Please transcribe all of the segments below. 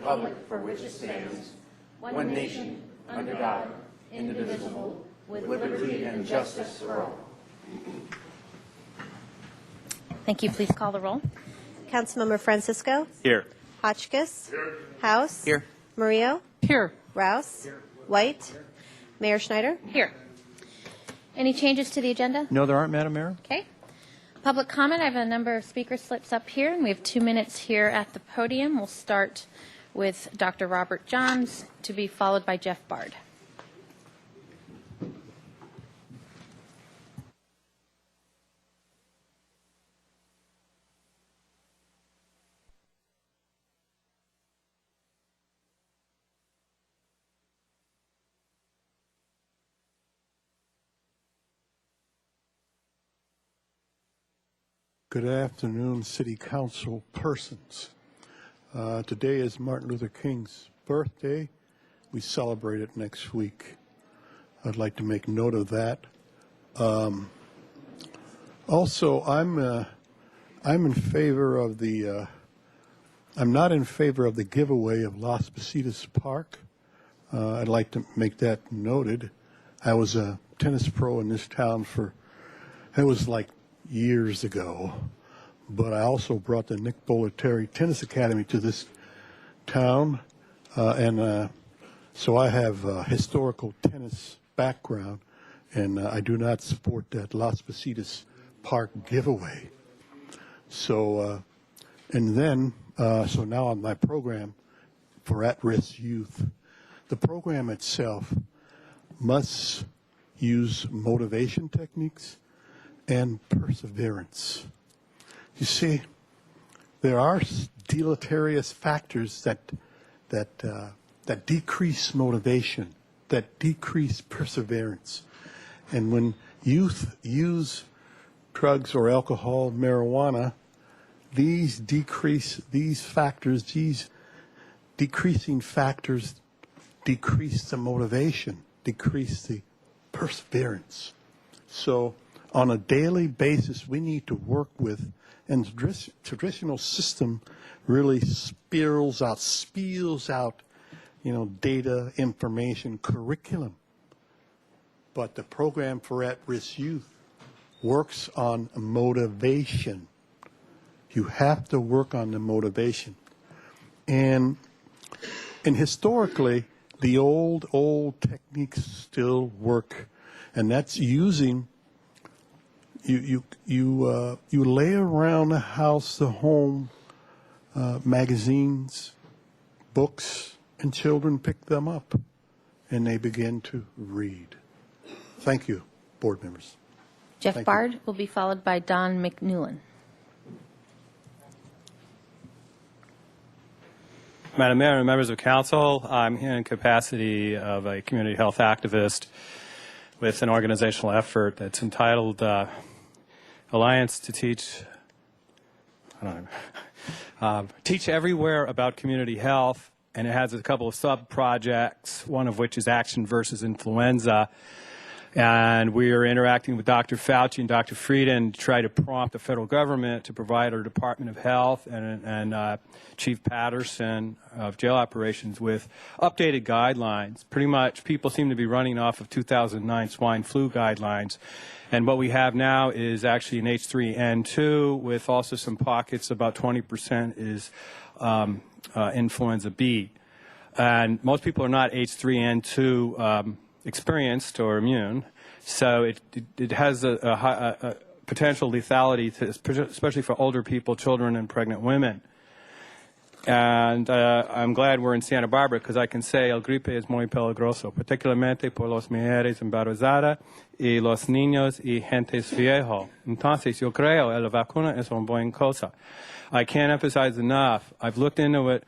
republic for which it stands, one nation, under God, indivisible, with liberty and justice for all. Thank you. Please call the roll. Councilmember Francisco? Here. Hotchkiss? Here. House? Here. Murillo? Here. Rouse? Here. White? Mayor Schneider? Here. Any changes to the agenda? No, there aren't, Madam Mayor. Okay. Public comment. I have a number of speaker slips up here, and we have 2 minutes here at the podium. We'll start with Dr. Robert Johns, to be followed by Jeff Bard. Good afternoon, City Council persons. Today is Martin Luther King's birthday. We celebrate it next week. I'd like to make note of that. Also, I'm in favor of the. I'm not in favor of the giveaway of Las Positas Park. I'd like to make that noted. I was a tennis pro in this town it was like years ago, but I also brought the Nick Bollettieri Tennis Academy to this town, and so I have a historical tennis background, and I do not support that Las Positas Park giveaway. So, so now on my program for at-risk youth, the program itself must use motivation techniques and perseverance. You see, there are deleterious factors that decrease motivation, that decrease perseverance. And when youth use drugs or alcohol, marijuana, these decreasing factors decrease the motivation, decrease the perseverance. So on a daily basis, we need to work with, and the traditional system really spews out, data, information, curriculum. But the program for at-risk youth works on motivation. You have to work on the motivation. And historically, the old techniques still work, and that's using. You lay around the house, the home, magazines, books, and children pick them up, and they begin to read. Thank you, board members. Jeff Bard will be followed by Don McNewland. Madam Mayor and members of council, I'm here in capacity of a community health activist with an organizational effort that's entitled Alliance to Teach Everywhere About Community Health, and it has a couple of sub-projects, one of which is Action versus Influenza. And we are interacting with Dr. Fauci and Dr. Frieden to try to prompt the federal government to provide our Department of Health and Chief Patterson of Jail Operations with updated guidelines. Pretty much people seem to be running off of 2009 swine flu guidelines. And what we have now is actually an H3N2 with also some pockets, about 20% is influenza B. And most people are not H3N2 experienced or immune, so it has a potential lethality, especially for older people, children, and pregnant women. And I'm glad we're in Santa Barbara because I can say el gripe es muy peligroso, particularmente por las mujeres embarazadas y los niños y gentes viejos. Entonces, yo creo que la vacuna es una buena cosa. I can't emphasize enough. I've looked into it.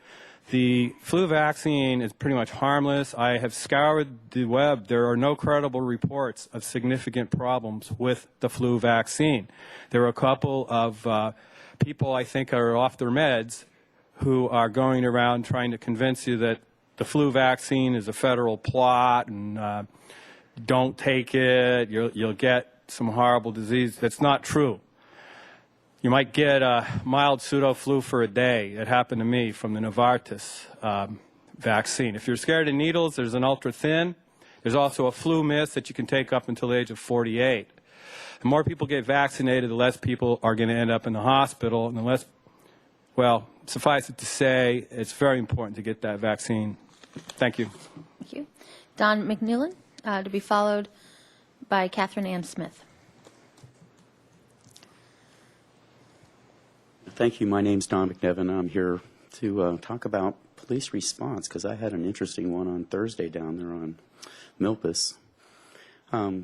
The flu vaccine is pretty much harmless. I have scoured the web. There are no credible reports of significant problems with the flu vaccine. There are a couple of people I think are off their meds who are going around trying to convince you that the flu vaccine is a federal plot and don't take it, you'll get some horrible disease. That's not true. You might get a mild pseudo-flu for a day. It happened to me from the Novartis vaccine. If you're scared of needles, there's an ultra-thin. There's also a flu mist that you can take up until the age of 48. The more people get vaccinated, the less people are going to end up in the hospital, and the less, well, suffice it to say, it's very important to get that vaccine. Thank you. Thank you. Don McNewland, to be followed by Catherine Ann Smith. Thank you. My name's Don McNevin. I'm here to talk about police response because I had an interesting one on Thursday down there on Milpas.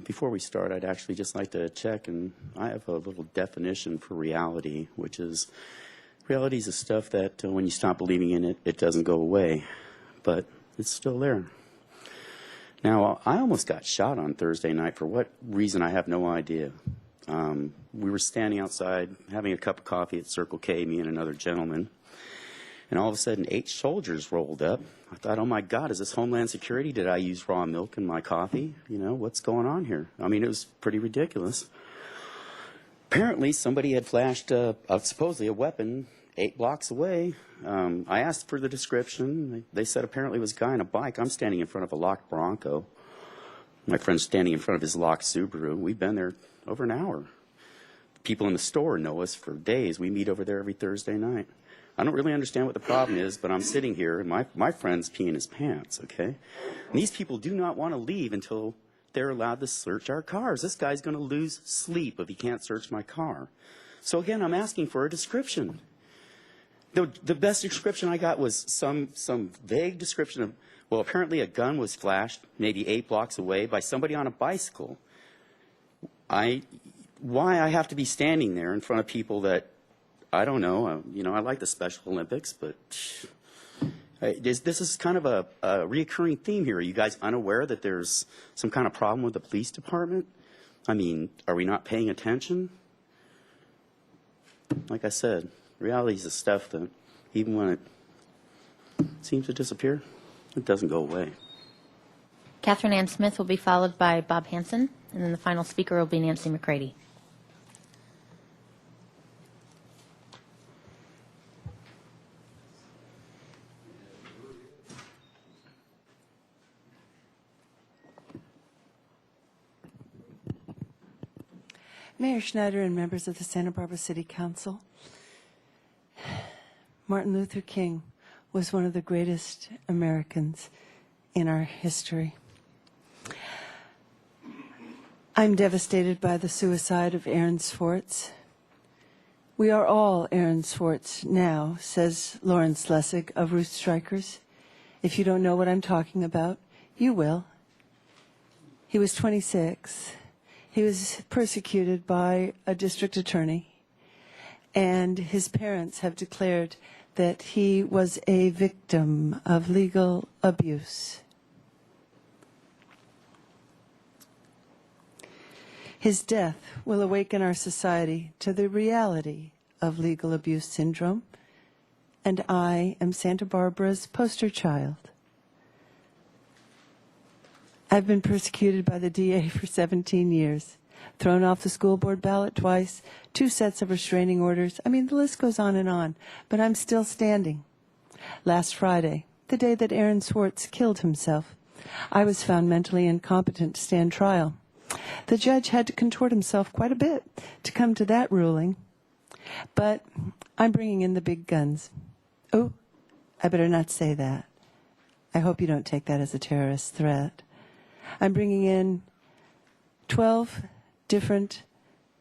Before we start, I'd actually just like to check, and I have a little definition for reality, which is reality is the stuff that when you stop believing in it, it doesn't go away, but it's still there. Now, I almost got shot on Thursday night. For what reason, I have no idea. We were standing outside having a cup of coffee at Circle K, me and another gentleman, and all of a sudden 8 soldiers rolled up. I thought, oh my God, is this Homeland Security? Did I use raw milk in my coffee? You know, what's going on here? I mean, it was pretty ridiculous. Apparently, somebody had flashed supposedly a weapon 8 blocks away. I asked for the description. They said apparently it was a guy on a bike. I'm standing in front of a locked Bronco. My friend's standing in front of his locked Subaru. We've been there over an hour. People in the store know us for days. We meet over there every Thursday night. I don't really understand what the problem is, but I'm sitting here, and my friend's peeing his pants, okay? And these people do not want to leave until they're allowed to search our cars. This guy's going to lose sleep if he can't search my car. So again, I'm asking for a description. The best description I got was some vague description of, well, apparently a gun was flashed maybe 8 blocks away by somebody on a bicycle. Why I have to be standing there in front of people that, I don't know, you know, I like the Special Olympics, but this is kind of a reoccurring theme here. Are you guys unaware that there's some kind of problem with the police department? I mean, are we not paying attention? Like I said, reality is the stuff that even when it seems to disappear, it doesn't go away. Catherine Ann Smith will be followed by Bob Hanson, and then the final speaker will be Nancy McCready. Mayor Schneider and members of the Santa Barbara City Council, Martin Luther King was one of the greatest Americans in our history. I'm devastated by the suicide of Aaron Swartz. We are all Aaron Swartz now, says Lawrence Lessig of Ruth Strikers. If you don't know what I'm talking about, you will. He was 26. He was persecuted by a district attorney, and his parents have declared that he was a victim of legal abuse. His death will awaken our society to the reality of legal abuse syndrome, and I am Santa Barbara's poster child. I've been persecuted by the DA for 17 years, thrown off the school board ballot twice, 2 sets of restraining orders. I mean, the list goes on, but I'm still standing. Last Friday, the day that Aaron Swartz killed himself, I was found mentally incompetent to stand trial. The judge had to contort himself quite a bit to come to that ruling, but I'm bringing in the big guns. Oh, I better not say that. I hope you don't take that as a terrorist threat. I'm bringing in 12 different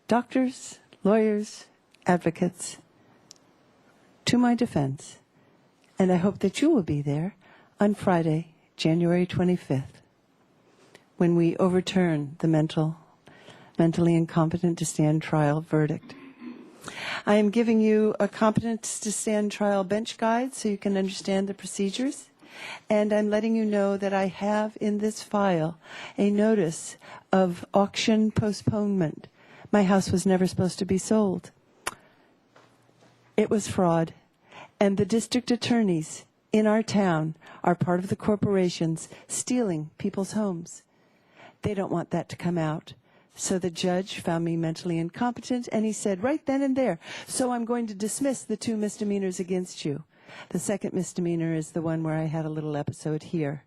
doctors, lawyers, advocates to my defense, and I hope that you will be there on Friday, January 25th, when we overturn the mentally incompetent to stand trial verdict. I am giving you a competent to stand trial bench guide so you can understand the procedures. And I'm letting you know that I have in this file a notice of auction postponement. My house was never supposed to be sold. It was fraud. And the district attorneys in our town are part of the corporations stealing people's homes. They don't want that to come out. So the judge found me mentally incompetent, and he said right then and there, so I'm going to dismiss the 2 misdemeanors against you. The second misdemeanor is the one where I had a little episode here.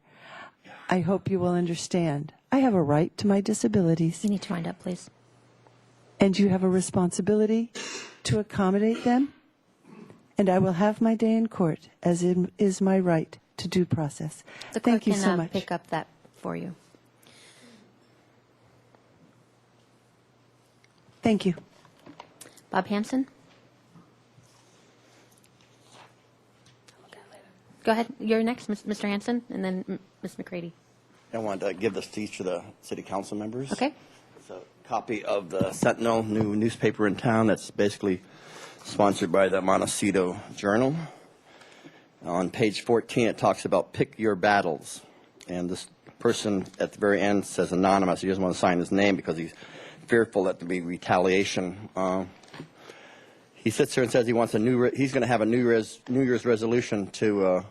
I hope you will understand. I have a right to my disabilities, You need to wind up, please. and you have a responsibility to accommodate them, and I will have my day in court, as is my right to due process. The clerk Thank you can so much. pick up that for you. Thank you. Bob Hanson? Go ahead. You're next, Mr. Hanson, and then Ms. McCready. I wanted to give this to each of the city council members. Okay. It's a copy of the Sentinel, new newspaper in town that's basically sponsored by the Montecito Journal. On page 14, it talks about pick your battles. And this person at the very end says anonymous. He doesn't want to sign his name because he's fearful that there'll be retaliation. He sits there and says he wants he's going to have a New Year's resolution to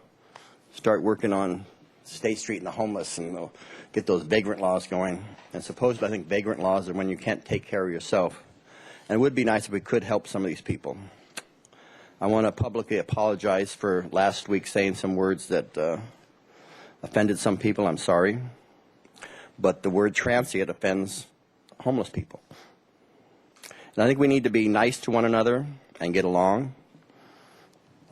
start working on State Street and the homeless and get those vagrant laws going. And supposedly, I think vagrant laws are when you can't take care of yourself. And it would be nice if we could help some of these people. I want to publicly apologize for last week saying some words that offended some people. I'm sorry. But the word transient offends homeless people. And I think we need to be nice to one another and get along.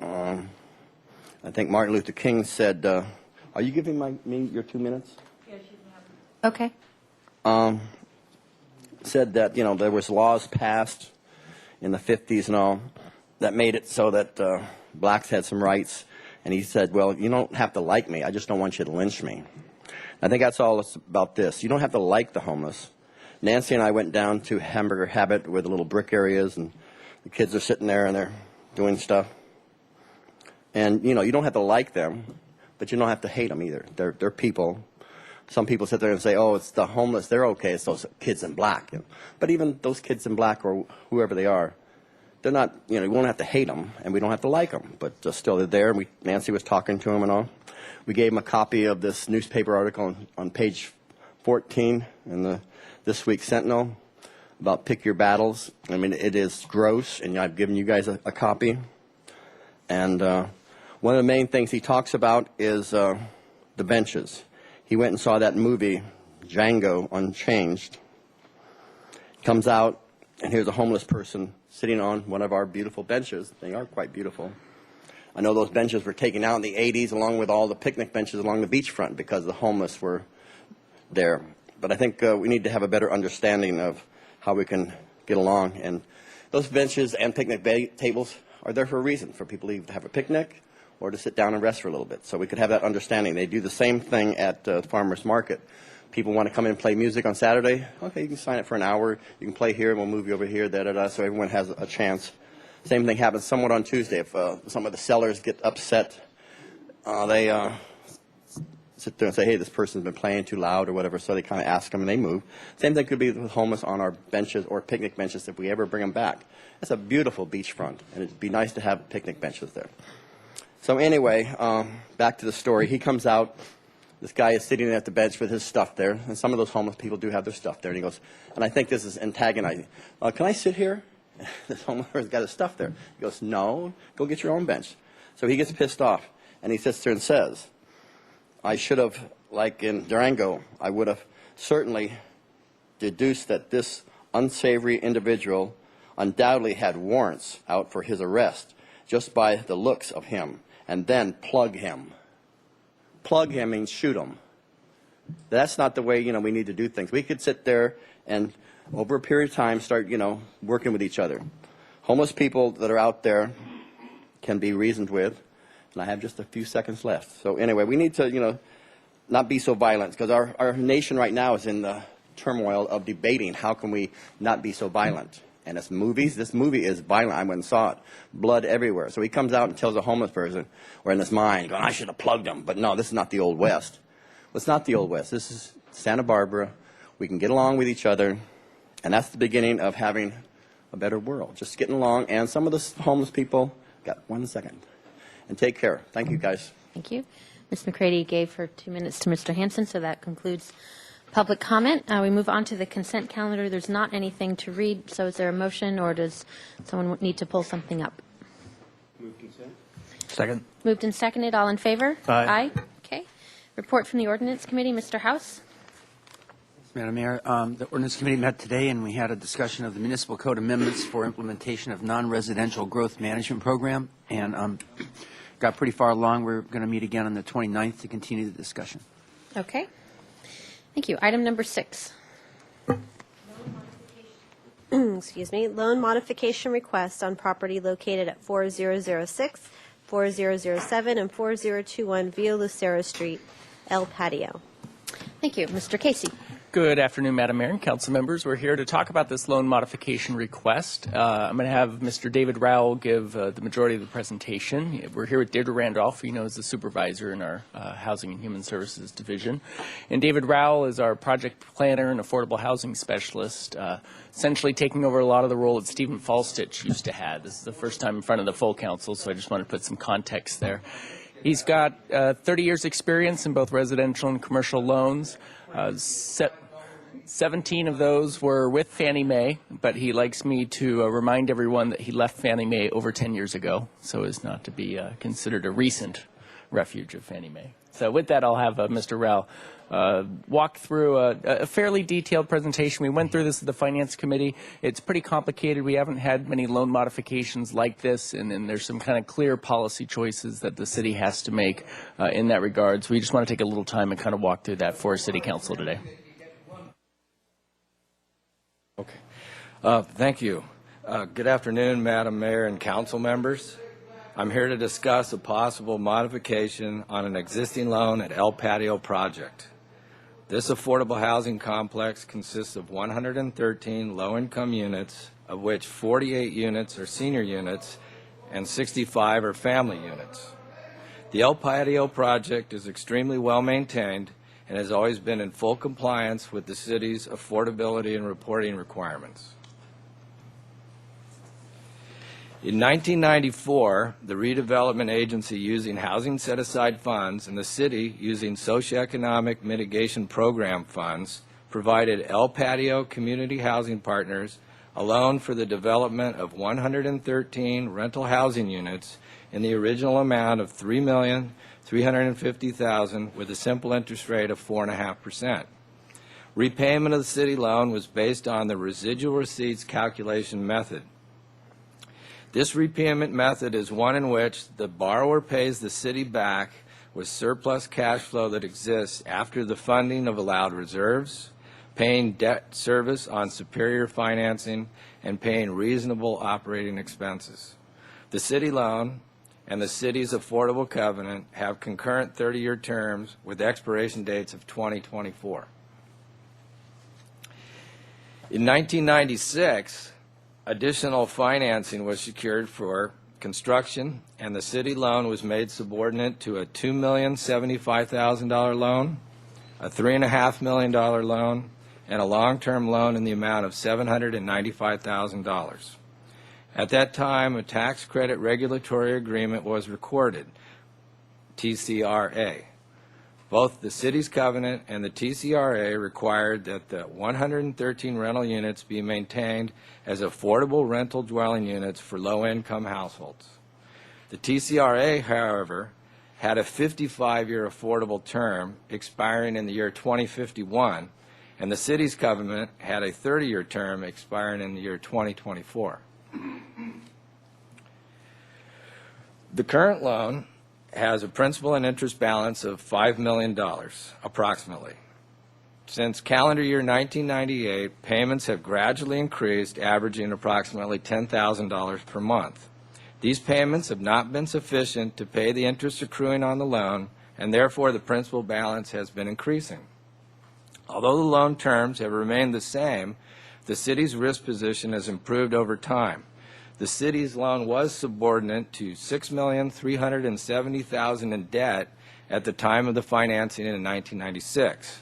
I think Martin Luther King said, are you giving me your 2 minutes? Okay. Said that, there was laws passed in the 50s and all that made it so that blacks had some rights. And he said, well, you don't have to like me. I just don't want you to lynch me. I think that's all it's about this. You don't have to like the homeless. Nancy and I went down to Hamburger Habit where the little brick areas and the kids are sitting there and they're doing stuff. And, you don't have to like them, but you don't have to hate them either. They're people. Some people sit there and say, oh, it's the homeless. They're okay. It's those kids in black. But even those kids in black or whoever they are, they're not, we won't have to hate them and we don't have to like them. But still, they're there. And Nancy was talking to them and all. We gave them a copy of this newspaper article on page 14 in the This Week Sentinel about pick your battles. I mean, it is gross, and I've given you guys a copy. And one of the main things he talks about is the benches. He went and saw that movie, Django Unchained. Comes out, and here's a homeless person sitting on one of our beautiful benches. They are quite beautiful. I know those benches were taken out in the 80s along with all the picnic benches along the beachfront because the homeless were there. But I think we need to have a better understanding of how we can get along. And those benches and picnic tables are there for a reason, for people to have a picnic or to sit down and rest for a little bit. So we could have that understanding. They do the same thing at the farmer's market. People want to come in and play music on Saturday. Okay, you can sign up for an hour. You can play here, and we'll move you over here, so everyone has a chance. Same thing happens somewhat on Tuesday. If some of the sellers get upset, they sit there and say, hey, this person's been playing too loud or whatever, so they kind of ask them and they move. Same thing could be with homeless on our benches or picnic benches if we ever bring them back. That's a beautiful beachfront, and it'd be nice to have picnic benches there. So anyway, back to the story. He comes out. This guy is sitting at the bench with his stuff there, and some of those homeless people do have their stuff there. And he goes, and I think this is antagonizing. Can I sit here? This homeless person's got his stuff there. He goes, no, go get your own bench. So he gets pissed off, and he sits there and says, I should have, like in Durango, I would have certainly deduced that this unsavory individual undoubtedly had warrants out for his arrest just by the looks of him, and then plug him. Plug him means shoot him. That's not the way, we need to do things. We could sit there and over a period of time start, working with each other. Homeless people that are out there can be reasoned with. And I have just a few seconds left. So anyway, we need to, not be so violent because our nation right now is in the turmoil of debating how can we not be so violent. And it's movies. This movie is violent. I went and saw it. Blood everywhere. So he comes out and tells a homeless person, or in his mind, going, I should have plugged him. But no, this is not the Old West. Well, it's not the Old West. This is Santa Barbara. We can get along with each other. And that's the beginning of having a better world. Just getting along. And some of the homeless people, got 1 second. And take care. Thank you, guys. Thank you. Ms. McCready gave her 2 minutes to Mr. Hanson, so that concludes public comment. We move on to the consent calendar. There's not anything to read, so is there a motion, or does someone need to pull something up? Move consent. Second. Moved and seconded. All in favor? Aye. Okay. Report from the Ordinance Committee. Mr. House? Madam Mayor, the Ordinance Committee met today and we had a discussion of the municipal code amendments for implementation of non-residential growth management program, and got pretty far along. We're going to meet again on the 29th to continue the discussion. Okay. Thank you. Item number 6. Excuse me. Loan modification request on property located at 4006, 4007, and 4021 Via Lucero Street, El Patio. Thank you. Mr. Casey? Good afternoon, Madam Mayor and council members. We're here to talk about this loan modification request. I'm going to have Mr. David Rowell give the majority of the presentation. We're here with Deirdre Randolph, who you know is the supervisor in our Housing and Human Services Division. And David Rowell is our project planner and affordable housing specialist, essentially taking over a lot of the role that Stephen Falstich used to have. This is the first time in front of the full council, so I just want to put some context there. He's got 30 years experience in both residential and commercial loans. 17 of those were with Fannie Mae, but he likes me to remind everyone that he left Fannie Mae over 10 years ago, so as not to be considered a recent refuge of Fannie Mae. So with that, I'll have Mr. Rowell walk through a fairly detailed presentation. We went through this at the Finance Committee. It's pretty complicated. We haven't had many loan modifications like this, and there's some kind of clear policy choices that the city has to make in that regard. So we just want to take a little time and kind of walk through that for City Council today. Thank you. Good afternoon, Madam Mayor and council members. I'm here to discuss a possible modification on an existing loan at El Patio project. This affordable housing complex consists of 113 low-income units, of which 48 units are senior units and 65 are family units. The El Patio project is extremely well maintained and has always been in full compliance with the city's affordability and reporting requirements. In 1994, the redevelopment agency, using housing set-aside funds, and the city, using socioeconomic mitigation program funds, provided El Patio Community Housing Partners a loan for the development of 113 rental housing units in the original amount of $3,350,000 with a simple interest rate of 4.5%. Repayment of the city loan was based on the residual receipts calculation method. This repayment method is one in which the borrower pays the city back with surplus cash flow that exists after the funding of allowed reserves, paying debt service on superior financing, and paying reasonable operating expenses. The city loan and the city's affordable covenant have concurrent 30-year terms with expiration dates of 2024. In 1996, additional financing was secured for construction, and the city loan was made subordinate to a $2,075,000 loan, a $3.5 million loan, and a long-term loan in the amount of $795,000. At that time, a tax credit regulatory agreement was recorded, TCRA. Both the city's covenant and the TCRA required that the 113 rental units be maintained as affordable rental dwelling units for low-income households. The TCRA, however, had a 55-year affordable term expiring in the year 2051, and the city's covenant had a 30-year term expiring in the year 2024. The current loan has a principal and interest balance of $5 million, approximately. Since calendar year 1998, payments have gradually increased, averaging approximately $10,000 per month. These payments have not been sufficient to pay the interest accruing on the loan, and therefore the principal balance has been increasing. Although the loan terms have remained the same, the city's risk position has improved over time. The city's loan was subordinate to $6,370,000 in debt at the time of the financing in 1996.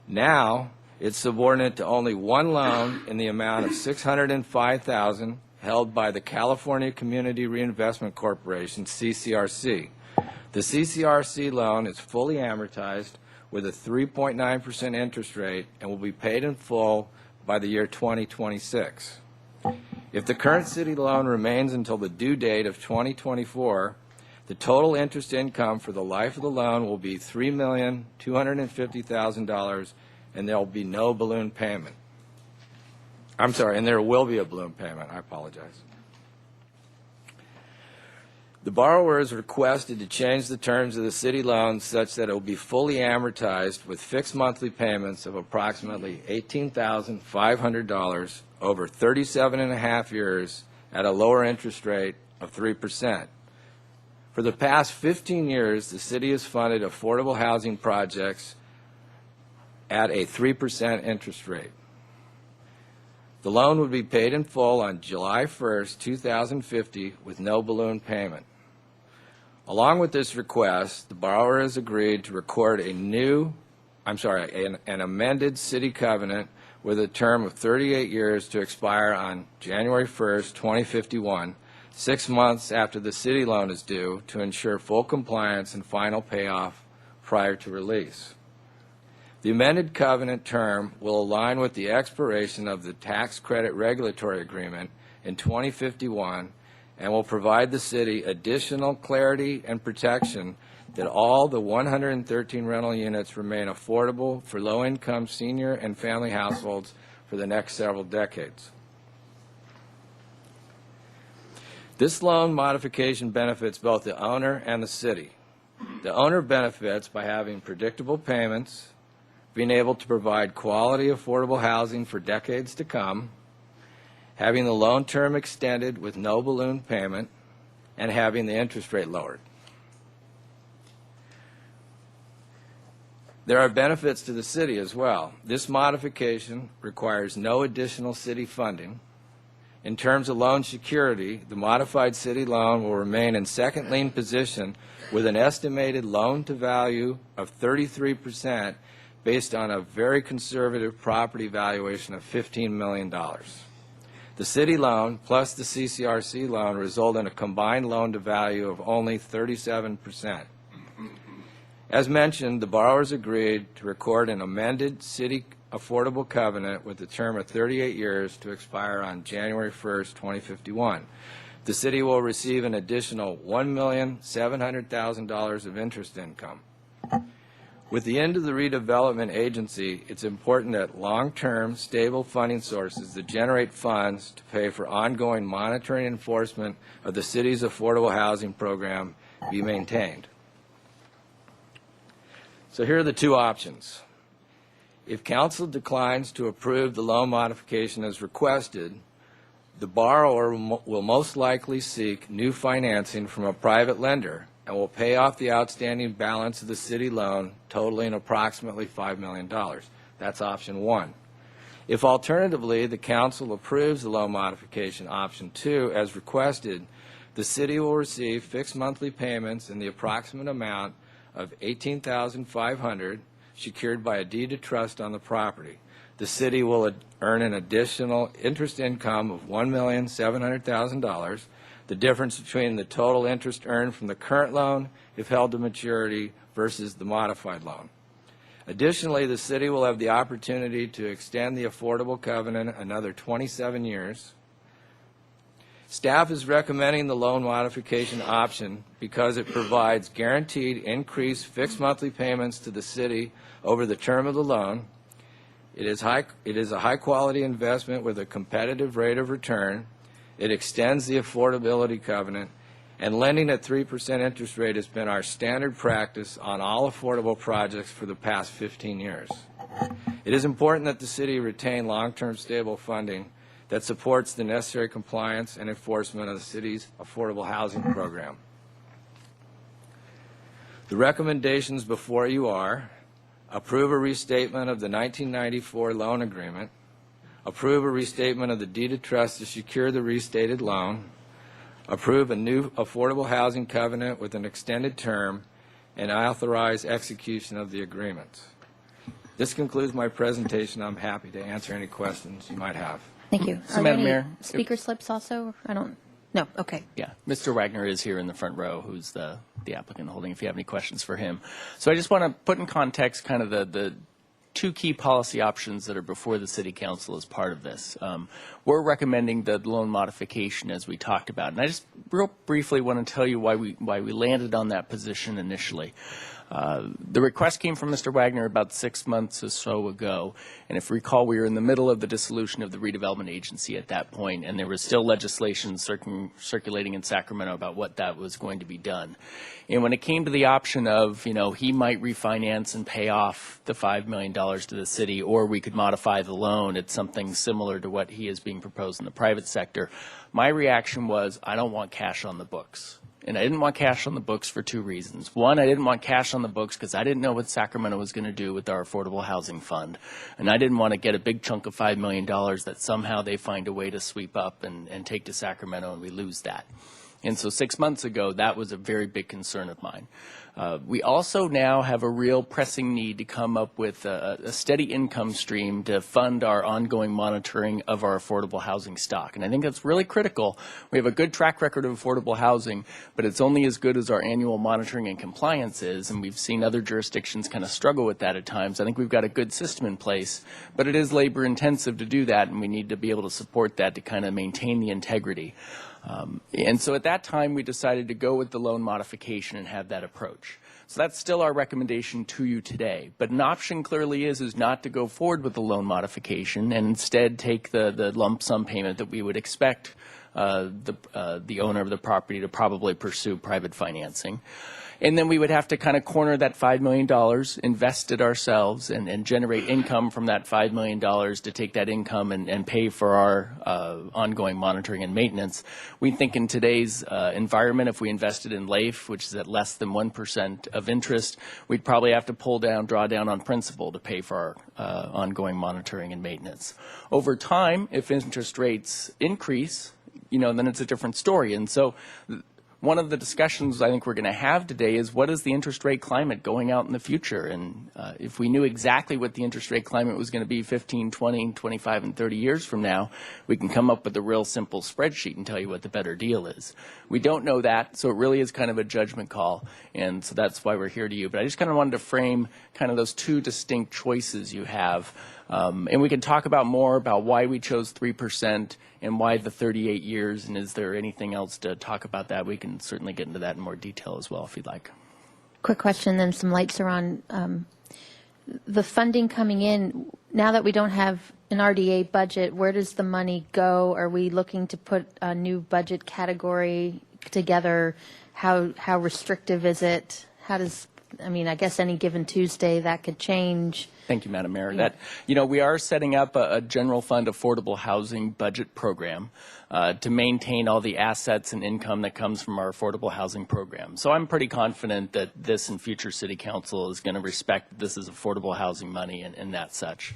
Now, it's subordinate to only one loan in the amount of $605,000 held by the California Community Reinvestment Corporation, CCRC. The CCRC loan is fully amortized with a 3.9% interest rate and will be paid in full by the year 2026. If the current city loan remains until the due date of 2024, the total interest income for the life of the loan will be $3,250,000, and there will be no balloon payment. I'm sorry, and there will be a balloon payment. I apologize. The borrower is requested to change the terms of the city loan such that it will be fully amortized with fixed monthly payments of approximately $18,500 over 37.5 years at a lower interest rate of 3%. For the past 15 years, the city has funded affordable housing projects at a 3% interest rate. The loan would be paid in full on July 1st, 2050, with no balloon payment. Along with this request, the borrower has agreed to record an amended city covenant with a term of 38 years to expire on January 1st, 2051, 6 months after the city loan is due, to ensure full compliance and final payoff prior to release. The amended covenant term will align with the expiration of the tax credit regulatory agreement in 2051 and will provide the city additional clarity and protection that all the 113 rental units remain affordable for low-income senior and family households for the next several decades. This loan modification benefits both the owner and the city. The owner benefits by having predictable payments, being able to provide quality, affordable housing for decades to come, having the loan term extended with no balloon payment, and having the interest rate lowered. There are benefits to the city as well. This modification requires no additional city funding. In terms of loan security, the modified city loan will remain in second lien position with an estimated loan to value of 33% based on a very conservative property valuation of $15 million. The city loan plus the CCRC loan result in a combined loan to value of only 37%. As mentioned, the borrowers agreed to record an amended city affordable covenant with a term of 38 years to expire on January 1st, 2051. The city will receive an additional $1,700,000 of interest income. With the end of the redevelopment agency, it's important that long-term, stable funding sources that generate funds to pay for ongoing monitoring and enforcement of the city's affordable housing program be maintained. So here are the two options. If council declines to approve the loan modification as requested, the borrower will most likely seek new financing from a private lender and will pay off the outstanding balance of the city loan, totaling approximately $5 million. That's option one. If alternatively the council approves the loan modification, option two, as requested, the city will receive fixed monthly payments in the approximate amount of $18,500 secured by a deed of trust on the property. The city will earn an additional interest income of $1,700,000, the difference between the total interest earned from the current loan, if held to maturity, versus the modified loan. Additionally, the city will have the opportunity to extend the affordable covenant another 27 years. Staff is recommending the loan modification option because it provides guaranteed increased fixed monthly payments to the city over the term of the loan. It is a high-quality investment with a competitive rate of return. It extends the affordability covenant, and lending at 3% interest rate has been our standard practice on all affordable projects for the past 15 years. It is important that the city retain long-term stable funding that supports the necessary compliance and enforcement of the city's affordable housing program. The recommendations before you are: approve a restatement of the 1994 loan agreement, approve a restatement of the deed of trust to secure the restated loan, approve a new affordable housing covenant with an extended term, and authorize execution of the agreements. This concludes my presentation. I'm happy to answer any questions you might have. Thank you. So, Are there Madam any Mayor, speaker slips also? I don't. No. Okay. Yeah, Mr. Wagner is here in the front row, who's the the applicant holding, if you have any questions for him. So I just want to put in context kind of the two key policy options that are before the City Council as part of this. We're recommending the loan modification as we talked about. And I just real briefly want to tell you why we landed on that position initially. The request came from Mr. Wagner about 6 months or so ago, and if you recall, we were in the middle of the dissolution of the redevelopment agency at that point, and there was still legislation circulating in Sacramento about what that was going to be done. And when it came to the option of, he might refinance and pay off the $5 million to the city, or we could modify the loan at something similar to what he is being proposed in the private sector, my reaction was, I don't want cash on the books. And I didn't want cash on the books for two reasons. One, I didn't want cash on the books because I didn't know what Sacramento was going to do with our affordable housing fund. And I didn't want to get a big chunk of $5 million that somehow they find a way to sweep up and take to Sacramento and we lose that. And so 6 months ago, that was a very big concern of mine. We also now have a real pressing need to come up with a steady income stream to fund our ongoing monitoring of our affordable housing stock. And I think that's really critical. We have a good track record of affordable housing, but it's only as good as our annual monitoring and compliance is, and we've seen other jurisdictions kind of struggle with that at times. I think we've got a good system in place, but it is labor intensive to do that, and we need to be able to support that to kind of maintain the integrity. And so at that time, we decided to go with the loan modification and have that approach. So that's still our recommendation to you today. But an option clearly is not to go forward with the loan modification and instead take the lump sum payment that we would expect the owner of the property to probably pursue private financing. And then we would have to kind of corner that $5 million, invest it ourselves, and generate income from that $5 million to take that income and pay for our ongoing monitoring and maintenance. We think in today's environment, if we invested in LAIF, which is at less than 1% of interest, we'd probably have to draw down on principal to pay for our ongoing monitoring and maintenance. Over time, if interest rates increase, then it's a different story. And so one of the discussions I think we're going to have today is what is the interest rate climate going out in the future? And if we knew exactly what the interest rate climate was going to be 15, 20, 25, and 30 years from now, we can come up with a real simple spreadsheet and tell you what the better deal is. We don't know that, so it really is kind of a judgment call, and so that's why we're here to you. But I just kind of wanted to frame kind of those two distinct choices you have. And we can talk about more about why we chose 3% and why the 38 years, and is there anything else to talk about that? We can certainly get into that in more detail as well if you'd like. Quick question, then some lights are on. The funding coming in, now that we don't have an RDA budget, where does the money go? Are we looking to put a new budget category together? How restrictive is it? I guess any given Tuesday that could change. Thank you, Madam Mayor. That, we are setting up a general fund affordable housing budget program to maintain all the assets and income that comes from our affordable housing program. So I'm pretty confident that this and future City Council is going to respect this is affordable housing money and that such.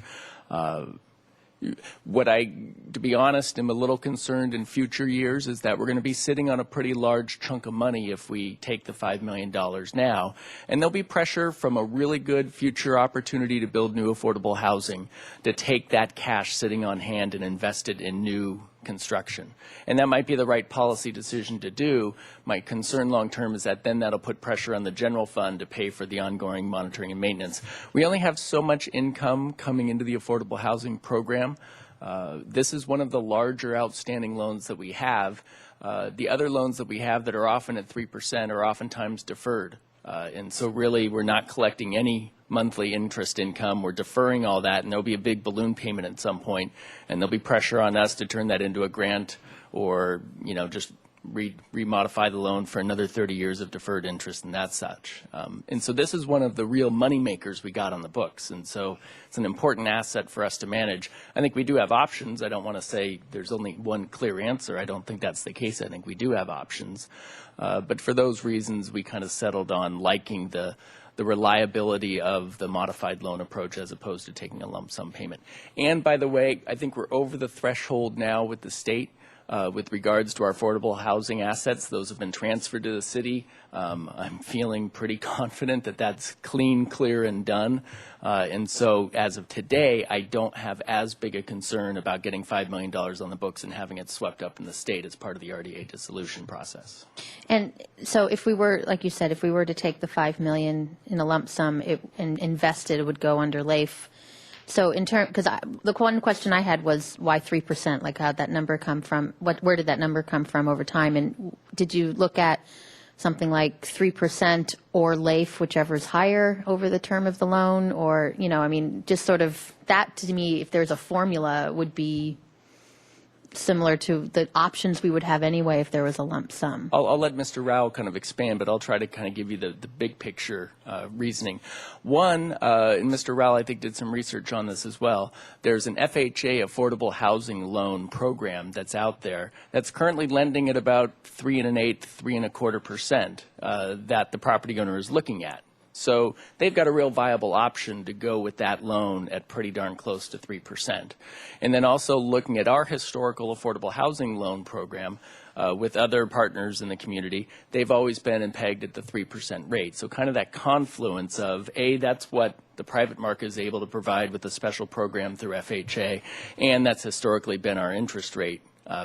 What to be honest, am a little concerned in future years is that we're going to be sitting on a pretty large chunk of money if we take the $5 million now. And there'll be pressure from a really good future opportunity to build new affordable housing to take that cash sitting on hand and invest it in new construction. And that might be the right policy decision to do. My concern long term is that then that'll put pressure on the general fund to pay for the ongoing monitoring and maintenance. We only have so much income coming into the affordable housing program. This is one of the larger outstanding loans that we have. The other loans that we have that are often at 3% are oftentimes deferred. And so really we're not collecting any monthly interest income. We're deferring all that, and there'll be a big balloon payment at some point, and there'll be pressure on us to turn that into a grant or, just remodify the loan for another 30 years of deferred interest and that such. And so this is one of the real money makers we got on the books, and so it's an important asset for us to manage. I think we do have options. I don't want to say there's only one clear answer. I don't think that's the case. I think we do have options. But for those reasons, we kind of settled on liking the reliability of the modified loan approach as opposed to taking a lump sum payment. And by the way, I think we're over the threshold now with the state. With regards to our affordable housing assets, those have been transferred to the city. I'm feeling pretty confident that that's clean, clear, and done. And so as of today, I don't have as big a concern about getting $5 million on the books and having it swept up in the state as part of the RDA dissolution process. And so if we were, like you said, if we were to take the $5 million in a lump sum and invest it, it would go under LAIF. So in term, because the one question I had was why 3%? Like how'd that number come from? Where did that number come from over time? And did you look at something like 3% or LAIF, whichever is higher over the term of the loan? Or, you know, I mean, just sort of that to me, if there's a formula, would be similar to the options we would have anyway if there was a lump sum. I'll let Mr. Rao kind of expand, but I'll try to kind of give you the big picture reasoning. One, and Mr. Rao I think did some research on this as well, there's an FHA affordable housing loan program that's out there that's currently lending at about 3 1/8, 3 1/4% that the property owner is looking at. So they've got a real viable option to go with that loan at pretty darn close to 3%. And then also looking at our historical affordable housing loan program with other partners in the community, they've always been pegged at the 3% rate. So kind of that confluence of, A, that's what the private market is able to provide with a special program through FHA, and that's historically been our interest rate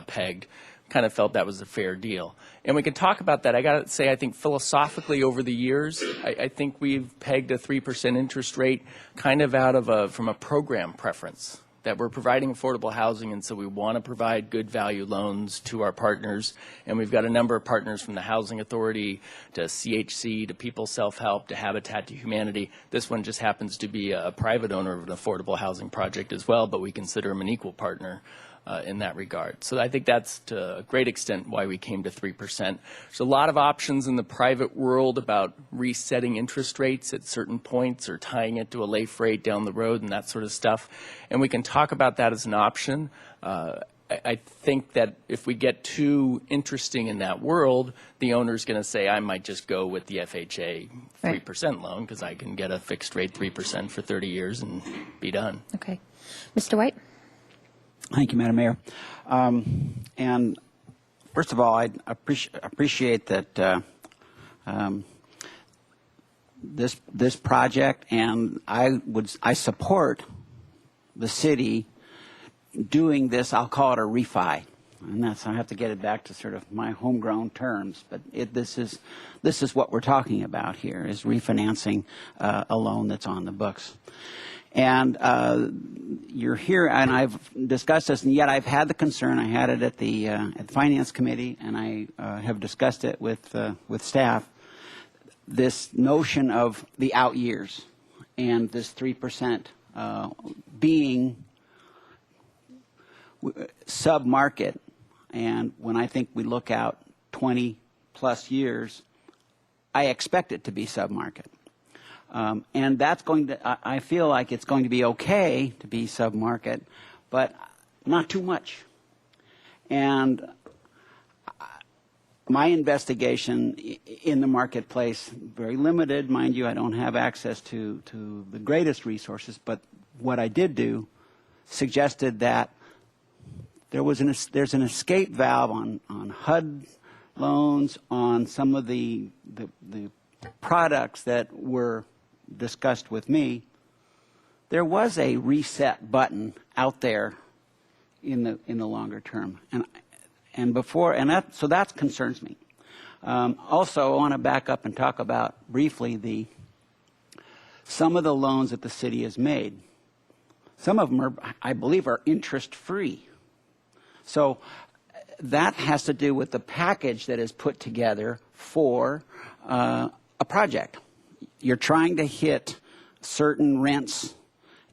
pegged. Kind of felt that was a fair deal. And we can talk about that. I got to say, I think philosophically over the years, I think we've pegged a 3% interest rate kind of out of from a program preference, that we're providing affordable housing, and so we want to provide good value loans to our partners. And we've got a number of partners from the Housing Authority to CHC to People Self-Help to Habitat to Humanity. This one just happens to be a private owner of an affordable housing project as well, but we consider him an equal partner in that regard. So I think that's to a great extent why we came to 3%. There's a lot of options in the private world about resetting interest rates at certain points or tying it to a LAIF rate down the road and that sort of stuff. And we can talk about that as an option. I think that if we get too interesting in that world, the owner's going to say, I might just go with the FHA 3% loan because I can get a fixed rate 3% for 30 years and be done. Okay. Mr. White? Thank you, Madam Mayor. And first of all, I appreciate that this project, and I support the city doing this. I'll call it a refi, and I have to get it back to sort of my homegrown terms. But this is what we're talking about here: is refinancing a loan that's on the books. And you're here, and I've discussed this, and yet I've had the concern. I had it at the Finance Committee, and I have discussed it with staff. This notion of the out years and this 3% being sub-market. And when I think we look out 20 plus years, I expect it to be sub-market. And that's going to, I feel like it's going to be okay to be sub-market, but not too much. And my investigation in the marketplace, very limited, mind you. I don't have access to the greatest resources, but what I did do suggested that there's an escape valve on HUD loans, on some of the products that were discussed with me. There was a reset button out there in the longer term, so that concerns me. Also, I want to back up and talk about briefly some of the loans that the city has made. Some of them I believe, are interest free. So that has to do with the package that is put together for a project. You're trying to hit certain rents,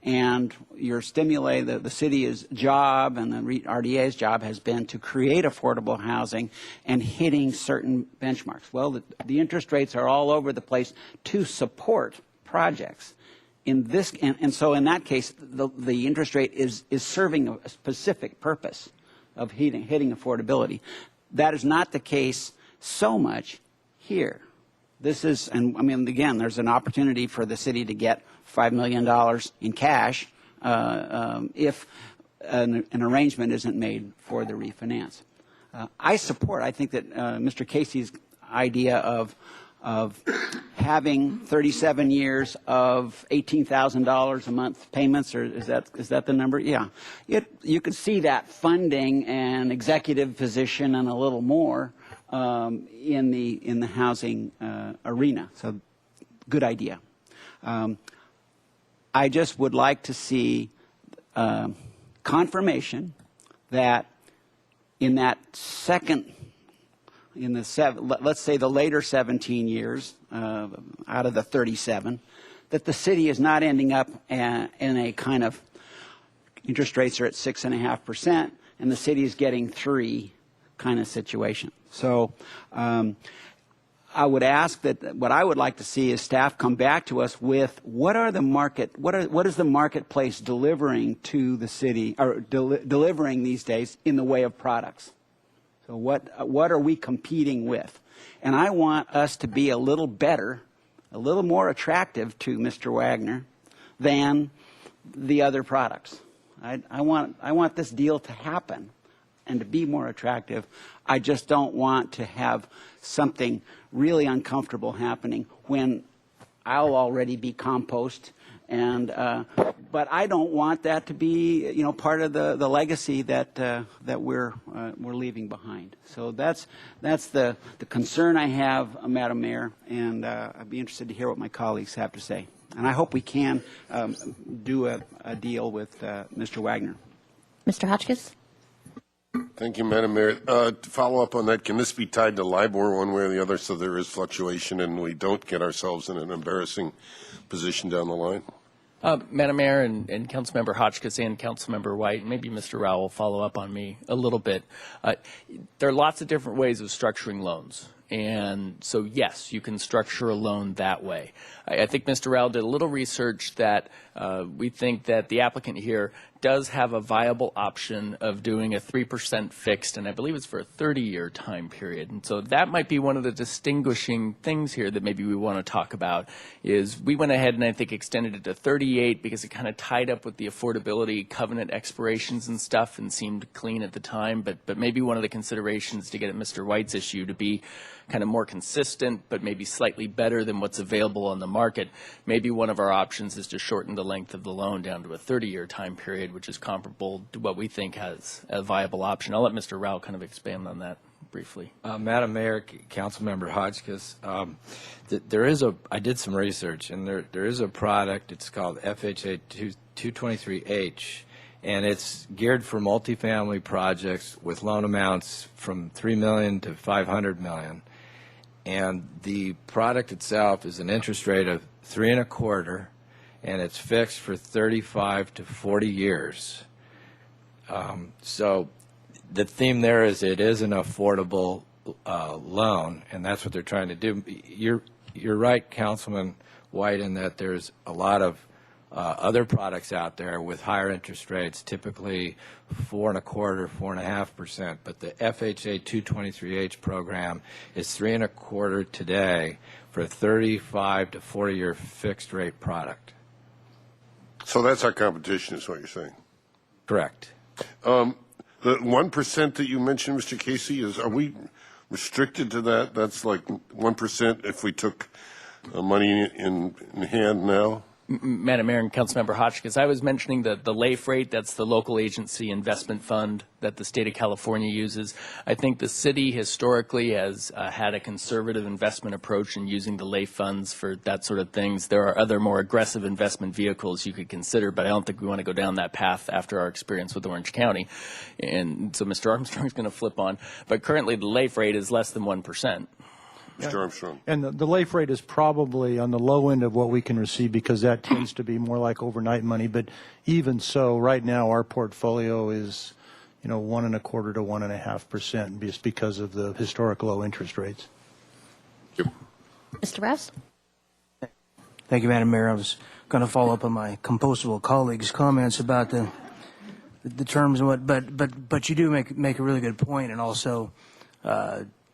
and you're stimulating the city's job and the RDA's job has been to create affordable housing and hitting certain benchmarks. Well, the interest rates are all over the place to support projects. And so in that case, the interest rate is serving a specific purpose of hitting affordability. That is not the case so much here. This is, and I mean, again, there's an opportunity for the city to get $5 million in cash if an arrangement isn't made for the refinance. I think that Mr. Casey's idea of having 37 years of $18,000 a month payments, or is that the number? Yeah, you could see that funding and executive position and a little more in the housing arena. So, good idea. I just would like to see confirmation that in that second, let's say the later 17 years out of the 37, that the city is not ending up in a kind of interest rates are at 6.5% and the city is getting 3 kind of situation. So I would ask that what I would like to see is staff come back to us with what is the marketplace delivering to the city, or delivering these days in the way of products. So what are we competing with? And I want us to be a little better, a little more attractive to Mr. Wagner than the other products. I want this deal to happen and to be more attractive. I just don't want to have something really uncomfortable happening when I'll already be compost, and but I don't want that to be part of the legacy that we're leaving behind. So that's the concern I have, Madam Mayor, and I'd be interested to hear what my colleagues have to say. And I hope we can do a deal with Mr. Wagner. Mr. Hotchkiss? Thank you, Madam Mayor. To follow up on that, can this be tied to LIBOR one way or the other so there is fluctuation and we don't get ourselves in an embarrassing position down the line? Madam Mayor and Councilmember Hotchkiss and Councilmember White, maybe Mr. Rao will follow up on me a little bit. There are lots of different ways of structuring loans. And so, yes, you can structure a loan that way. I think Mr. Rao did a little research that we think that the applicant here does have a viable option of doing a 3% fixed, and I believe it's for a 30-year time period. And so that might be one of the distinguishing things here that maybe we want to talk about, is we went ahead and I think extended it to 38 because it kind of tied up with the affordability covenant expirations and stuff and seemed clean at the time. But maybe one of the considerations to get at Mr. White's issue to be kind of more consistent, but maybe slightly better than what's available on the market. Maybe one of our options is to shorten the length of the loan down to a 30-year time period, which is comparable to what we think has a viable option. I'll let Mr. Rao kind of expand on that briefly. Madam Mayor, Councilmember Hotchkiss, I did some research, and there is a product. It's called FHA 223H, and it's geared for multifamily projects with loan amounts from $3 million to $500 million. And the product itself is an interest rate of 3.25%, and it's fixed for 35 to 40 years. So the theme there is it is an affordable loan, and that's what they're trying to do. You're right, Councilman White, in that there's a lot of other products out there with higher interest rates, typically 4.25%, 4.5%. But the FHA 223H program is 3.25% today for a 35 to 40-year fixed rate product. So that's our competition, is what you're saying? Correct. The 1% that you mentioned, Mr. Casey, are we restricted to that? That's like 1% if we took money in hand now? Madam Mayor and Councilmember Hotchkiss, I was mentioning the LAIF rate. That's the local agency investment fund that the state of California uses. I think the city historically has had a conservative investment approach in using the LAIF funds for that sort of things. There are other more aggressive investment vehicles you could consider, but I don't think we want to go down that path after our experience with Orange County. And so Mr. Armstrong's going to flip on. But currently the LAIF rate is less than 1%. Mr. Armstrong. And the LAIF rate is probably on the low end of what we can receive because that tends to be more like overnight money. But even so, right now our portfolio is, 1.25% to 1.5% just because of the historic low interest rates. Yep. Mr. Rouse? Thank you, Madam Mayor. I was going to follow up on my compostable colleagues' comments about the terms and what, but you do make a really good point, and also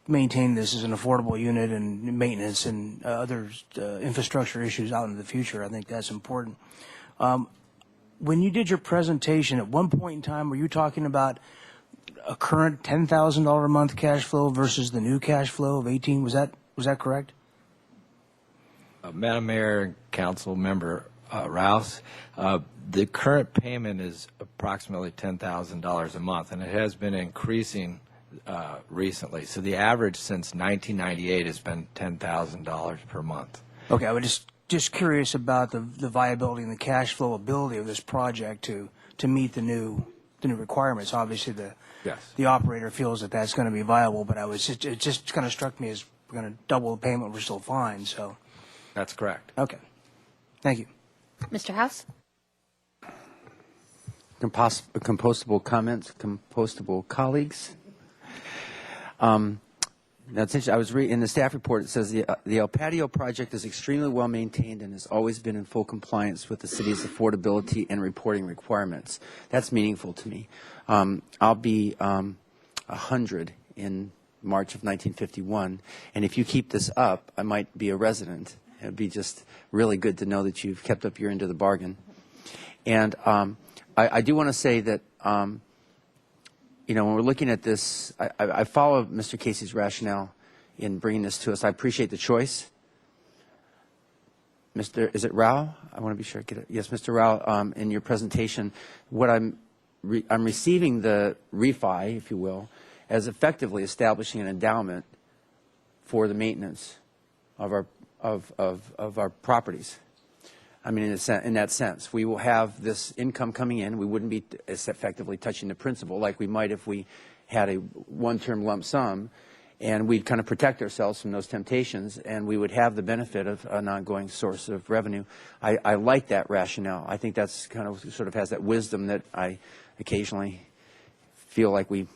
maintain this as an affordable unit and maintenance and other infrastructure issues out in the future. I think that's important. When you did your presentation, at one point in time, were you talking about a current $10,000 a month cash flow versus the new cash flow of 18. Was that correct? Madam Mayor and Council Member Rouse, the current payment is approximately $10,000 a month, and it has been increasing recently. So the average since 1998 has been $10,000 per month. Okay, I was just curious about the viability and the cash flow ability of this project to meet the new requirements. Obviously, the operator feels that that's going to be viable, but it just kind of struck me as we're going to double the payment, we're still fine. So that's correct. Okay, thank you. Mr. House? Compostable comments, compostable colleagues. That's interesting. I was reading in the staff report. It says the El Patio project is extremely well maintained and has always been in full compliance with the city's affordability and reporting requirements. That's meaningful to me. I'll be 100 in March of 1951, and if you keep this up, I might be a resident. It would be just really good to know that you've kept up your end of the bargain. And I do want to say that. You know, when we're looking at this, I follow Mr. Casey's rationale in bringing this to us. I appreciate the choice. Is it Rao? I want to be sure I get it. Yes, Mr. Rao, in your presentation, what I'm receiving the refi, if you will, as effectively establishing an endowment for the maintenance of our properties. I mean, in that sense, we will have this income coming in. We wouldn't be as effectively touching the principal like we might if we had a one-term lump sum, and we'd kind of protect ourselves from those temptations, and we would have the benefit of an ongoing source of revenue. I like that rationale. I think that's kind of sort of has that wisdom that I occasionally feel like we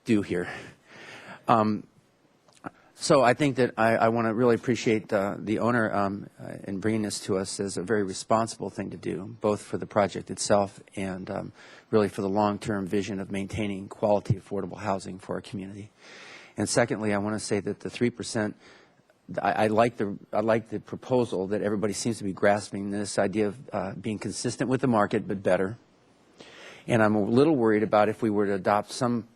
do here. So I think that I want to really appreciate the owner in bringing this to us as a very responsible thing to do, both for the project itself and really for the long-term vision of maintaining quality, affordable housing for our community. And secondly, I want to say that the 3%, I like the proposal that everybody seems to be grasping, this idea of being consistent with the market but better. And I'm a little worried about if we were to adopt some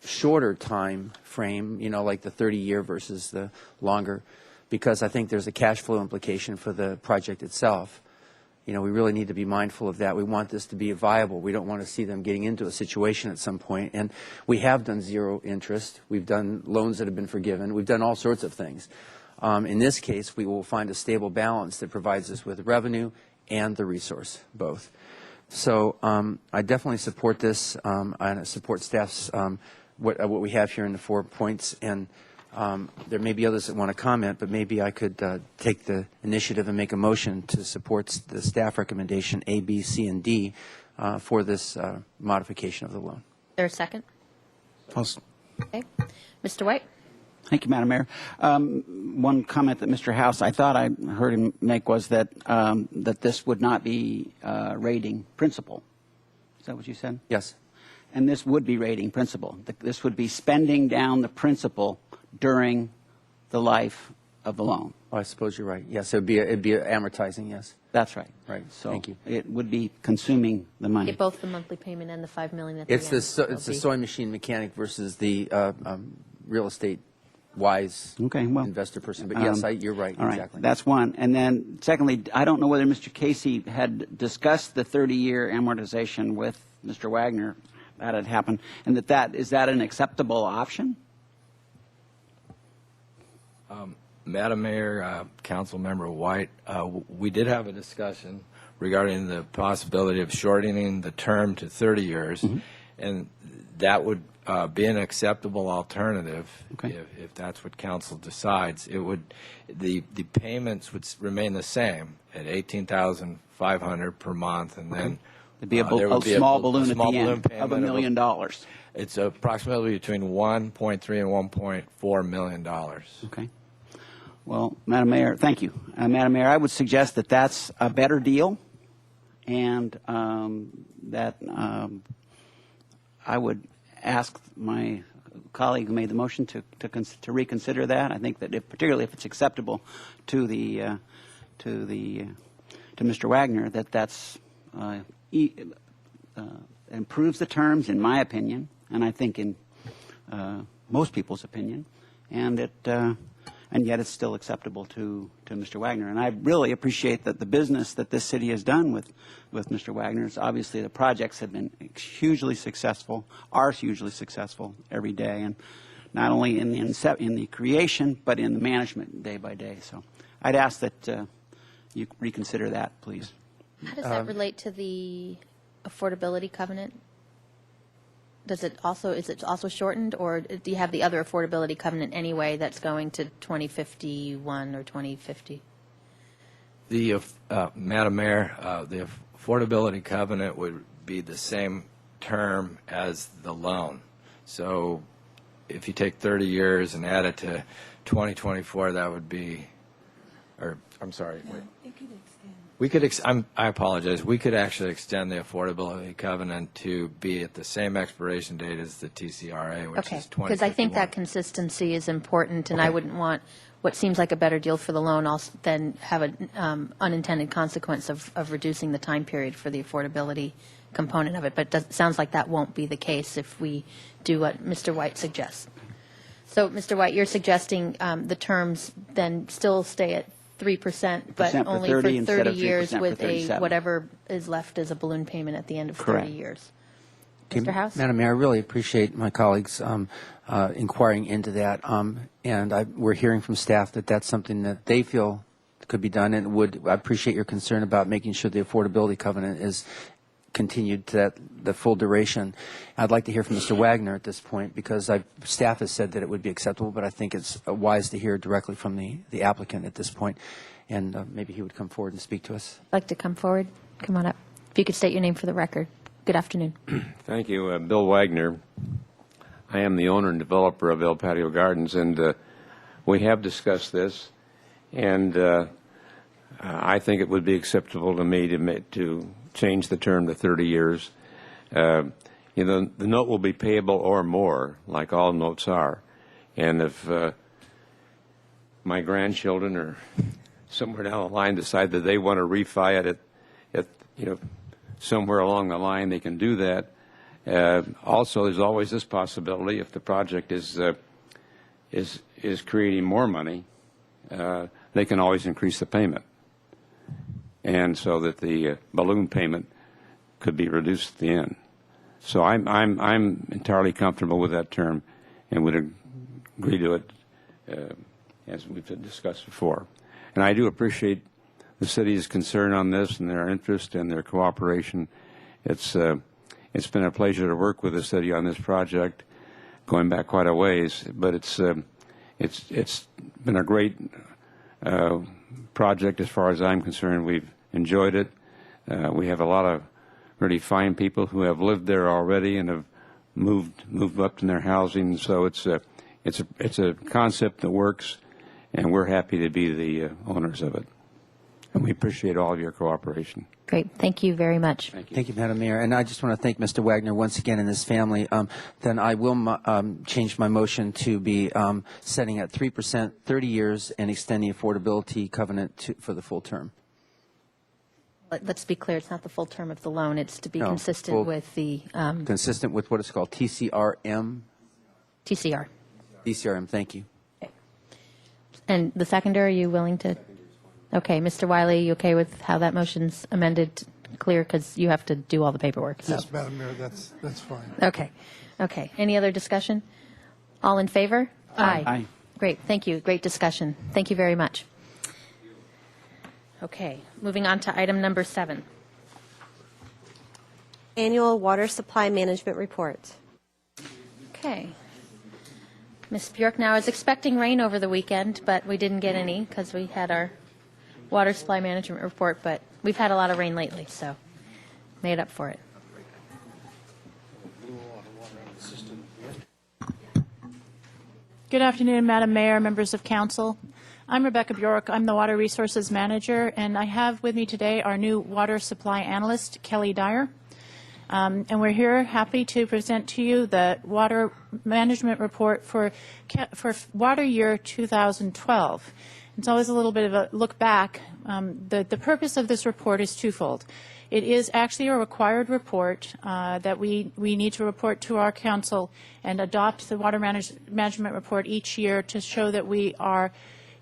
shorter time frame, you know, like the 30-year versus the longer, because I think there's a cash flow implication for the project itself. You know, we really need to be mindful of that. We want this to be viable. We don't want to see them getting into a situation at some point. And we have done zero interest. We've done loans that have been forgiven. We've done all sorts of things. In this case, we will find a stable balance that provides us with revenue and the resource, both. So I definitely support this. I support staff's what we have here in the 4 points, and there may be others that want to comment, but maybe I could take the initiative and make a motion to support the staff recommendation A, B, C, and D for this modification of the loan. Is there a second? Okay. Mr. White? Thank you, Madam Mayor. One comment that Mr. House, I thought I heard him make was that that this would not be rating principal. Is that what you said? Yes. And this would be rating principal. This would be spending down the principal during the life of the loan. Oh, I suppose you're right. Yes, it'd be amortizing. Yes. That's right. Right. So Thank you. it would be consuming the money. Get both the monthly payment and the $5 million at the It's end. it's the sewing machine mechanic versus the real estate wise investor person. But yes, you're right. All right. Exactly. That's one. And then secondly, I don't know whether Mr. Casey had discussed the 30-year amortization with Mr. Wagner. That had happened, and is that an acceptable option? Madam Mayor, Council Member White, we did have a discussion regarding the possibility of shortening the term to 30 years, and that would be an acceptable alternative if that's what Council decides. It would the payments would remain the same at $18,500 per month, and then. There'd be a small balloon at the end of $1 million. It's approximately between $1.3 and $1.4 million. Okay. Well, Madam Mayor, thank you. Madam Mayor, I would suggest that that's a better deal, and that I would ask my colleague who made the motion to reconsider that. I think that particularly if it's acceptable to Mr. Wagner, that's improves the terms, in my opinion, and I think in most people's opinion, and yet it's still acceptable to Mr. Wagner. And I really appreciate that the business that this city has done with Mr. Wagner. Obviously, the projects have been hugely successful, are hugely successful every day, and not only in the creation, but in the management day by day. So I'd ask that you reconsider that, please. How does that relate to the affordability covenant? Is it also shortened, or do you have the other affordability covenant anyway that's going to 2051 or 2050? Madam Mayor, the affordability covenant would be the same term as the loan. So if you take 30 years and add it to 2024, that would be, or I'm sorry, wait. We could, I apologize, we could actually extend the affordability covenant to be at the same expiration date as the TCRA, which is 2051. Because I think that consistency is important, and I wouldn't want what seems like a better deal for the loan also then have an unintended consequence of reducing the time period for the affordability component of it. But it sounds like that won't be the case if we do what Mr. White suggests. So, Mr. White, you're suggesting the terms then still stay at 3%, but only for 30 years with whatever is left as a balloon payment at the end of 30 years. Mr. House? Madam Mayor, I really appreciate my colleagues inquiring into that, and we're hearing from staff that that's something that they feel could be done, and I appreciate your concern about making sure the affordability covenant is continued to the full duration. I'd like to hear from Mr. Wagner at this point, because staff has said that it would be acceptable, but I think it's wise to hear directly from the applicant at this point, and maybe he would come forward and speak to us. Like to come forward? Come on up. If you could state your name for the record. Good afternoon. Thank you. Bill Wagner. I am the owner and developer of El Patio Gardens, and we have discussed this, and I think it would be acceptable to me to change the term to 30 years. The note will be payable or more, like all notes are. And if my grandchildren or somewhere down the line decide that they want to refi it at somewhere along the line, they can do that. Also, there's always this possibility: if the project is creating more money, they can always increase the payment, and so that the balloon payment could be reduced at the end. So I'm entirely comfortable with that term, and would agree to it as we've discussed before. And I do appreciate the city's concern on this and their interest and their cooperation. It's been a pleasure to work with the city on this project, going back quite a ways. But it's been a great project as far as I'm concerned. We've enjoyed it. We have a lot of really fine people who have lived there already and have moved up in their housing. So it's a concept that works, and we're happy to be the owners of it. And we appreciate all of your cooperation. Great. Thank you very much. Thank you, Madam Mayor. And I just want to thank Mr. Wagner once again and his family. Then I will change my motion to be setting at 3%, 30 years, and extend the affordability covenant for the full term. Let's be clear, it's not the full term of the loan. It's to be consistent with the... consistent with what is called TCRM? TCR. TCRM, thank you. Okay. And the seconder, are you willing to... Okay, Mr. Wiley, you okay with how that motion's amended? Clear, because you have to do all the paperwork. So. Yes, Madam Mayor, that's fine. Okay. Okay. Any other discussion? All in favor? Aye. Aye. Great. Thank you. Great discussion. Thank you very much. Okay. Moving on to item number 7. Annual Water Supply Management Report. Okay. Ms. Bjork, now I was expecting rain over the weekend, but we didn't get any because we had our water supply management report, but we've had a lot of rain lately, so made up for it. Good afternoon, Madam Mayor, members of council. I'm Rebecca Bjork. I'm the Water Resources Manager, and I have with me today our new water supply analyst, Kelly Dyer. And we're here happy to present to you the water management report for water year 2012. It's always a little bit of a look back. The purpose of this report is twofold. It is actually a required report that we need to report to our council and adopt the water management report each year to show that we are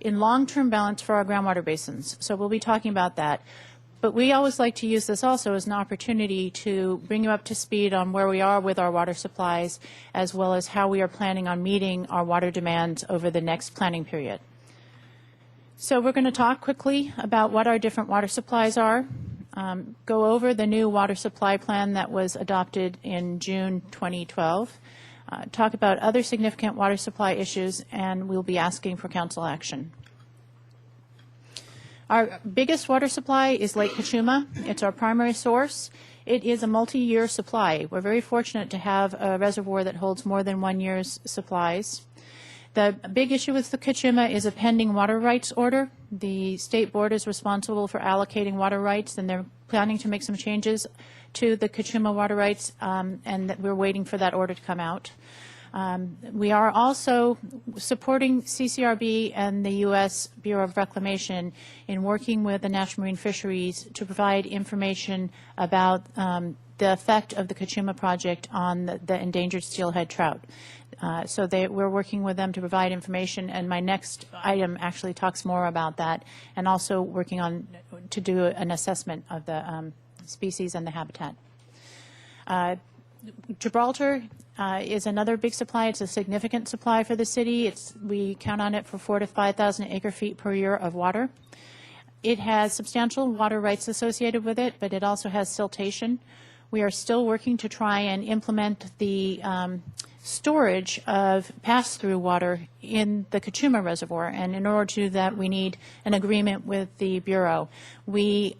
in long-term balance for our groundwater basins. So we'll be talking about that. But we always like to use this also as an opportunity to bring you up to speed on where we are with our water supplies, as well as how we are planning on meeting our water demands over the next planning period. So we're going to talk quickly about what our different water supplies are, go over the new water supply plan that was adopted in June 2012, talk about other significant water supply issues, and we'll be asking for council action. Our biggest water supply is Lake Cachuma. It's our primary source. It is a multi-year supply. We're very fortunate to have a reservoir that holds more than 1 year's supplies. The big issue with the Cachuma is a pending water rights order. The state board is responsible for allocating water rights, and they're planning to make some changes to the Cachuma water rights, and that we're waiting for that order to come out. We are also supporting CCRB and the U.S. Bureau of Reclamation in working with the National Marine Fisheries to provide information about the effect of the Cachuma project on the endangered steelhead trout. So we're working with them to provide information, and my next item actually talks more about that, and also working on to do an assessment of the species and the habitat. Gibraltar is another big supply. It's a significant supply for the city. We count on it for 4,000 to 5,000 acre-feet per year of water. It has substantial water rights associated with it, but it also has siltation. We are still working to try and implement the storage of pass-through water in the Cachuma Reservoir, and in order to do that, we need an agreement with the Bureau. We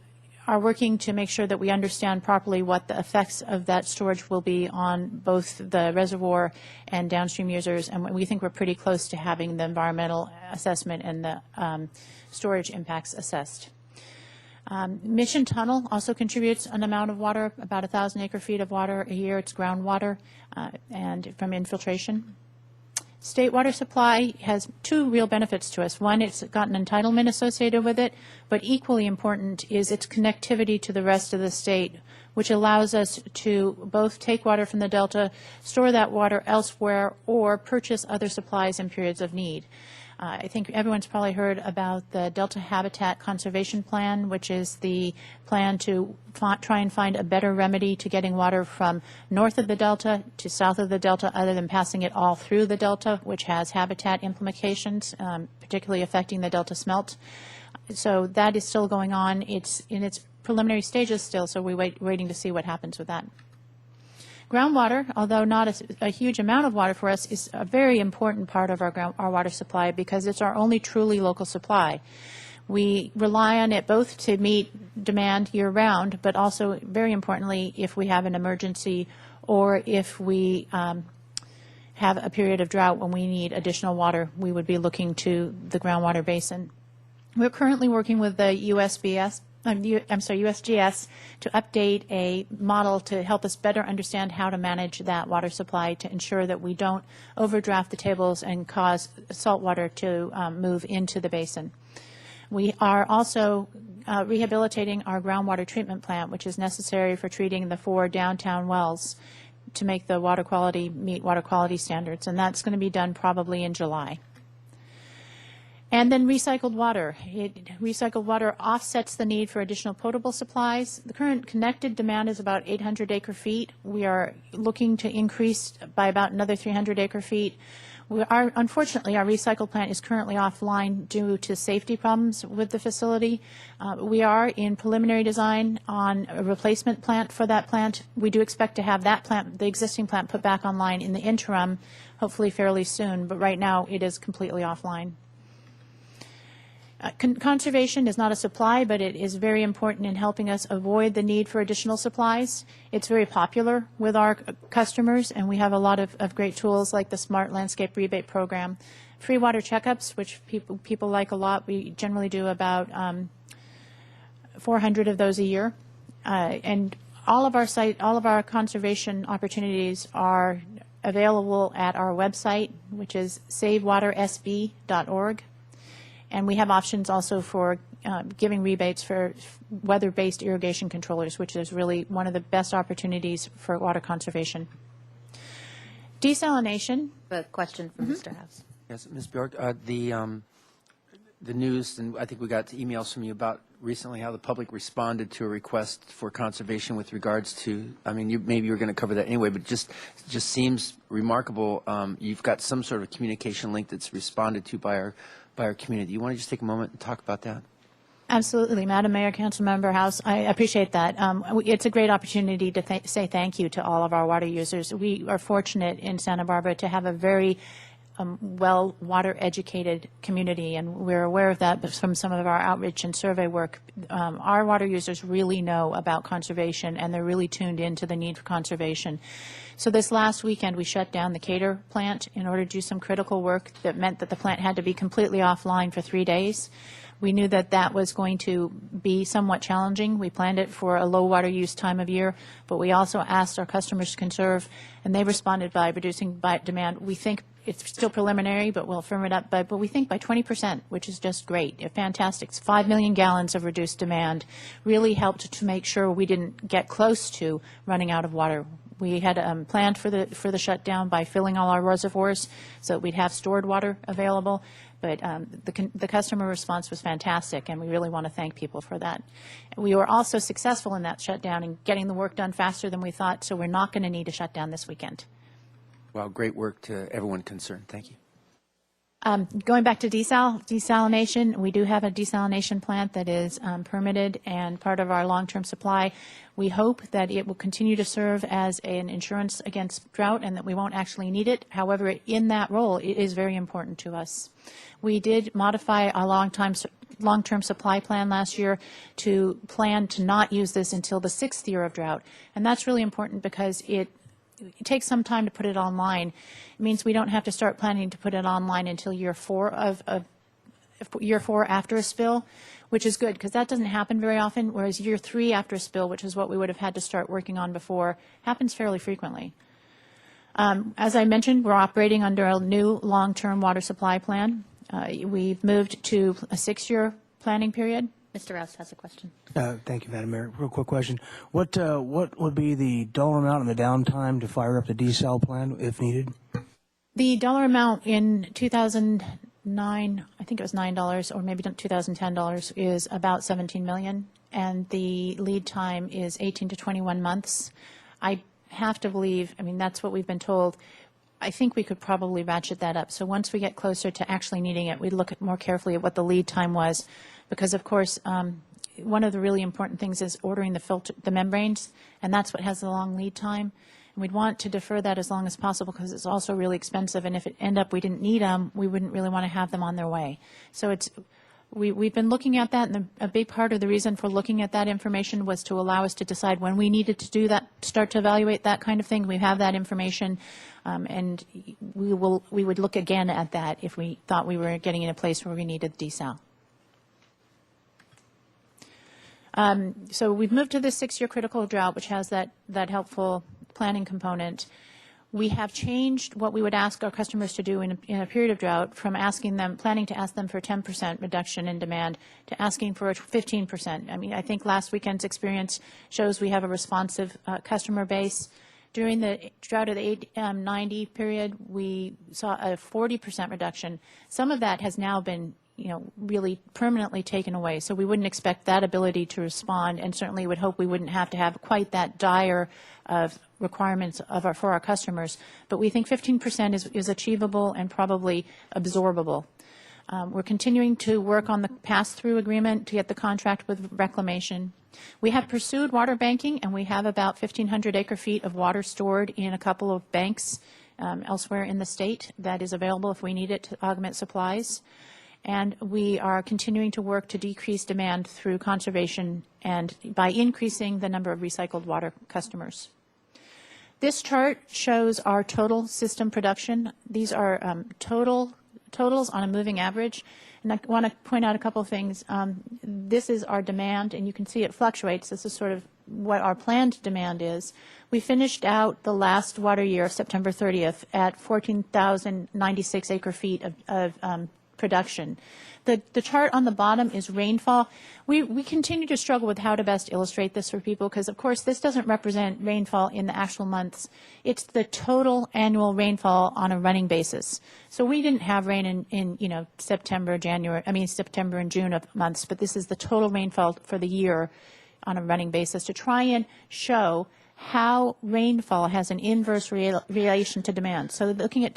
are working to make sure that we understand properly what the effects of that storage will be on both the reservoir and downstream users, and we think we're pretty close to having the environmental assessment and the storage impacts assessed. Mission Tunnel also contributes an amount of water, about 1,000 acre-feet of water a year. It's groundwater and from infiltration. State water supply has two real benefits to us. One, it's got an entitlement associated with it, but equally important is its connectivity to the rest of the state, which allows us to both take water from the Delta, store that water elsewhere, or purchase other supplies in periods of need. I think everyone's probably heard about the Delta Habitat Conservation Plan, which is the plan to try and find a better remedy to getting water from north of the Delta to south of the Delta, other than passing it all through the Delta, which has habitat implications, particularly affecting the Delta smelt. So that is still going on. It's in its preliminary stages still, so we're waiting to see what happens with that. Groundwater, although not a huge amount of water for us, is a very important part of our water supply because it's our only truly local supply. We rely on it both to meet demand year-round, but also, very importantly, if we have an emergency or if we have a period of drought when we need additional water, we would be looking to the groundwater basin. We're currently working with the USGS to update a model to help us better understand how to manage that water supply to ensure that we don't overdraft the tables and cause salt water to move into the basin. We are also rehabilitating our groundwater treatment plant, which is necessary for treating the 4 downtown wells to make the water quality meet water quality standards, and that's going to be done probably in July. And then recycled water. Recycled water offsets the need for additional potable supplies. The current connected demand is about 800 acre-feet. We are looking to increase by about another 300 acre-feet. Unfortunately, our recycle plant is currently offline due to safety problems with the facility. We are in preliminary design on a replacement plant for that plant. We do expect to have that plant, the existing plant, put back online in the interim, hopefully fairly soon, but right now it is completely offline. Conservation is not a supply, but it is very important in helping us avoid the need for additional supplies. It's very popular with our customers, and we have a lot of great tools like the Smart Landscape Rebate Program. Free water checkups, which people like a lot. We generally do about 400 of those a year. And all of our conservation opportunities are available at our website, which is savewatersb.org. And we have options also for giving rebates for weather-based irrigation controllers, which is really one of the best opportunities for water conservation. Desalination. A question from Mr. House. Yes, Ms. Bjork, the news, and I think we got emails from you about recently how the public responded to a request for conservation with regards to, I mean, maybe you were going to cover that anyway, but just seems remarkable. You've got some sort of communication link that's responded to by our community. You want to just take a moment and talk about that? Absolutely. Madam Mayor, Councilmember House, I appreciate that. It's a great opportunity to say thank you to all of our water users. We are fortunate in Santa Barbara to have a very well water-educated community, and we're aware of that from some of our outreach and survey work. Our water users really know about conservation, and they're really tuned into the need for conservation. So this last weekend, we shut down the Cater plant in order to do some critical work that meant that the plant had to be completely offline for 3 days. We knew that that was going to be somewhat challenging. We planned it for a low water use time of year, but we also asked our customers to conserve, and they responded by reducing by demand. We think it's still preliminary, but we'll firm it up. But we think by 20%, which is just great, fantastic. It's 5 million gallons of reduced demand. Really helped to make sure we didn't get close to running out of water. We had planned for the shutdown by filling all our reservoirs so that we'd have stored water available. But the customer response was fantastic, and we really want to thank people for that. We were also successful in that shutdown and getting the work done faster than we thought, so we're not going to need a shutdown this weekend. Well, great work to everyone concerned. Thank you. Going back to desalination, we do have a desalination plant that is permitted and part of our long-term supply. We hope that it will continue to serve as an insurance against drought and that we won't actually need it. However, in that role, it is very important to us. We did modify our long-term supply plan last year to plan to not use this until the 6th year of drought. And that's really important because it takes some time to put it online. It means we don't have to start planning to put it online until year 4 after a spill, which is good because that doesn't happen very often, whereas year 3 after a spill, which is what we would have had to start working on before, happens fairly frequently. As I mentioned, we're operating under a new long-term water supply plan. We've moved to a 6-year planning period. Mr. Rouse has a question. Thank you, Madam Mayor. Real quick question. What would be the dollar amount and the downtime to fire up the desal plan if needed? The dollar amount in 2009, I think it was $9, or maybe $2010, is about $17 million, and the lead time is 18 to 21 months. I have to believe, I mean, that's what we've been told. I think we could probably ratchet that up. So once we get closer to actually needing it, we'd look at more carefully at what the lead time was. Because, of course, one of the really important things is ordering the membranes, and that's what has the long lead time. And we'd want to defer that as long as possible because it's also really expensive. And if it end up we didn't need them, we wouldn't really want to have them on their way. So we've been looking at that, and a big part of the reason for looking at that information was to allow us to decide when we needed to do that, start to evaluate that kind of thing. We have that information, and we would look again at that if we thought we were getting in a place where we needed desal. So we've moved to the 6-year critical drought, which has that helpful planning component. We have changed what we would ask our customers to do in a period of drought from planning to ask them for a 10% reduction in demand to asking for a 15%. I mean, I think last weekend's experience shows we have a responsive customer base. During the drought of the 90 period, we saw a 40% reduction. Some of that has now been really permanently taken away. So we wouldn't expect that ability to respond, and certainly would hope we wouldn't have to have quite that dire of requirements for our customers. But we think 15% is achievable and probably absorbable. We're continuing to work on the pass-through agreement to get the contract with reclamation. We have pursued water banking, and we have about 1,500 acre-feet of water stored in a couple of banks elsewhere in the state that is available if we need it to augment supplies. And we are continuing to work to decrease demand through conservation and by increasing the number of recycled water customers. This chart shows our total system production. These are totals on a moving average. And I want to point out a couple of things. This is our demand, and you can see it fluctuates. This is sort of what our planned demand is. We finished out the last water year, September 30th, at 14,096 acre-feet of production. The chart on the bottom is rainfall. We continue to struggle with how to best illustrate this for people because, of course, this doesn't represent rainfall in the actual months. It's the total annual rainfall on a running basis. So we didn't have rain in September and June of months, but this is the total rainfall for the year on a running basis to try and show how rainfall has an inverse relation to demand. So looking at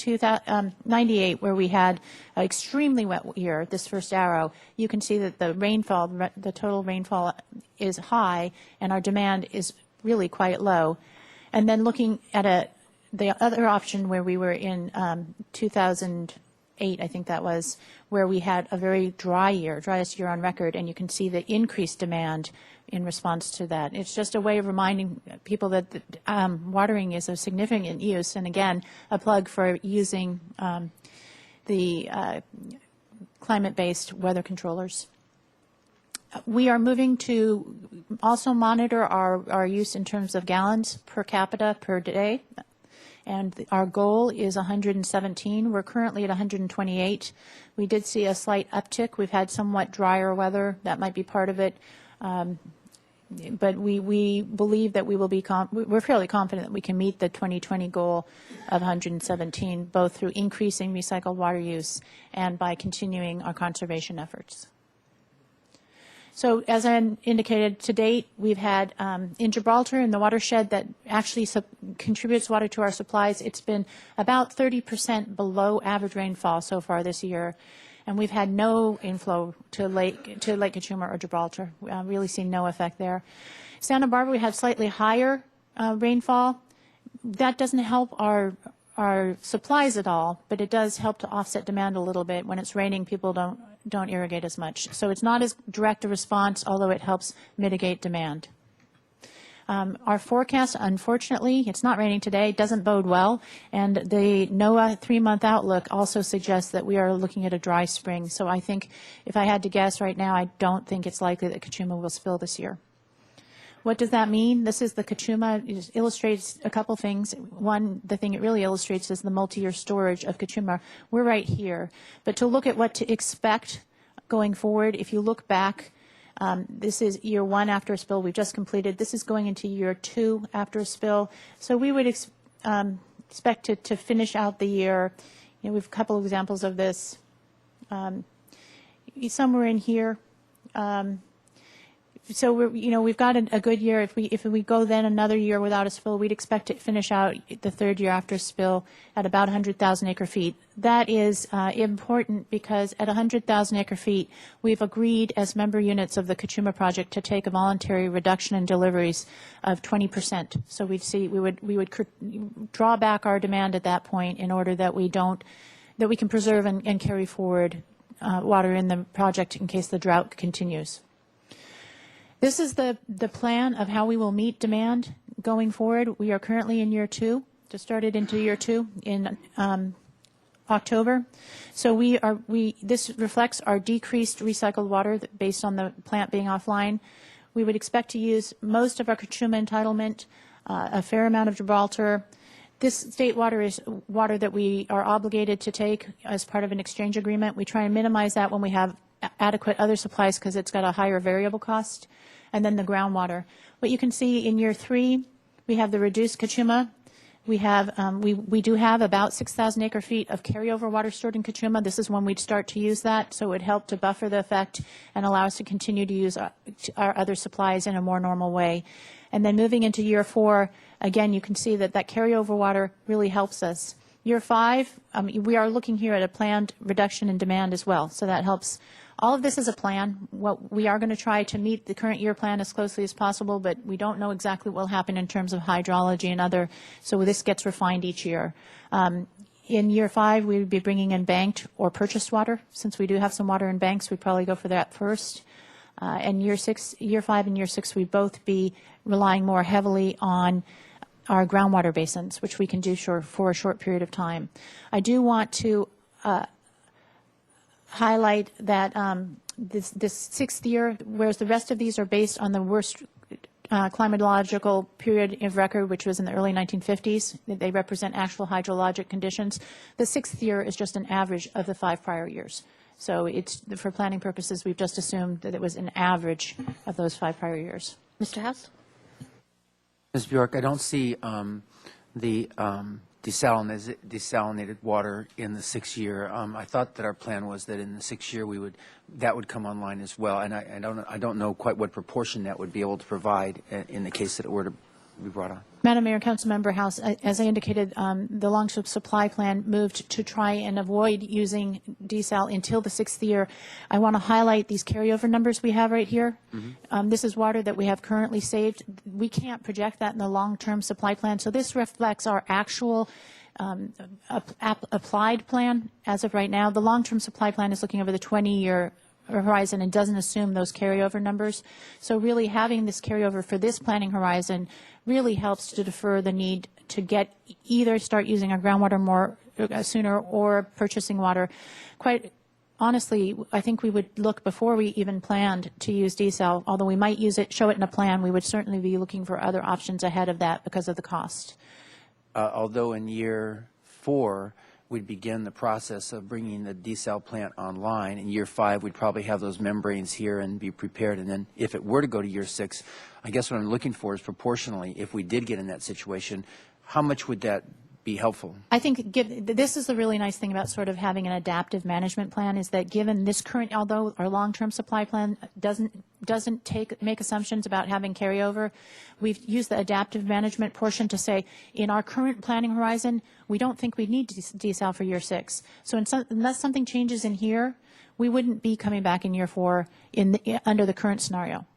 98, where we had an extremely wet year, this first arrow, you can see that the total rainfall is high, and our demand is really quite low. And then looking at the other option where we were in 2008, I think that was, where we had a very dry year, driest year on record, and you can see the increased demand in response to that. It's just a way of reminding people that watering is of significant use, and again, a plug for using the climate-based weather controllers. We are moving to also monitor our use in terms of gallons per capita per day, and our goal is 117. We're currently at 128. We did see a slight uptick. We've had somewhat drier weather. That might be part of it. But we believe that we will be, we're fairly confident that we can meet the 2020 goal of 117, both through increasing recycled water use and by continuing our conservation efforts. So as I indicated, to date, we've had in Gibraltar, in the watershed that actually contributes water to our supplies, it's been about 30% below average rainfall so far this year. And we've had no inflow to Lake Cachuma or Gibraltar. We've really seen no effect there. Santa Barbara, we had slightly higher rainfall. That doesn't help our supplies at all, but it does help to offset demand a little bit. When it's raining, people don't irrigate as much. So it's not as direct a response, although it helps mitigate demand. Our forecast, unfortunately, it's not raining today, doesn't bode well, and the NOAA 3-month outlook also suggests that we are looking at a dry spring. So I think, if I had to guess right now, I don't think it's likely that Cachuma will spill this year. What does that mean? This is the Cachuma. It illustrates a couple things. One, the thing it really illustrates is the multi-year storage of Cachuma. We're right here. But to look at what to expect going forward, if you look back, this is year 1 after a spill we've just completed. This is going into year 2 after a spill. So we would expect it to finish out the year. We have a couple of examples of this. Somewhere in here. So we've got a good year. If we go then another year without a spill, we'd expect to finish out the 3rd year after a spill at about 100,000 acre-feet. That is important because at 100,000 acre-feet, we've agreed as member units of the Cachuma project to take a voluntary reduction in deliveries of 20%. So we would draw back our demand at that point in order that we can preserve and carry forward water in the project in case the drought continues. This is the plan of how we will meet demand going forward. We are currently in year 2, just started into year 2 in October. So this reflects our decreased recycled water based on the plant being offline. We would expect to use most of our Cachuma entitlement, a fair amount of Gibraltar. This state water is water that we are obligated to take as part of an exchange agreement. We try and minimize that when we have adequate other supplies because it's got a higher variable cost. And then the groundwater. What you can see in year 3, we have the reduced Cachuma. We have we do have about 6,000 acre-feet of carryover water stored in Cachuma. This is when we'd start to use that, so it would help to buffer the effect and allow us to continue to use our other supplies in a more normal way. And then moving into year 4, again, you can see that carryover water really helps us. Year 5, we are looking here at a planned reduction in demand as well, so that helps. All of this is a plan. We are going to try to meet the current year plan as closely as possible, but we don't know exactly what will happen in terms of hydrology and other, so this gets refined each year. In year 5, we would be bringing in banked or purchased water. Since we do have some water in banks, we'd probably go for that first. And year 5 and year 6, we'd both be relying more heavily on our groundwater basins, which we can do for a short period of time. I do want to highlight that this 6th year, whereas the rest of these are based on the worst climatological period of record, which was in the early 1950s. They represent actual hydrologic conditions. The 6th year is just an average of the 5 prior years. So it's, for planning purposes, we've just assumed that it was an average of those 5 prior years. Mr. House? Ms. Bjork, I don't see the desalinated water in the 6th year. I thought that our plan was that in the 6th year that would come online as well, and I don't know quite what proportion that would be able to provide in the case that it were to be brought on. Madam Mayor, Councilmember House, as I indicated, the long-term supply plan moved to try and avoid using desal until the 6th year. I want to highlight these carryover numbers we have right here. This is water that we have currently saved. We can't project that in the long-term supply plan, so this reflects our actual applied plan as of right now. The long-term supply plan is looking over the 20-year horizon and doesn't assume those carryover numbers. So really having this carryover for this planning horizon really helps to defer the need to either start using our groundwater more sooner or purchasing water. Quite honestly, I think we would look before we even planned to use desal, although we might show it in a plan, we would certainly be looking for other options ahead of that because of the cost. Although in year 4, we'd begin the process of bringing the desal plant online. In year 5, we'd probably have those membranes here and be prepared. And then if it were to go to year 6, I guess what I'm looking for is proportionally, if we did get in that situation, how much would that be helpful? I think this is the really nice thing about sort of having an adaptive management plan is that given this current, although our long-term supply plan doesn't make assumptions about having carryover, we've used the adaptive management portion to say in our current planning horizon, we don't think we need desal for year 6. So unless something changes in here, we wouldn't be coming back in year 4 under the current scenario.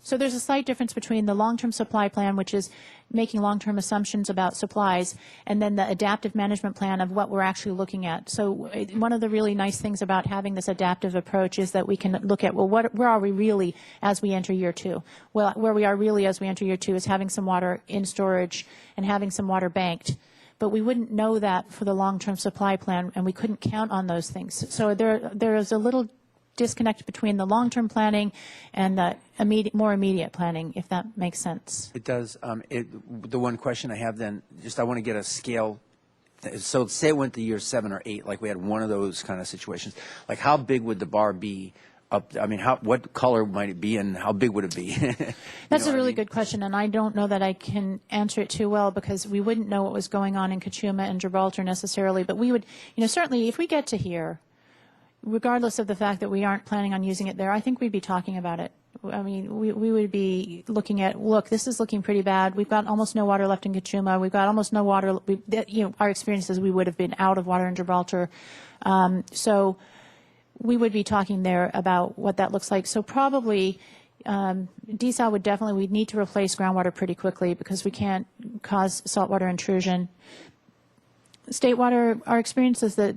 So there's a slight difference between the long-term supply plan, which is making long-term assumptions about supplies, and then the adaptive management plan of what we're actually looking at. So one of the really nice things about having this adaptive approach is that we can look at, well, where are we really as we enter year 2? Well, where we are really as we enter year 2 is having some water in storage and having some water banked. But we wouldn't know that for the long-term supply plan, and we couldn't count on those things. So there is a little disconnect between the long-term planning and the more immediate planning, if that makes sense. It does. The one question I have then, I want to get a scale. So say it went to year 7 or 8, like we had one of those kind of situations. Like how big would the bar be? What color might it be, and how big would it be? That's a really good question, and I don't know that I can answer it too well because we wouldn't know what was going on in Kachuma and Gibraltar necessarily. But we would, certainly if we get to here, regardless of the fact that we aren't planning on using it there, I think we'd be talking about it. I mean, we would be looking at, look, this is looking pretty bad. We've got almost no water left in Kachuma. We've got almost no water. Our experience is we would have been out of water in Gibraltar. So we would be talking there about what that looks like. So probably desal would definitely, we'd need to replace groundwater pretty quickly because we can't cause saltwater intrusion. State water, our experience is that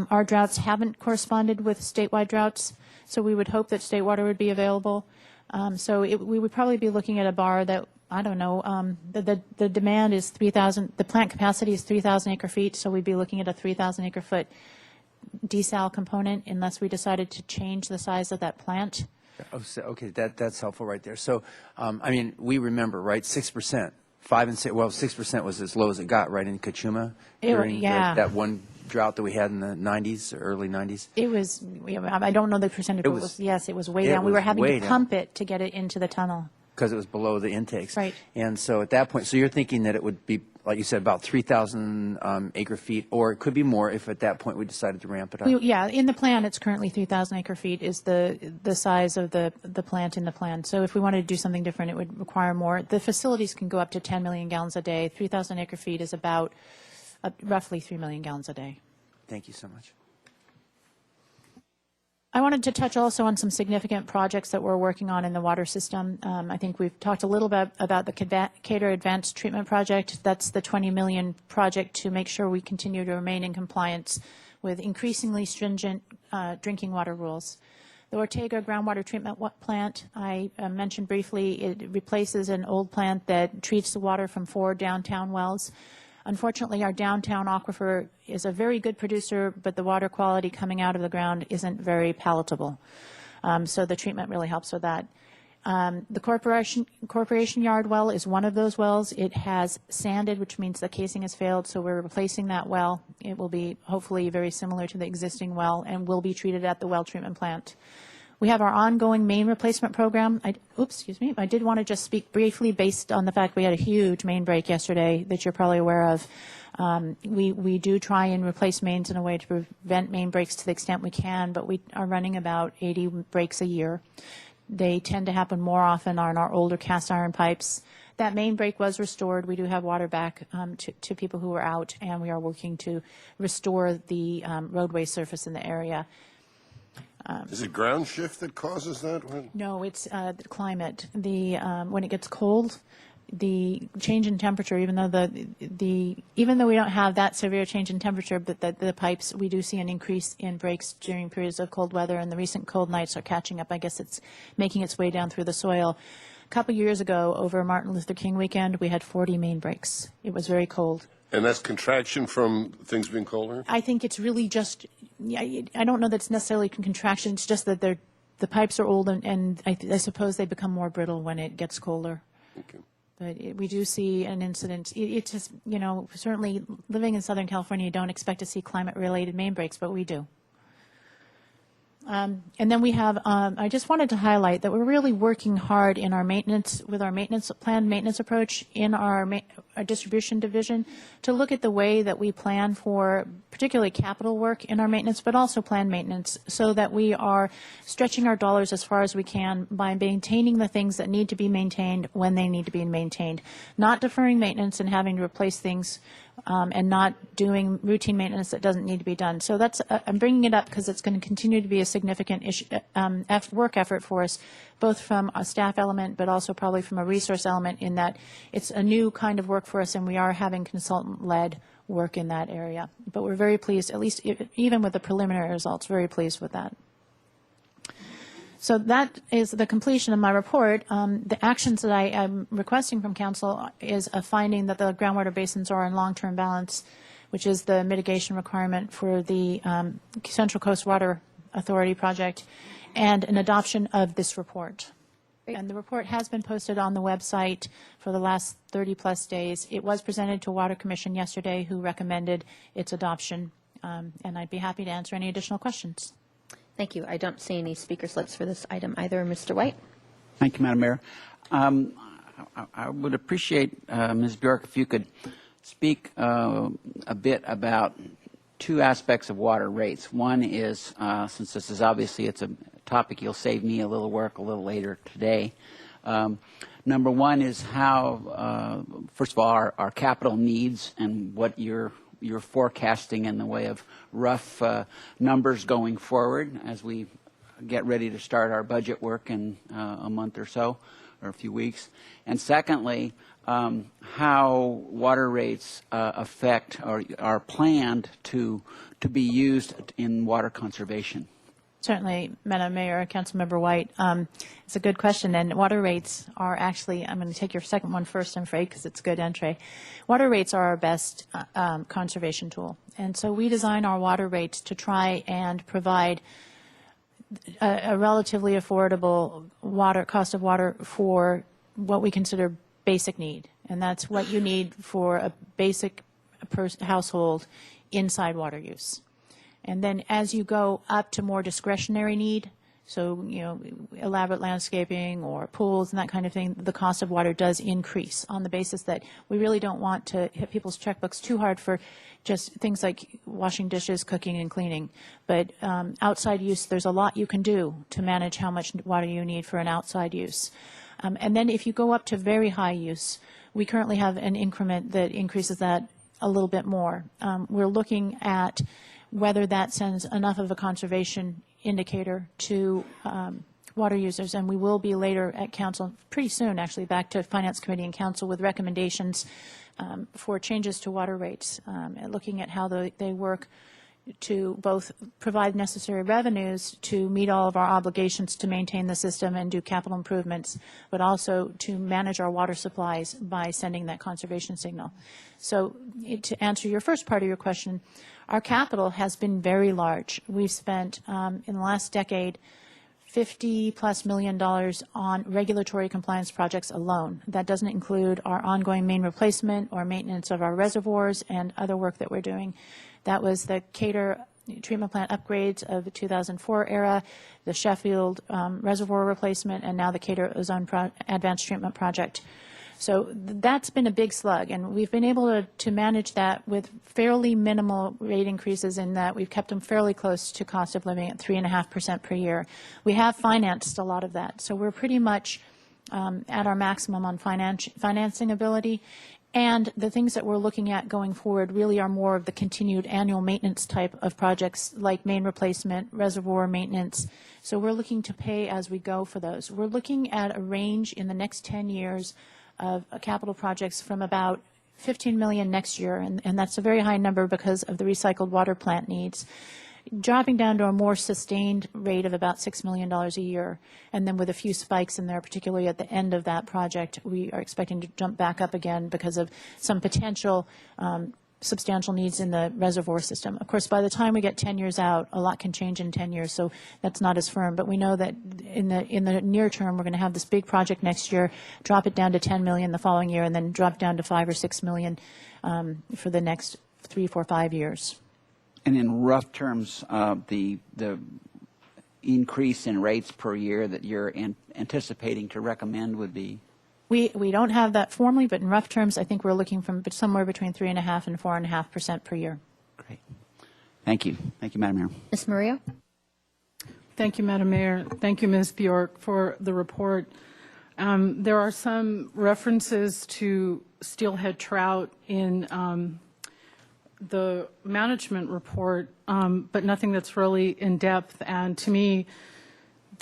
our droughts haven't corresponded with statewide droughts, so we would hope that state water would be available. So we would probably be looking at a bar that, I don't know, the demand is 3,000, the plant capacity is 3,000 acre feet, so we'd be looking at a 3,000 acre foot desal component unless we decided to change the size of that plant. Okay, that's helpful right there. So, I mean, we remember, right, 6%. 5 and 6. Well, 6% was as low as it got, right, in Kachuma during that one drought that we had in the 90s, early 90s. It was. I don't know the percentage. But it was way down. We were having to pump it to get it into the tunnel because it was below the intakes. Right. And so at that point, so you're thinking that it would be, like you said, about 3,000 acre feet, or it could be more if at that point we decided to ramp it up. In the plan, it's currently 3,000 acre feet is the size of the plant in the plan. So if we wanted to do something different, it would require more. The facilities can go up to 10 million gallons a day. 3,000 acre feet is about roughly 3 million gallons a day. Thank you so much. I wanted to touch also on some significant projects that we're working on in the water system. I think we've talked a little bit about the Cater Advanced Treatment Project. That's the $20 million project to make sure we continue to remain in compliance with increasingly stringent drinking water rules. The Ortega groundwater treatment plant, I mentioned briefly, it replaces an old plant that treats the water from 4 downtown wells. Unfortunately, our downtown aquifer is a very good producer, but the water quality coming out of the ground isn't very palatable. So the treatment really helps with that. The Corporation Yard well is one of those wells. It has sanded, which means the casing has failed, so we're replacing that well. It will be hopefully very similar to the existing well and will be treated at the well treatment plant. We have our ongoing main replacement program. I did want to just speak briefly based on the fact we had a huge main break yesterday that you're probably aware of. We do try and replace mains in a way to prevent main breaks to the extent we can, but we are running about 80 breaks a year. They tend to happen more often on our older cast iron pipes. That main break was restored. We do have water back to people who are out, and we are working to restore the roadway surface in the area. Is it ground shift that causes that? No, it's the climate. When it gets cold, the change in temperature, even though we don't have that severe change in temperature, but the pipes, we do see an increase in breaks during periods of cold weather, and the recent cold nights are catching up. I guess it's making its way down through the soil. A couple years ago, over Martin Luther King weekend, we had 40 main breaks. It was very cold. And that's contraction from things being colder? I think it's really just, I don't know that it's necessarily contraction. It's just that the pipes are old, and I suppose they become more brittle when it gets colder. Okay. But we do see an incident. It's just, certainly living in Southern California, you don't expect to see climate-related main breaks, but we do. And then we have, I just wanted to highlight that we're really working hard in our maintenance, with our planned maintenance approach in our distribution division to look at the way that we plan for particularly capital work in our maintenance, but also planned maintenance, so that we are stretching our dollars as far as we can by maintaining the things that need to be maintained when they need to be maintained, not deferring maintenance and having to replace things and not doing routine maintenance that doesn't need to be done. So that's I'm bringing it up because it's going to continue to be a significant issue, work effort for us, both from a staff element, but also probably from a resource element, in that it's a new kind of work for us, and we are having consultant-led work in that area. But we're very pleased, at least even with the preliminary results, very pleased with that. So that is the completion of my report. The actions that I am requesting from Council is a finding that the groundwater basins are in long-term balance, which is the mitigation requirement for the Central Coast Water Authority project, and an adoption of this report. And the report has been posted on the website for the last 30-plus days. It was presented to Water Commission yesterday, who recommended its adoption, and I'd be happy to answer any additional questions. Thank you. I don't see any speaker slips for this item either. Mr. White? Thank you, Madam Mayor. I would appreciate, Ms. Bjork, if you could speak a bit about two aspects of water rates. One is, since this is obviously it's a topic you'll save me a little work a little later today. Number one is how, first of all, our capital needs and what you're forecasting in the way of rough numbers going forward as we get ready to start our budget work in a month or so, or a few weeks. And secondly, how water rates affect or are planned to be used in water conservation. Certainly, Madam Mayor, Councilmember White. It's a good question, and water rates are actually, I'm going to take your second one first, I'm afraid, because it's a good entree. Water rates are our best conservation tool, and so we design our water rates to try and provide a relatively affordable cost of water for what we consider basic need, and that's what you need for a basic household inside water use. And then as you go up to more discretionary need, so, elaborate landscaping or pools and that kind of thing, the cost of water does increase on the basis that we really don't want to hit people's checkbooks too hard for just things like washing dishes, cooking, and cleaning. But outside use, there's a lot you can do to manage how much water you need for an outside use. And then if you go up to very high use, we currently have an increment that increases that a little bit more. We're looking at whether that sends enough of a conservation indicator to water users, and we will be later at Council, pretty soon actually, back to Finance Committee and Council with recommendations for changes to water rates, and looking at how they work to both provide necessary revenues to meet all of our obligations to maintain the system and do capital improvements, but also to manage our water supplies by sending that conservation signal. So to answer your first part of your question, our capital has been very large. We've spent, in the last decade, $50+ million on regulatory compliance projects alone. That doesn't include our ongoing main replacement or maintenance of our reservoirs and other work that we're doing. That was the Cater treatment plant upgrades of the 2004 era, the Sheffield reservoir replacement, and now the Cater ozone advanced treatment project. So that's been a big slug, and we've been able to manage that with fairly minimal rate increases in that we've kept them fairly close to cost of living at 3.5% per year. We have financed a lot of that, so we're pretty much at our maximum on financing ability. And the things that we're looking at going forward really are more of the continued annual maintenance type of projects like main replacement, reservoir maintenance. So we're looking to pay as we go for those. We're looking at a range in the next 10 years of capital projects from about $15 million next year, and that's a very high number because of the recycled water plant needs, dropping down to a more sustained rate of about $6 million a year. And then with a few spikes in there, particularly at the end of that project, we are expecting to jump back up again because of some potential substantial needs in the reservoir system. Of course, by the time we get 10 years out, a lot can change in 10 years, so that's not as firm. But we know that in the near term, we're going to have this big project next year, drop it down to 10 million the following year, and then drop down to 5 or 6 million for the next 3, 4, 5 years. And in rough terms, the increase in rates per year that you're anticipating to recommend would be? We don't have that formally, but in rough terms, I think we're looking from somewhere between 3.5% and 4.5% per year. Great. Thank you. Thank you, Madam Mayor. Ms. Murillo? Thank you, Madam Mayor. Thank you, Ms. Bjork, for the report. There are some references to steelhead trout in the management report, but nothing that's really in depth. And to me,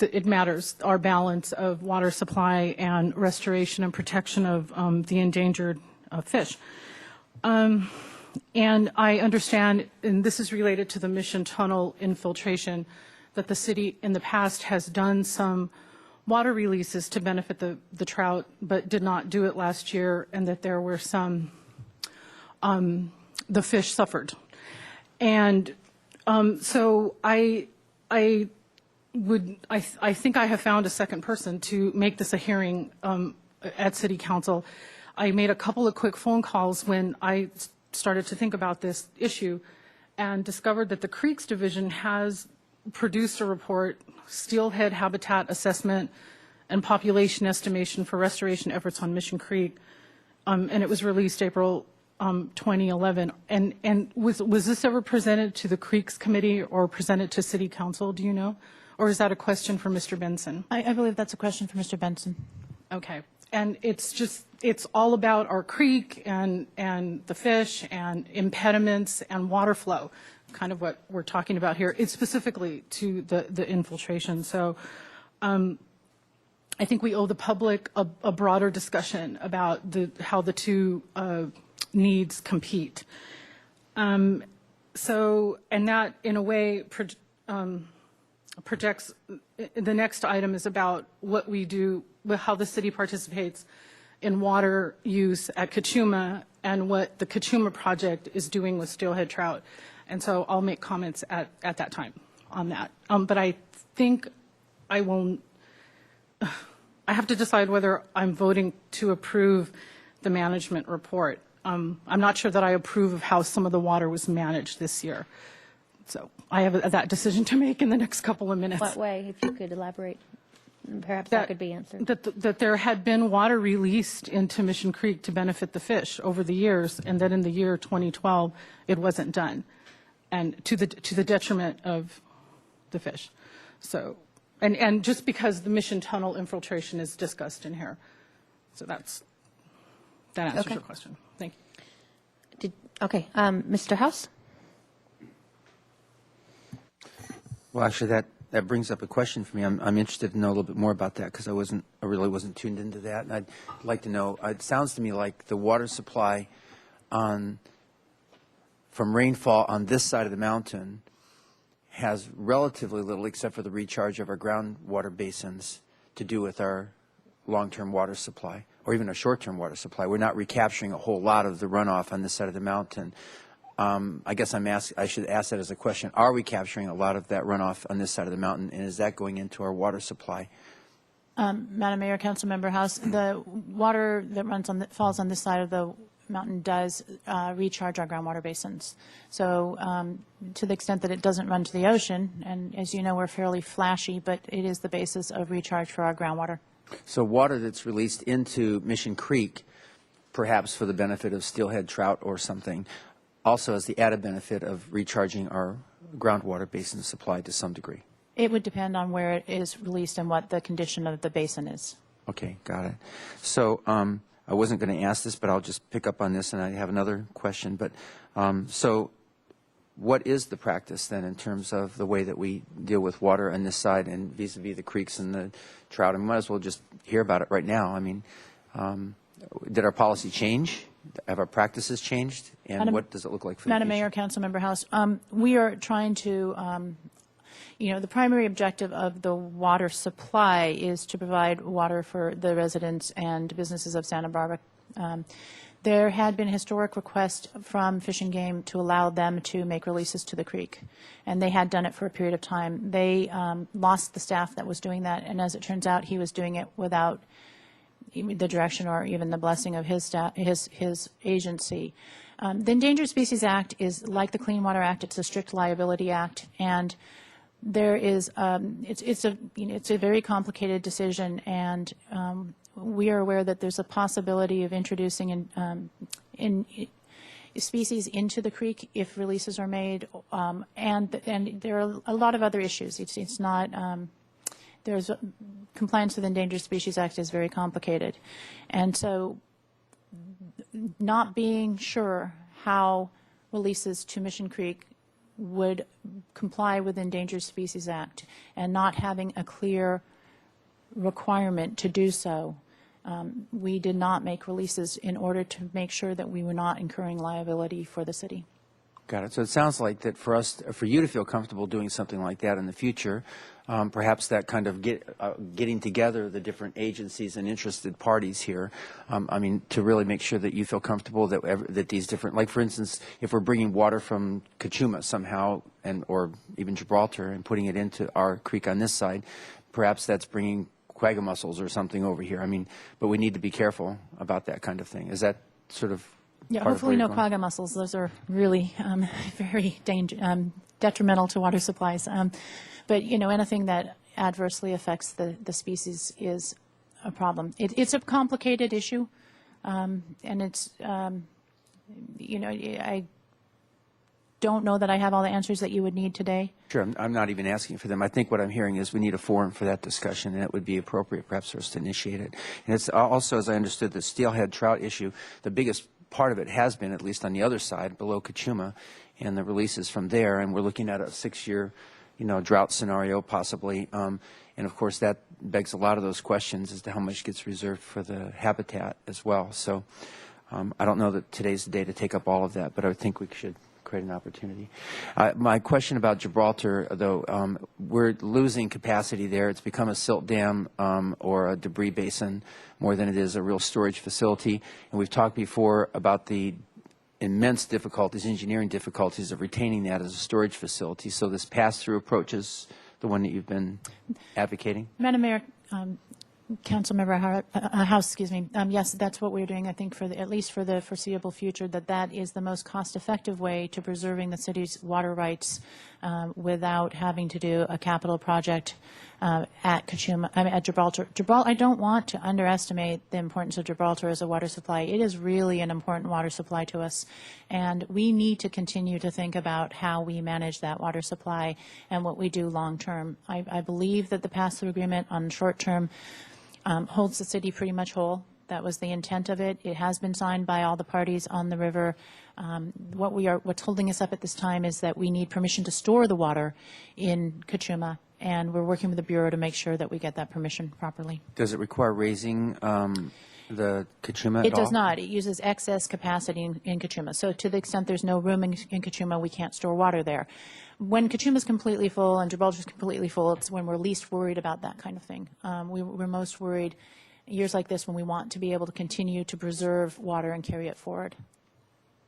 it matters, our balance of water supply and restoration and protection of the endangered fish. And I understand, and this is related to the Mission Tunnel infiltration, that the city in the past has done some water releases to benefit the trout, but did not do it last year, and that there were some, the fish suffered. And so I think I have found a second person to make this a hearing at City Council. I made a couple of quick phone calls when I started to think about this issue and discovered that the Creeks Division has produced a report, Steelhead Habitat Assessment and Population Estimation for Restoration Efforts on Mission Creek, and it was released April 2011. And was this ever presented to the Creeks Committee or presented to City Council, do you know? Or is that a question for Mr. Benson? I believe that's a question for Mr. Benson. Okay. And it's all about our creek and the fish and impediments and water flow, kind of what we're talking about here. It's specifically to the infiltration. So I think we owe the public a broader discussion about how the two needs compete. So, and that in a way projects, the next item is about what we do, how the city participates in water use at Kachuma and what the Kachuma project is doing with steelhead trout. And so I'll make comments at that time on that. But I think I have to decide whether I'm voting to approve the management report. I'm not sure that I approve of how some of the water was managed this year. So I have that decision to make in the next couple of minutes. What way, if you could elaborate? Perhaps that could be answered. That there had been water released into Mission Creek to benefit the fish over the years, and that in the year 2012 it wasn't done, and to the detriment of the fish. So, and just because the Mission Tunnel infiltration is discussed in here, so that answers your question. Thank you. Okay, Mr. House. Well, actually, that brings up a question for me. I'm interested to know a little bit more about that because I really wasn't tuned into that. And I'd like to know, it sounds to me like the water supply from rainfall on this side of the mountain has relatively little, except for the recharge of our groundwater basins, to do with our long-term water supply or even a short-term water supply. We're not recapturing a whole lot of the runoff on this side of the mountain. I guess I should ask that as a question. Are we capturing a lot of that runoff on this side of the mountain, and is that going into our water supply? Madam Mayor, Councilmember House, the water that falls on this side of the mountain does recharge our groundwater basins. So to the extent that it doesn't run to the ocean, and as you know, we're fairly flashy, but it is the basis of recharge for our groundwater. So water that's released into Mission Creek, perhaps for the benefit of steelhead trout or something, also has the added benefit of recharging our groundwater basin supply to some degree. It would depend on where it is released and what the condition of the basin is. Okay, got it. So I wasn't going to ask this, but I'll just pick up on this, and I have another question. But so what is the practice then in terms of the way that we deal with water on this side and vis-a-vis the creeks and the trout? I might as well just hear about it right now. I mean, did our policy change? Have our practices changed? And what does it look like for Madam the Mayor, Councilmember House, we are trying to the primary objective of the water supply is to provide water for the residents and businesses of Santa Barbara. There had been a historic request from Fish and Game to allow them to make releases to the creek, and they had done it for a period of time. They lost the staff that was doing that, and as it turns out, he was doing it without the direction or even the blessing of his staff, his agency. The Endangered Species Act is like the Clean Water Act. It's a strict liability act, and there is it's a very complicated decision, and we are aware that there's a possibility of introducing in species into the creek if releases are made, and there are a lot of other issues. It's not there's compliance with the Endangered Species Act is very complicated, and so not being sure how releases to Mission Creek would comply with the Endangered Species Act and not having a clear requirement to do so, we did not make releases in order to make sure that we were not incurring liability for the city. Got it. So it sounds like that for you to feel comfortable doing something like that in the future, perhaps that kind of getting together the different agencies and interested parties here, I mean, to really make sure that you feel comfortable that these different, like for instance, if we're bringing water from Kachuma somehow or even Gibraltar and putting it into our creek on this side, perhaps that's bringing quagga mussels or something over here. I mean, but we need to be careful about that kind of thing. Is that sort of Yeah, part of hopefully where no you're going? quagga mussels. Those are really very detrimental to water supplies. But anything that adversely affects the species is a problem. It's a complicated issue, and it's I don't know that I have all the answers that you would need today. Sure, I'm not even asking for them. I think what I'm hearing is we need a forum for that discussion, and it would be appropriate perhaps for us to initiate it. And it's also, as I understood, the steelhead trout issue, the biggest part of it has been, at least on the other side, below Kachuma, and the releases from there, and we're looking at a 6-year drought scenario possibly. And of course, that begs a lot of those questions as to how much gets reserved for the habitat as well. So I don't know that today's the day to take up all of that, but I think we should create an opportunity. My question about Gibraltar, though, we're losing capacity there. It's become a silt dam or a debris basin more than it is a real storage facility. And we've talked before about the immense difficulties, engineering difficulties of retaining that as a storage facility. So this pass-through approach is the one that you've been advocating? Madam Mayor, Councilmember House, yes, that's what we're doing. I think at least for the foreseeable future, that is the most cost-effective way to preserving the city's water rights without having to do a capital project at Gibraltar. I don't want to underestimate the importance of Gibraltar as a water supply. It is really an important water supply to us, and we need to continue to think about how we manage that water supply and what we do long term. I believe that the pass-through agreement on short term holds the city pretty much whole. That was the intent of it. It has been signed by all the parties on the river. What's holding us up at this time is that we need permission to store the water in Kachuma, and we're working with the Bureau to make sure that we get that permission properly. Does it require raising the Kachuma at all? It does not. It uses excess capacity in Kachuma. So to the extent there's no room in Kachuma, we can't store water there. When Kachuma is completely full and Gibraltar is completely full, it's when we're least worried about that kind of thing. We're most worried years like this when we want to be able to continue to preserve water and carry it forward.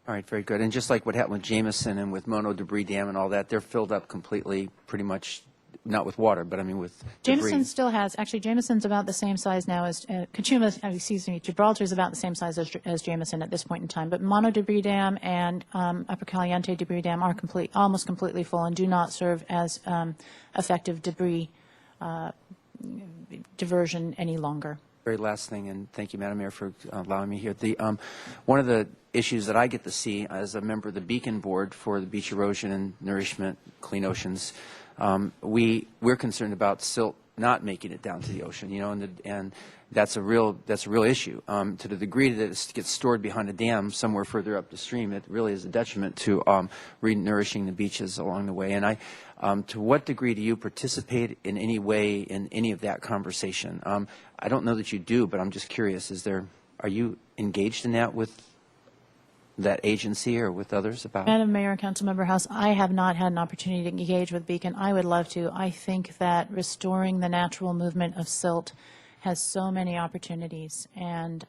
All right, very good. And just like what happened with Jameson and with Mono Debris Dam and all that, they're filled up completely, pretty much, not with water, but I mean with debris. Jameson still has, actually, Jameson's about the same size now as, Gibraltar is about the same size as Jameson at this point in time. But Mono Debris Dam and Upper Caliente Debris Dam are almost completely full and do not serve as effective debris diversion any longer. Very last thing, and thank you, Madam Mayor, for allowing me here. One of the issues that I get to see as a member of the Beacon Board for the Beach Erosion and Nourishment Clean Oceans, we're concerned about silt not making it down to the ocean, and that's a real issue. To the degree that it gets stored behind a dam somewhere further up the stream, it really is a detriment to re-nourishing the beaches along the way. And to what degree do you participate in any way in any of that conversation? I don't know that you do, but I'm just curious. Are you engaged in that with that agency or with others about? Madam Mayor and Councilmember House, I have not had an opportunity to engage with Beacon. I would love to. I think that restoring the natural movement of silt has so many opportunities, and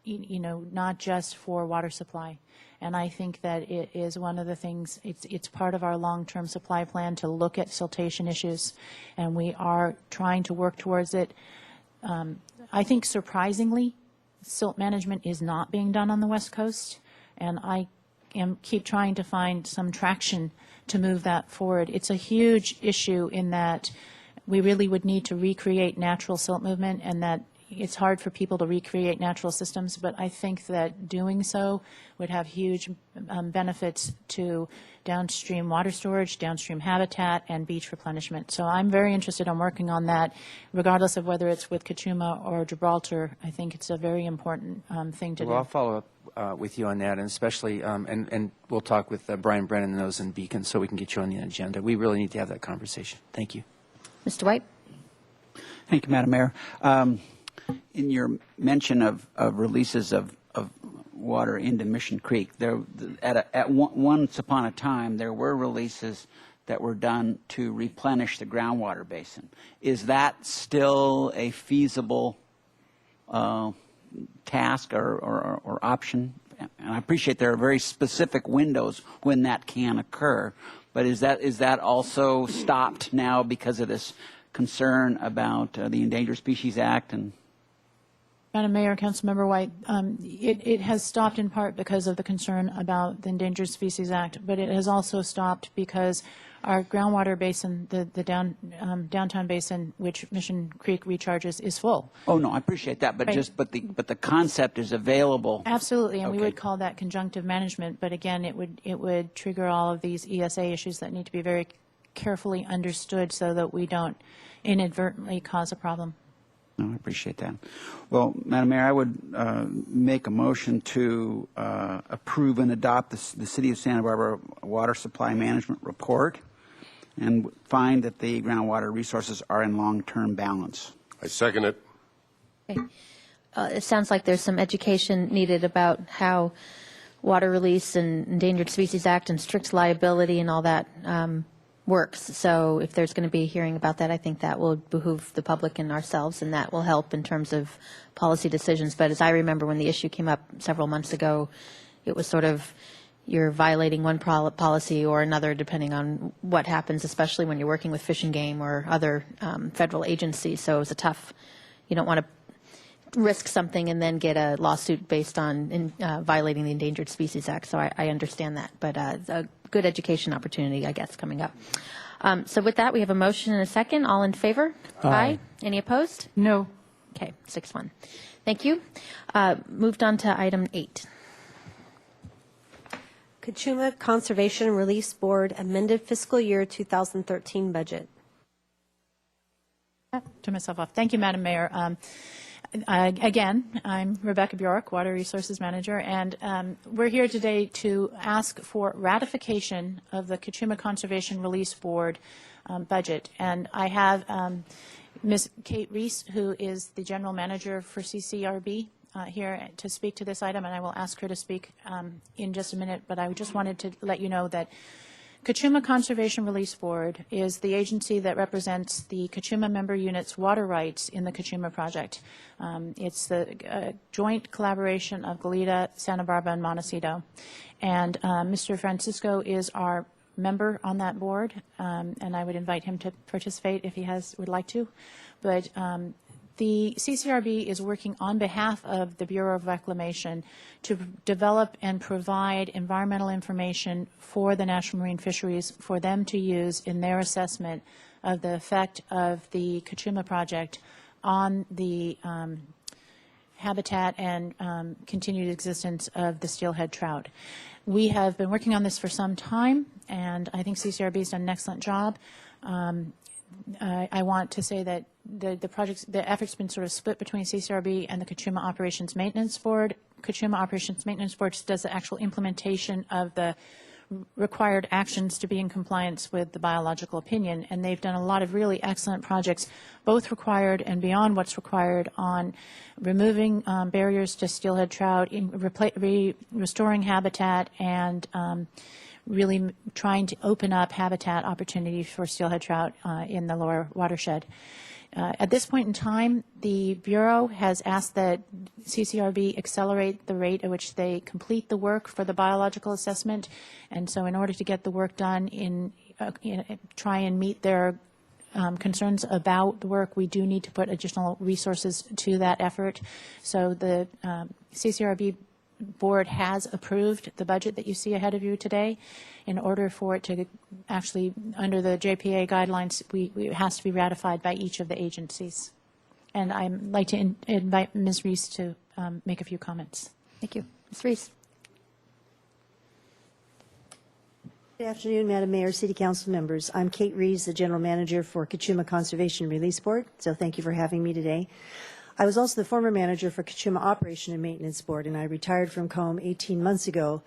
not just for water supply. And I think that it is one of the things, it's part of our long-term supply plan to look at siltation issues, and we are trying to work towards it. I think surprisingly, silt management is not being done on the West Coast, and I keep trying to find some traction to move that forward. It's a huge issue in that we really would need to recreate natural silt movement, and that it's hard for people to recreate natural systems, but I think that doing so would have huge benefits to downstream water storage, downstream habitat, and beach replenishment. So I'm very interested in working on that, regardless of whether it's with Kachuma or Gibraltar. I think it's a very important thing to do. Well, I'll follow up with you on that, and especially, and we'll talk with Brian Brennan and those in Beacon so we can get you on the agenda. We really need to have that conversation. Thank you. Mr. White? Thank you, Madam Mayor. In your mention of releases of water into Mission Creek, once upon a time, there were releases that were done to replenish the groundwater basin. Is that still a feasible task or option? And I appreciate there are very specific windows when that can occur, but is that also stopped now because of this concern about the Endangered Species Act? And Madam Mayor, Councilmember White, it has stopped in part because of the concern about the Endangered Species Act, but it has also stopped because our groundwater basin, the downtown basin, which Mission Creek recharges, is full. Oh no, I appreciate that, but Right. but the concept is available. Absolutely, and we Okay. would call that conjunctive management. But again, it would trigger all of these ESA issues that need to be very carefully understood so that we don't inadvertently cause a problem. No, I appreciate that. Well, Madam Mayor, I would make a motion to approve and adopt the City of Santa Barbara Water Supply Management Report and find that the groundwater resources are in long-term balance. I second it. Okay. It sounds like there's some education needed about how water release and Endangered Species Act and strict liability and all that works. So if there's going to be a hearing about that, I think that will behoove the public and ourselves, and that will help in terms of policy decisions. But as I remember when the issue came up several months ago, it was sort of you're violating one policy or another depending on what happens, especially when you're working with Fish and Game or other federal agencies. So it was a tough, you don't want to risk something and then get a lawsuit based on violating the Endangered Species Act. So I understand that, but a good education opportunity, I guess, coming up. So with that, we have a motion and a second. All in favor? Aye. Any opposed? No. Okay, 6-1. Thank you. Moved on to item 8. Kachuma Conservation Release Board amended fiscal year 2013 budget. Turn myself off. Thank you, Madam Mayor. Again, I'm Rebecca Bjork, Water Resources Manager, and we're here today to ask for ratification of the Kachuma Conservation Release Board budget. And I have Ms. Kate Reese, who is the General Manager for CCRB, here to speak to this item, and I will ask her to speak in just a minute. But I just wanted to let you know that Kachuma Conservation Release Board is the agency that represents the Kachuma member units' water rights in the Kachuma project. It's the joint collaboration of Goleta, Santa Barbara, and Montecito. And Mr. Francisco is our member on that board, and I would invite him to participate if he would like to. But the CCRB is working on behalf of the Bureau of Reclamation to develop and provide environmental information for the National Marine Fisheries for them to use in their assessment of the effect of the Kachuma project on the habitat and continued existence of the steelhead trout. We have been working on this for some time, and I think CCRB has done an excellent job. I want to say that the effort's been sort of split between CCRB and the Kachuma Operations Maintenance Board. Kachuma Operations Maintenance Board does the actual implementation of the required actions to be in compliance with the biological opinion, and they've done a lot of really excellent projects, both required and beyond what's required, on removing barriers to steelhead trout, restoring habitat, and really trying to open up habitat opportunities for steelhead trout in the lower watershed. At this point in time, the Bureau has asked that CCRB accelerate the rate at which they complete the work for the biological assessment. And so in order to get the work done try and meet their concerns about the work, we do need to put additional resources to that effort. So the CCRB board has approved the budget that you see ahead of you today. In order for it to actually, under the JPA guidelines, it has to be ratified by each of the agencies. And I'd like to invite Ms. Reese to make a few comments. Thank you. Ms. Reese. Good afternoon, Madam Mayor, City Council members. I'm Kate Rees, the General Manager for Kachuma Conservation Release Board, so thank you for having me today. I was also the former manager for Kachuma Operation and Maintenance Board, and I retired from COM 18 months ago.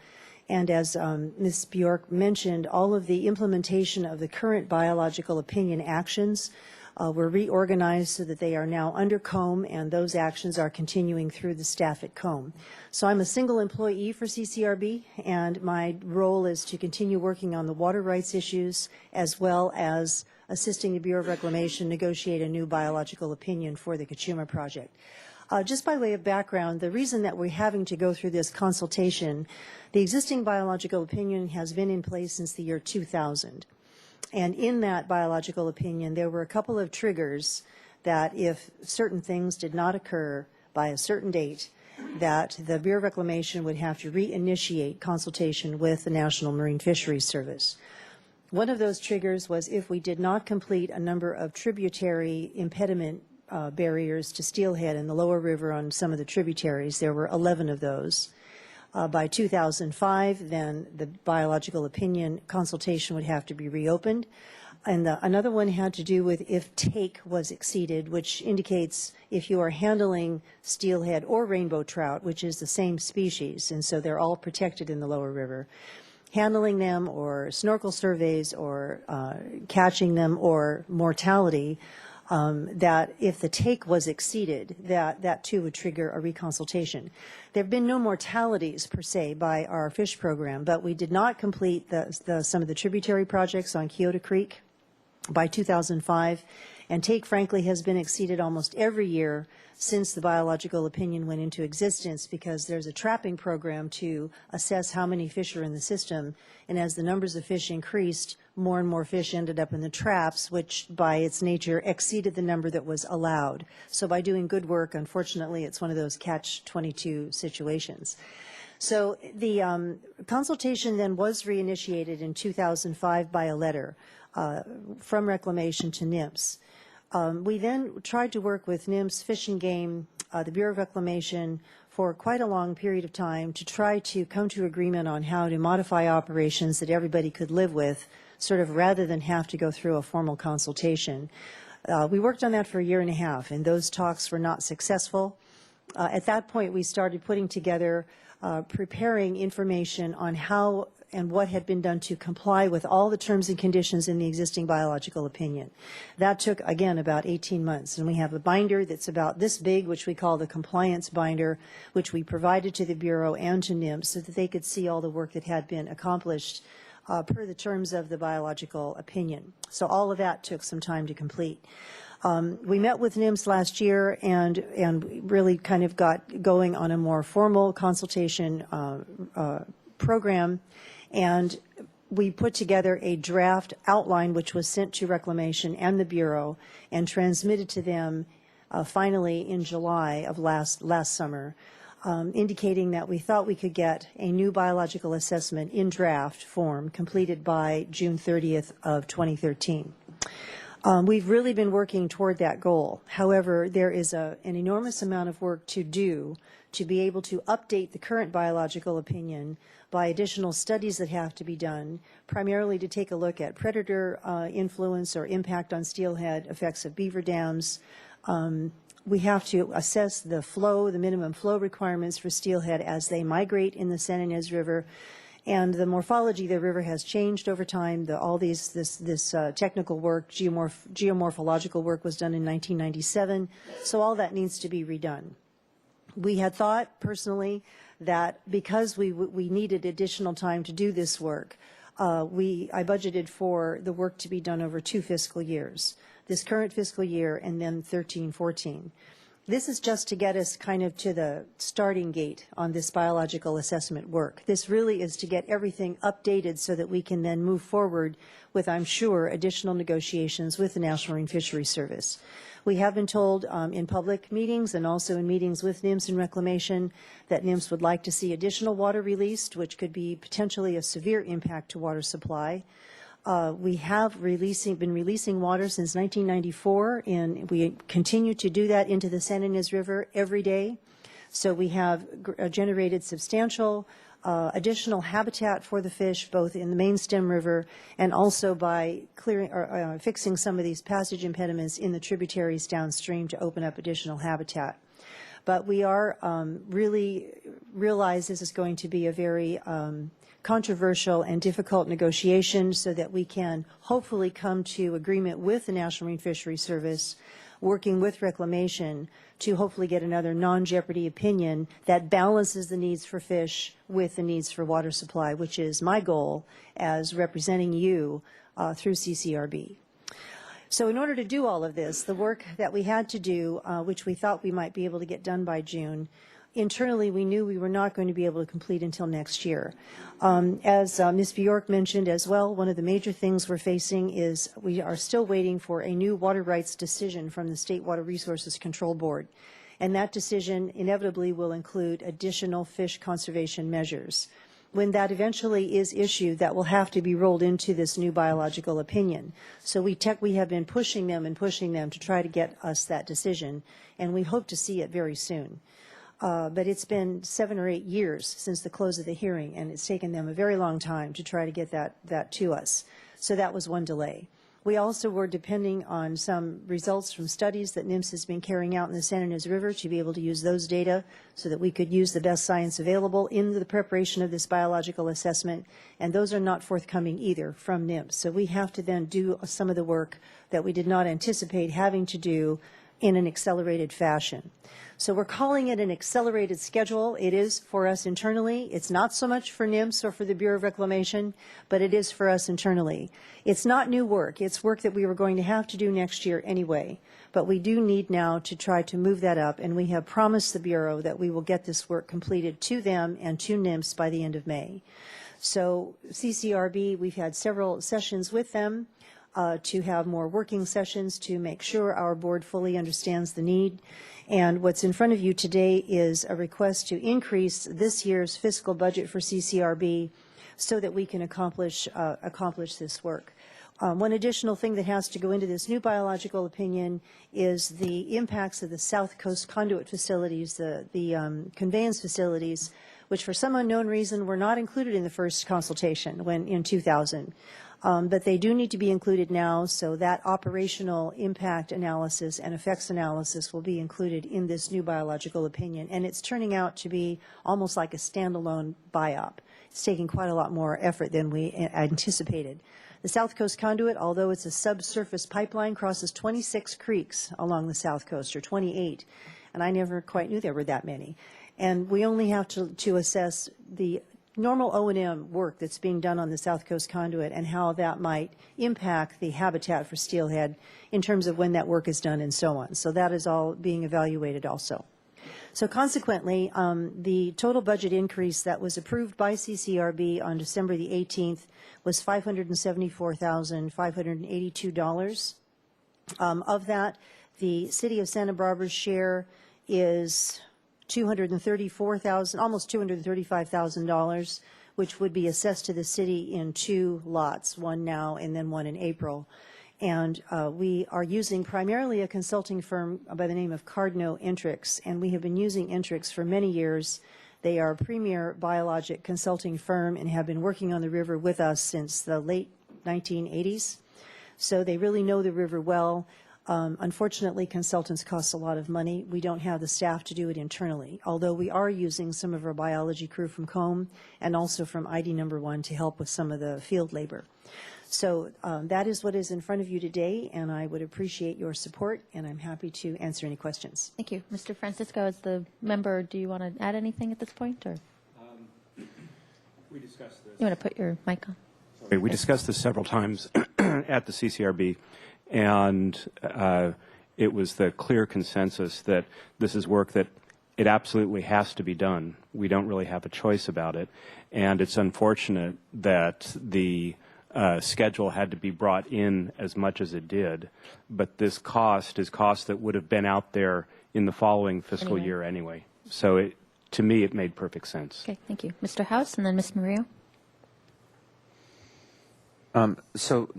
And as Ms. Bjork mentioned, all of the implementation of the current biological opinion actions were reorganized so that they are now under COM, and those actions are continuing through the staff at COM. So I'm a single employee for CCRB, and my role is to continue working on the water rights issues as well as assisting the Bureau of Reclamation negotiate a new biological opinion for the Kachuma project. Just by way of background, the reason that we're having to go through this consultation, the existing biological opinion has been in place since the year 2000. And in that biological opinion, there were a couple of triggers that if certain things did not occur by a certain date, that the Bureau of Reclamation would have to reinitiate consultation with the National Marine Fisheries Service. One of those triggers was if we did not complete a number of tributary impediment barriers to steelhead in the lower river on some of the tributaries. There were 11 of those. By 2005, then the biological opinion consultation would have to be reopened. And another one had to do with if take was exceeded, which indicates if you are handling steelhead or rainbow trout, which is the same species, and so they're all protected in the lower river, handling them or snorkel surveys or catching them or mortality, that if the take was exceeded, that too would trigger a reconsultation. There have been no mortalities per se by our fish program, but we did not complete some of the tributary projects on Kyoto Creek by 2005, and take, frankly, has been exceeded almost every year since the biological opinion went into existence, because there's a trapping program to assess how many fish are in the system, and as the numbers of fish increased, more and more fish ended up in the traps, which by its nature exceeded the number that was allowed. So by doing good work, unfortunately, it's one of those catch-22 situations. So the consultation then was reinitiated in 2005 by a letter from Reclamation to NMFS. We then tried to work with NMFS, Fish and Game, the Bureau of Reclamation for quite a long period of time to try to come to agreement on how to modify operations that everybody could live with, sort of rather than have to go through a formal consultation. We worked on that for a year and a half, and those talks were not successful. At that point, we started putting together, preparing information on how and what had been done to comply with all the terms and conditions in the existing biological opinion. That took, again, about 18 months. And we have a binder that's about this big, which we call the compliance binder, which we provided to the Bureau and to NMFS so that they could see all the work that had been accomplished per the terms of the biological opinion. So all of that took some time to complete. We met with NIMS last year and really kind of got going on a more formal consultation program, and we put together a draft outline which was sent to Reclamation and the Bureau and transmitted to them finally in July of last summer, indicating that we thought we could get a new biological assessment in draft form completed by June 30th of 2013. We've really been working toward that goal. However, there is an enormous amount of work to do to be able to update the current biological opinion by additional studies that have to be done, primarily to take a look at predator influence or impact on steelhead, effects of beaver dams. We have to assess the flow, the minimum flow requirements for steelhead as they migrate in the San Ynez River. And the morphology of the river has changed over time. This technical work, geomorphological work was done in 1997, so all that needs to be redone. We had thought personally that because we needed additional time to do this work, I budgeted for the work to be done over 2 fiscal years, this current fiscal year and then 13-14. This is just to get us kind of to the starting gate on this biological assessment work. This really is to get everything updated so that we can then move forward with, I'm sure, additional negotiations with the National Marine Fisheries Service. We have been told in public meetings and also in meetings with NIMS and Reclamation that NIMS would like to see additional water released, which could be potentially a severe impact to water supply. We have been releasing water since 1994, and we continue to do that into the San Ynez River every day. So we have generated substantial additional habitat for the fish, both in the main stem river and also by fixing some of these passage impediments in the tributaries downstream to open up additional habitat. But we are really realize this is going to be a very controversial and difficult negotiation so that we can hopefully come to agreement with the National Marine Fisheries Service, working with Reclamation to hopefully get another non-jeopardy opinion that balances the needs for fish with the needs for water supply, which is my goal as representing you through CCRB. So in order to do all of this, the work that we had to do, which we thought we might be able to get done by June, internally, we knew we were not going to be able to complete until next year. As Ms. Bjork mentioned as well, one of the major things we're facing is we are still waiting for a new water rights decision from the State Water Resources Control Board. And that decision inevitably will include additional fish conservation measures. When that eventually is issued, that will have to be rolled into this new biological opinion. So we have been pushing them to try to get us that decision, and we hope to see it very soon. But it's been 7 or 8 years since the close of the hearing, and it's taken them a very long time to try to get that to us. So that was one delay. We also were depending on some results from studies that NIMS has been carrying out in the San Ynez River to be able to use those data so that we could use the best science available in the preparation of this biological assessment, and those are not forthcoming either from NIMS. So we have to then do some of the work that we did not anticipate having to do in an accelerated fashion. So we're calling it an accelerated schedule. It is for us internally. It's not so much for NIMS or for the Bureau of Reclamation, but it is for us internally. It's not new work. It's work that we were going to have to do next year anyway. But we do need now to try to move that up, and we have promised the Bureau that we will get this work completed to them and to NIMS by the end of May. So CCRB, we've had several sessions with them to have more working sessions to make sure our board fully understands the need. And what's in front of you today is a request to increase this year's fiscal budget for CCRB so that we can accomplish this work. One additional thing that has to go into this new biological opinion is the impacts of the South Coast conduit facilities, the conveyance facilities, which for some unknown reason were not included in the first consultation in 2000. But they do need to be included now, so that operational impact analysis and effects analysis will be included in this new biological opinion. And it's turning out to be almost like a standalone BIOP. It's taking quite a lot more effort than we anticipated. The South Coast Conduit, although it's a subsurface pipeline, crosses 26 creeks along the South Coast, or 28. And I never quite knew there were that many. And we only have to assess the normal O&M work that's being done on the South Coast Conduit and how that might impact the habitat for steelhead in terms of when that work is done and so on. So that is all being evaluated also. So consequently, the total budget increase that was approved by CCRB on December the 18th was $574,582. Of that, the City of Santa Barbara's share is $234,000, almost $235,000, which would be assessed to the city in 2 lots, one now and then one in April. And we are using primarily a consulting firm by the name of Cardno Entrix, and we have been using Entrix for many years. They are a premier biologic consulting firm and have been working on the river with us since the late 1980s. So they really know the river well. Unfortunately, consultants cost a lot of money. We don't have the staff to do it internally, although we are using some of our biology crew from COMB and also from ID number 1 to help with some of the field labor. So that is what is in front of you today, and I would appreciate your support, and I'm happy to answer any questions. Thank you. Mr. Francisco, as the member, do you want to add anything at this point? Or we discussed this. You want to put your mic on? Sorry, we discussed this several times at the CCRB, and it was the clear consensus that this is work that it absolutely has to be done. We don't really have a choice about it, and it's unfortunate that the schedule had to be brought in as much as it did, but this cost is cost that would have been out there in the following fiscal year anyway. So to me, it made perfect sense. Okay, thank you. Mr. House and then Ms. Murillo. So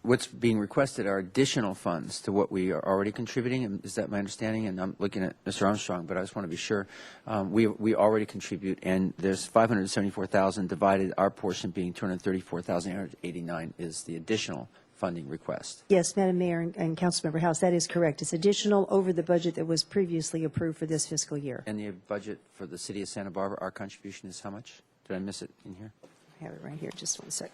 what's being requested are additional funds to what we are already contributing. And is that my understanding? And I'm looking at Mr. Armstrong, but I just want to be sure. We already contribute, and there's $574,000 divided. Our portion being $234,889 is the additional funding request. Yes, Madam Mayor and Councilmember House, that is correct. It's additional over the budget that was previously approved for this fiscal year. And the budget for the City of Santa Barbara, our contribution is how much? Did I miss it in here? I have it right here. Just one sec.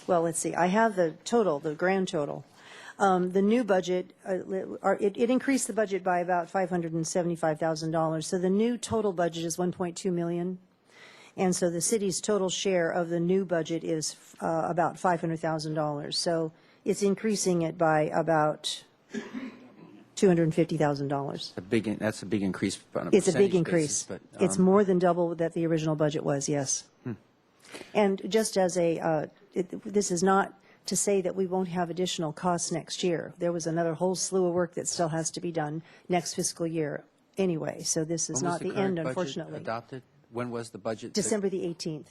Well, let's see. I have the total, the grand total. The new budget, it increased the budget by about $575,000. So the new total budget is $1.2 million. And so the city's total share of the new budget is about $500,000. So it's increasing it by about $250,000. That's a big increase. On a It's a big percentage increase. basis, but, It's more than double that the original budget was, yes. And just as this is not to say that we won't have additional costs next year. There was another whole slew of work that still has to be done next fiscal year anyway. So this is When was not the current end, budget unfortunately. adopted? When was the budget? December the 18th.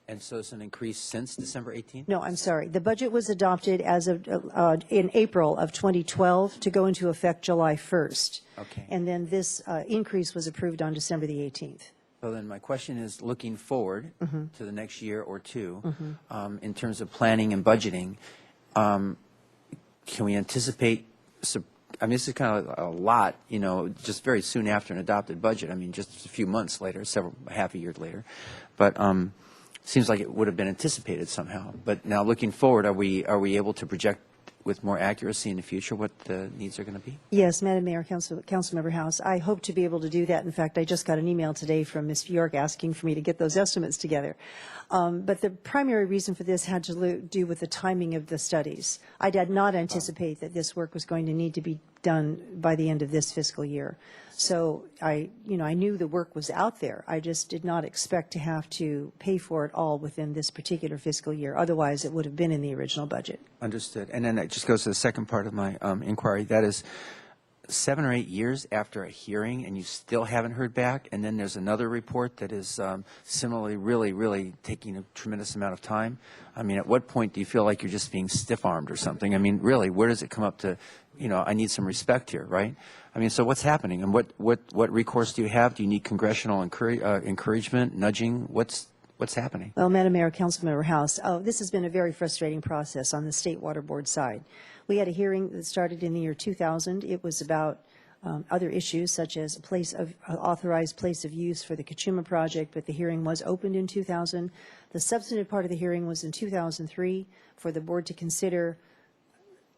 And so it's an increase since December 18th? No, I'm sorry. The budget was adopted as of in April of 2012 to go into effect July 1st. Okay. And then this increase was approved on December the 18th. So then my question is, looking forward to the next year or two, Mhm. in terms of planning and budgeting, can we anticipate, I mean, this is kind of a lot, you know, just very soon after an adopted budget. I mean, just a few months later, half a year later. But seems like it would have been anticipated somehow. But now looking forward, are we able to project with more accuracy in the future what the needs are going to be? Yes, Madam Mayor, Councilmember House, I hope to be able to do that. In fact, I just got an email today from Ms. Bjork asking for me to get those estimates together. But the primary reason for this had to do with the timing of the studies. I did not anticipate that this work was going to need to be done by the end of this fiscal year. So I knew the work was out there. I just did not expect to have to pay for it all within this particular fiscal year. Otherwise, it would have been in the original budget. Understood. And then that just goes to the second part of my inquiry. That is 7 or 8 years after a hearing and you still haven't heard back, and then there's another report that is similarly really taking a tremendous amount of time. I mean, at what point do you feel like you're just being stiff-armed or something? I mean, really, where does it come up to, I need some respect here, right? I mean, so what's happening, and what recourse do you have? Do you need congressional encouragement, nudging? What's happening? Well, Madam Mayor, Councilmember House, this has been a very frustrating process on the State Water Board side. We had a hearing that started in the year 2000. It was about other issues such as authorized place of use for the Kachuma project, but the hearing was opened in 2000. The substantive part of the hearing was in 2003 for the board to consider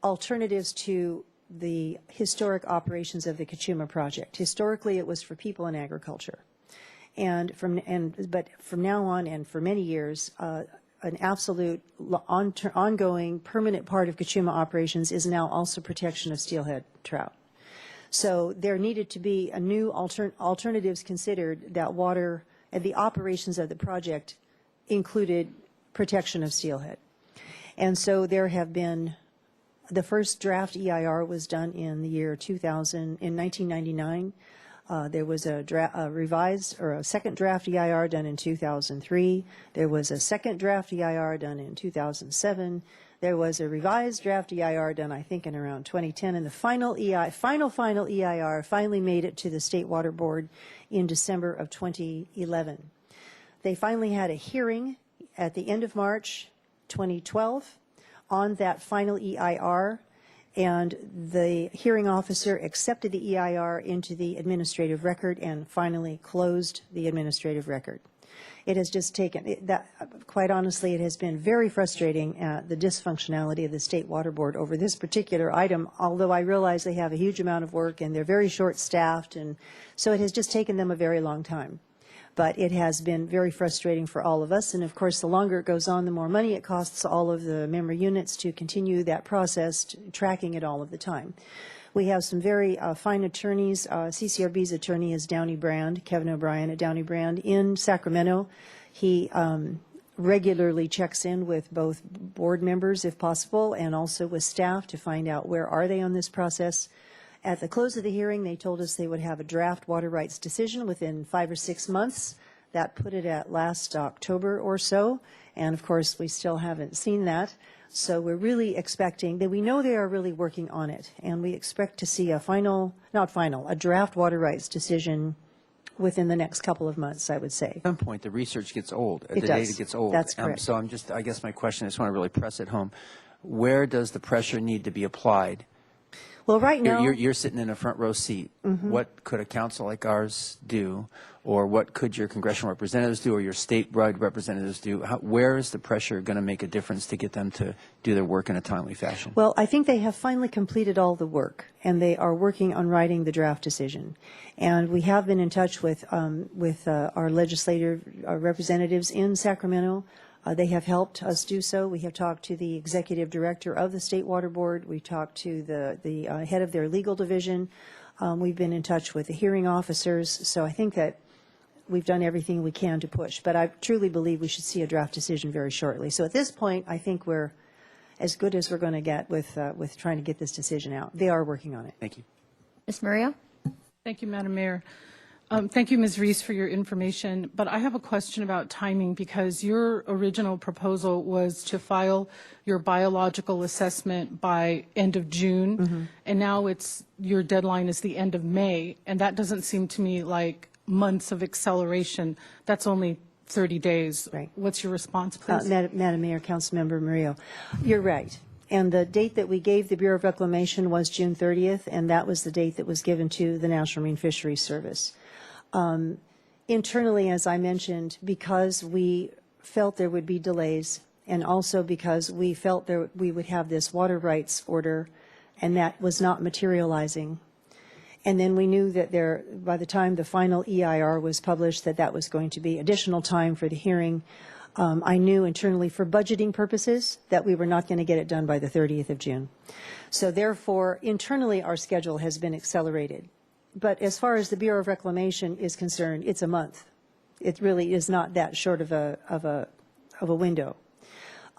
alternatives to the historic operations of the Kachuma project. Historically, it was for people and agriculture. But from now on and for many years, an absolute ongoing permanent part of Kachuma operations is now also protection of steelhead trout. So there needed to be a new alternatives considered that water and the operations of the project included protection of steelhead. And so there have been, the first draft EIR was done in the year 2000, in 1999. There was a revised or a second draft EIR done in 2003. There was a second draft EIR done in 2007. There was a revised draft EIR done, I think, in around 2010, and the final EIR finally made it to the State Water Board in December of 2011. They finally had a hearing at the end of March 2012 on that final EIR, and the hearing officer accepted the EIR into the administrative record and finally closed the administrative record. It has just taken, quite honestly, it has been very frustrating, the dysfunctionality of the State Water Board over this particular item, although I realize they have a huge amount of work and they're very short-staffed, and so it has just taken them a very long time. But it has been very frustrating for all of us, and of course, the longer it goes on, the more money it costs all of the member units to continue that process, tracking it all of the time. We have some very fine attorneys. CCRB's attorney is Downey Brand, Kevin O'Brien at Downey Brand in Sacramento. He regularly checks in with both board members, if possible, and also with staff to find out where are they on this process. At the close of the hearing, they told us they would have a draft water rights decision within 5 or 6 months. That put it at last October or so, and of course, we still haven't seen that. So we're really expecting that we know they are really working on it, and we expect to see a a draft water rights decision within the next couple of months, I would say. At some point, the research gets old. It the does. data gets old. That's correct. So I guess my question, I just want to really press it home. Where does the pressure need to be applied? Well, right now, You're sitting in a front row seat. Mhm. What could a council like ours do, or what could your congressional representatives do, or your statewide representatives do? Where is the pressure going to make a difference to get them to do their work in a timely fashion? well, I think they have finally completed all the work, and they are working on writing the draft decision. And we have been in touch with our legislative representatives in Sacramento. They have helped us do so. We have talked to the executive director of the State Water Board. We talked to the head of their legal division. We've been in touch with the hearing officers. So I think that we've done everything we can to push. But I truly believe we should see a draft decision very shortly. So at this point, I think we're as good as we're going to get with trying to get this decision out. They are working on it. Thank you. Ms. Murillo? Thank you, Madam Mayor. Thank you, Ms. Reese, for your information. But I have a question about timing, because your original proposal was to file your biological assessment by end of June, and now your deadline is the end of May, and that doesn't seem to me like months of acceleration. That's only 30 days. Right. What's your response, please? Madam Mayor, Councilmember Murillo, you're right. And the date that we gave the Bureau of Reclamation was June 30th, and that was the date that was given to the National Marine Fisheries Service. Internally, as I mentioned, because we felt there would be delays, and also because we felt we would have this water rights order, and that was not materializing. And then we knew that by the time the final EIR was published, that was going to be additional time for the hearing. I knew internally for budgeting purposes that we were not going to get it done by the 30th of June. So therefore, internally, our schedule has been accelerated. But as far as the Bureau of Reclamation is concerned, it's a month. It really is not that short of a window.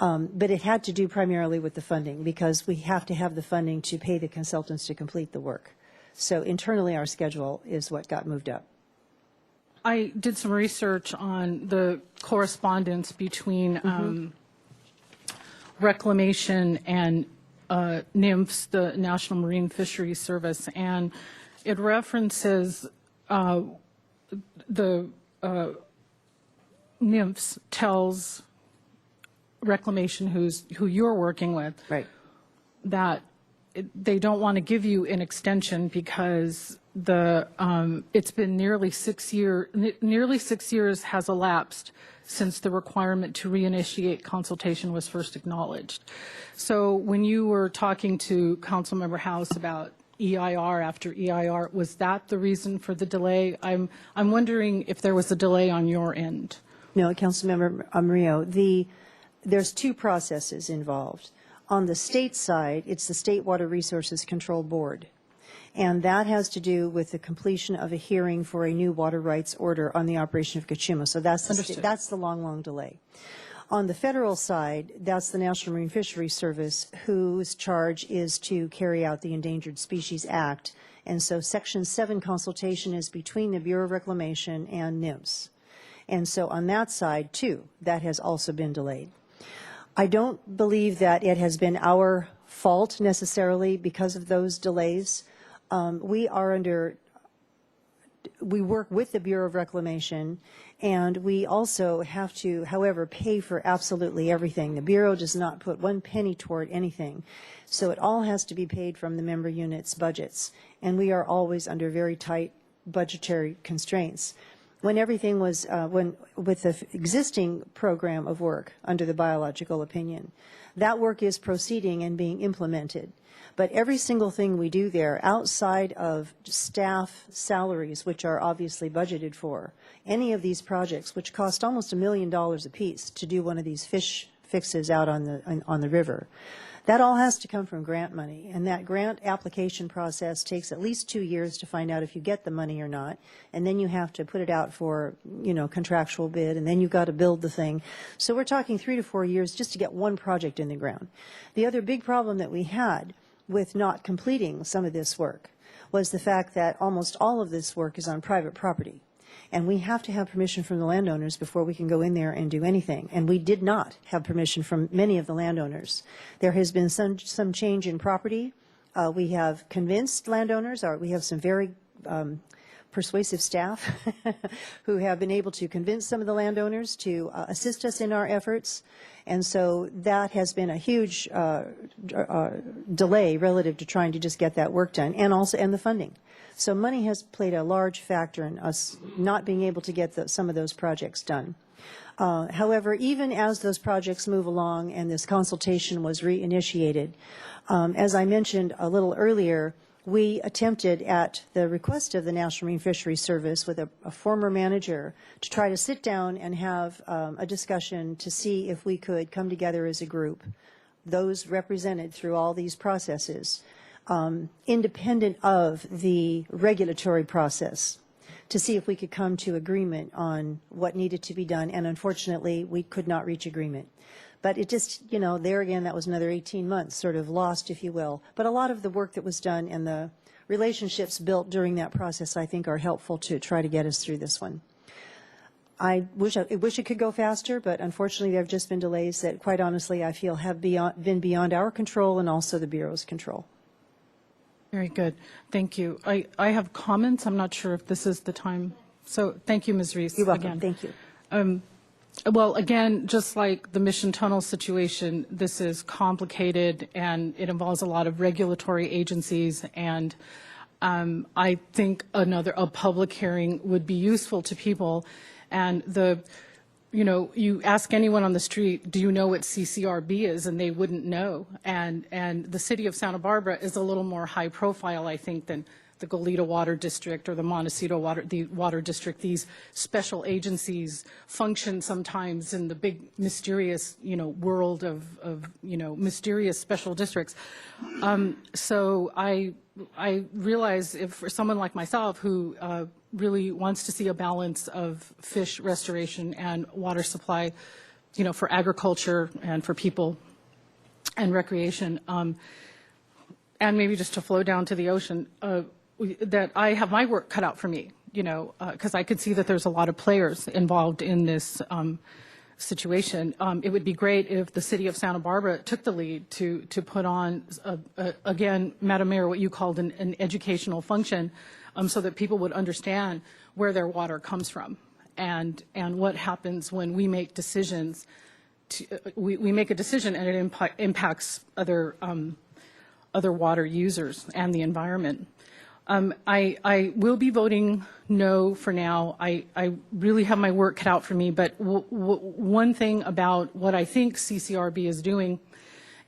But it had to do primarily with the funding, because we have to have the funding to pay the consultants to complete the work. So internally, our schedule is what got moved up. I did some research on the correspondence between Reclamation and NMFS, the National Marine Fisheries Service, and it references the NMFS tells Reclamation, who you're working with, right, that they don't want to give you an extension because it's been nearly 6 years. Nearly 6 years has elapsed since the requirement to reinitiate consultation was first acknowledged. So when you were talking to Councilmember House about EIR after EIR. Was that the reason for the delay? I'm wondering if there was a delay on your end. No, Councilmember Murillo, there's two processes involved. On the state side, it's the State Water Resources Control Board, and that has to do with the completion of a hearing for a new water rights order on the operation of Kachuma. So that's the long delay. On the federal side, that's the National Marine Fisheries Service, whose charge is to carry out the Endangered Species Act. And so Section 7 consultation is between the Bureau of Reclamation and NMFS. And so on that side, too, that has also been delayed. I don't believe that it has been our fault necessarily because of those delays. We work with the Bureau of Reclamation, and we also have to, however, pay for absolutely everything. The Bureau does not put one penny toward anything. So it all has to be paid from the member units' budgets, and we are always under very tight budgetary constraints. When everything was, with the existing program of work under the biological opinion, that work is proceeding and being implemented. But every single thing we do there, outside of staff salaries, which are obviously budgeted for, any of these projects, which cost almost $1 million apiece to do one of these fish fixes out on the river, that all has to come from grant money. And that grant application process takes at least 2 years to find out if you get the money or not. And then you have to put it out for, contractual bid, and then you've got to build the thing. So we're talking 3 to 4 years just to get one project in the ground. The other big problem that we had with not completing some of this work was the fact that almost all of this work is on private property. And we have to have permission from the landowners before we can go in there and do anything. And we did not have permission from many of the landowners. There has been some change in property. We have convinced landowners, or we have some very persuasive staff who have been able to convince some of the landowners to assist us in our efforts. And so that has been a huge delay relative to trying to just get that work done, and the funding. So money has played a large factor in us not being able to get some of those projects done. However, even as those projects move along and this consultation was reinitiated, as I mentioned a little earlier, we attempted, at the request of the National Marine Fisheries Service with a former manager, to try to sit down and have a discussion to see if we could come together as a group, those represented through all these processes, independent of the regulatory process, to see if we could come to agreement on what needed to be done. And unfortunately, we could not reach agreement. But it just, there again, that was another 18 months, sort of lost, if you will. But a lot of the work that was done and the relationships built during that process, I think, are helpful to try to get us through this one. I wish it could go faster, but unfortunately there have just been delays that, quite honestly, I feel have been beyond our control and also the Bureau's control. Very good. Thank you. I have comments. I'm not sure if this is the time. So thank you, Ms. Reese. You're welcome. Again. Thank you. Well, again, just like the Mission Tunnel situation, this is complicated and it involves a lot of regulatory agencies, and I think a public hearing would be useful to people. And you ask anyone on the street, do you know what CCRB is? And they wouldn't know. And the city of Santa Barbara is a little more high profile, I think, than the Goleta Water District or the Montecito Water District. These special agencies function sometimes in the big mysterious, world of mysterious special districts. So I realize if for someone like myself who really wants to see a balance of fish restoration and water supply, for agriculture and for people and recreation, and maybe just to flow down to the ocean, that I have my work cut out for me, because I could see that there's a lot of players involved in this situation. It would be great if the city of Santa Barbara took the lead to put on, again, Madam Mayor, what you called an educational function, so that people would understand where their water comes from and what happens when we make decisions. We make a decision and it impacts other water users and the environment. I will be voting no for now. I really have my work cut out for me, but one thing about what I think CCRB is doing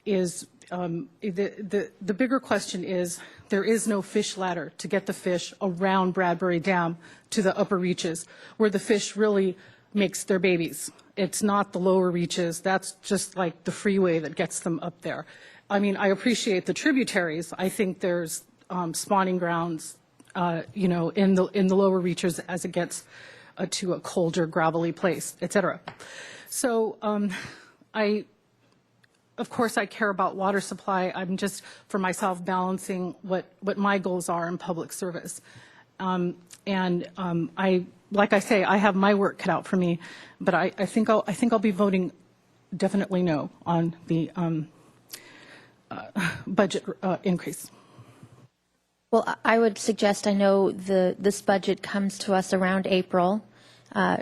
is the bigger question is There is no fish ladder to get the fish around Bradbury Dam to the upper reaches, where the fish really makes their babies. It's not the lower reaches. That's just like the freeway that gets them up there. I mean, I appreciate the tributaries. I think there's spawning grounds, you know, in the lower reaches as it gets to a colder, gravelly place, et cetera. So of course, I care about water supply. I'm just, for myself, balancing what my goals are in public service. Like I say, I have my work cut out for me, but I think I'll be voting definitely no on the budget increase. Well, I would suggest, I know this budget comes to us around April,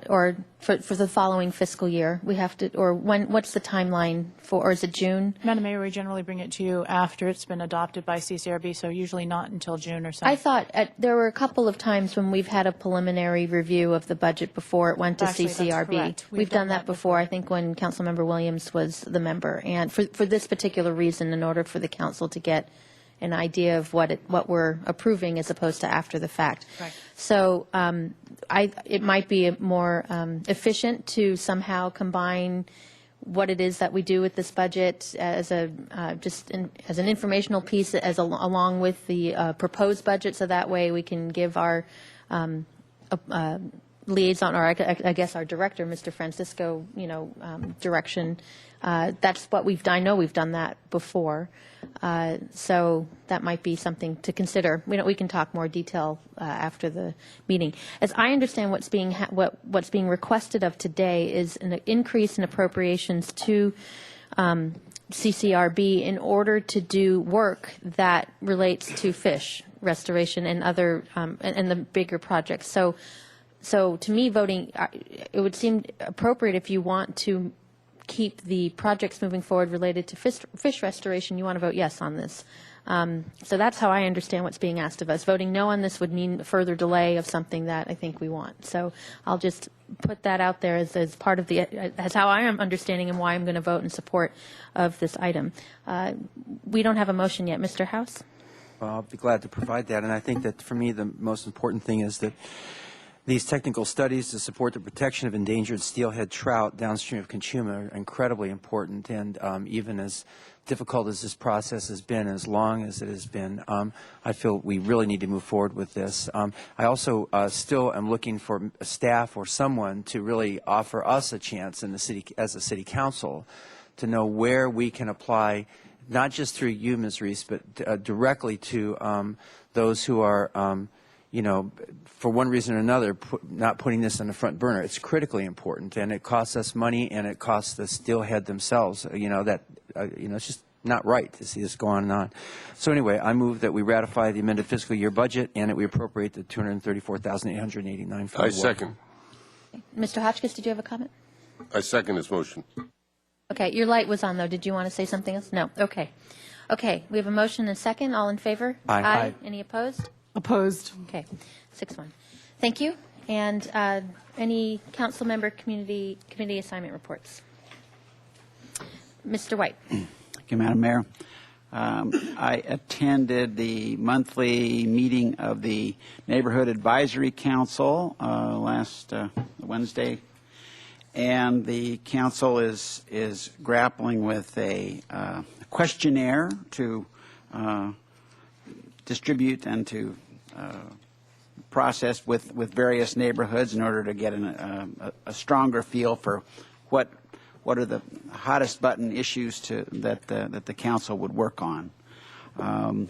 or for the following fiscal year. We have to, or what's the timeline for, or is it June? Madam Mayor, we generally bring it to you after it's been adopted by CCRB, so usually not until June or so. I thought there were a couple of times when we've had a preliminary review of the budget before it went to Actually, that's CCRB. correct. We've done that before, I think, when Councilmember Williams was the member. And for this particular reason, in order for the council to get an idea of what we're approving as opposed to after the fact. Right. So it might be more efficient to somehow combine what it is that we do with this budget as as an informational piece along with the proposed budget, so that way we can give our liaison, or I guess our director, Mr. Francisco, direction. That's what we've done. I know we've done that before. So that might be something to consider. We can talk more detail after the meeting. As I understand what's being requested of today is an increase in appropriations to CCRB in order to do work that relates to fish restoration and other and the bigger projects. So to me, voting, it would seem appropriate if you want to keep the projects moving forward related to fish restoration, you want to vote yes on this. So that's how I understand what's being asked of us. Voting no on this would mean further delay of something that I think we want. So I'll just put that out there as part of as how I am understanding and why I'm going to vote in support of this item. We don't have a motion yet. Mr. House? Well, I'll be glad to provide that. And I think that for me, the most important thing is that these technical studies to support the protection of endangered steelhead trout downstream of Kachuma are incredibly important, and even as difficult as this process has been, as long as it has been, I feel we really need to move forward with this. I also still am looking for staff or someone to really offer us a chance in the city, as a city council, to know where we can apply, not just through you, Ms. Reese, but directly to those who are for one reason or another, not putting this on the front burner. It's critically important, and it costs us money, and it costs the steelhead themselves. It's just not right to see this go on and on. So anyway, I move that we ratify the amended fiscal year budget and that we appropriate the $234,889 for I second. Mr. Hotchkiss, did you have a comment? I second this motion. Okay, your light was on, though. Did you want to say something else? No. Okay. Okay, we have a motion and a second. All in favor? Aye. Aye. Any opposed? Opposed. Okay, 6-1. Thank you. And any council member committee assignment reports? Mr. White. Thank you, Madam Mayor. I attended the monthly meeting of the Neighborhood Advisory Council last Wednesday, and the council is grappling with a questionnaire to distribute and to process with various neighborhoods in order to get a stronger feel for what are the hottest button issues that the council would work on. So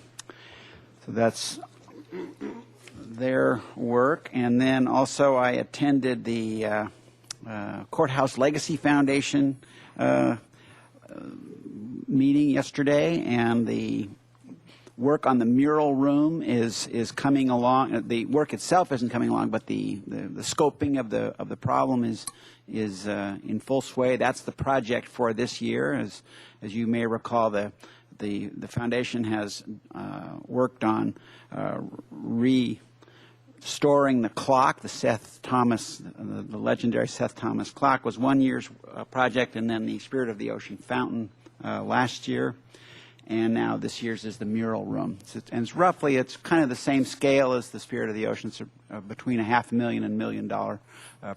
that's their work. And then also I attended the Courthouse Legacy Foundation meeting yesterday, and the work on the mural room is coming along. The work itself isn't coming along, but the scoping of the problem is in full sway. That's the project for this year. As you may recall, the foundation has worked on restoring the clock. The Seth Thomas, the legendary Seth Thomas clock, was 1 year's project, and then the Spirit of the Ocean fountain last year. and now this year's is the mural room. And it's kind of the same scale as the Spirit of the Ocean. It's between $500,000 and $1 million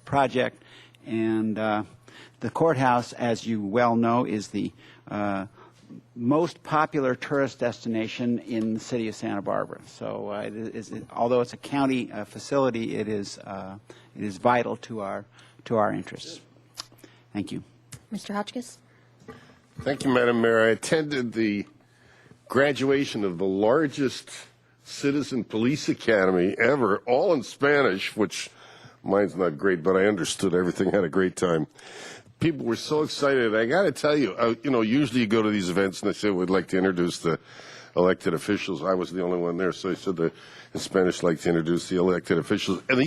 project. And the courthouse, as you well know, is the most popular tourist destination in the city of Santa Barbara. So although it's a county facility, it is vital to our interests. Thank you. Mr. Hotchkiss? Thank you, Madam Mayor. I attended the graduation of the largest citizen police academy ever, all in Spanish, which mine's not great, but I understood everything, had a great time. People were so excited. I got to tell you, usually you go to these events and they say, we'd like to introduce the elected officials. I was the only one there, so I said in Spanish, like to introduce the elected officials. And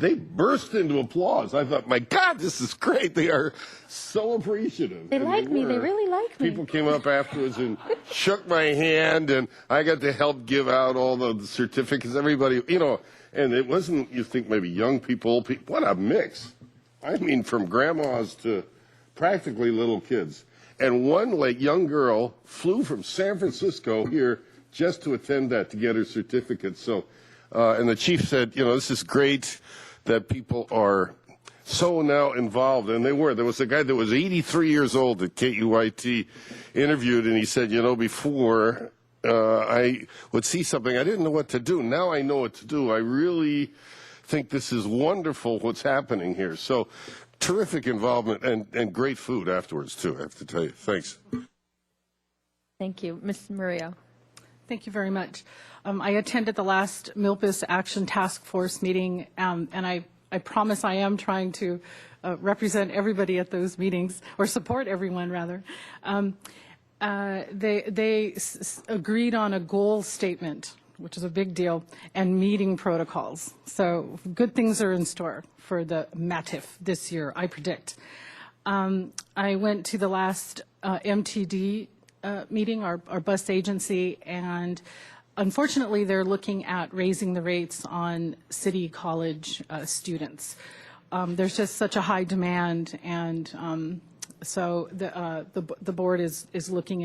they burst into applause. I thought, my God, this is great. They are so appreciative. They like me. They really like me. People came up afterwards and shook my hand, and I got to help give out all the certificates. Everybody, and it wasn't, you think maybe young people, old people. What a mix. I mean, from grandmas to practically little kids. And one young girl flew from San Francisco here just to attend that, to get her certificate. So, and the chief said, this is great that people are so now involved, and they were. There was a guy that was 83 years old that KUIT interviewed, and he said, before I would see something, I didn't know what to do. Now I know what to do. I really think this is wonderful what's happening here. So terrific involvement and great food afterwards, too, I have to tell you. Thanks. Thank you. Ms. Murillo. Thank you very much. I attended the last Milpas Action Task Force meeting, and I promise I am trying to represent everybody at those meetings, or support everyone, rather. They agreed on a goal statement, which is a big deal, and meeting protocols. So good things are in store for the MATIF this year, I predict. I went to the last MTD meeting, our bus agency, and unfortunately they're looking at raising the rates on city college students. There's just such a high demand, and so the board is looking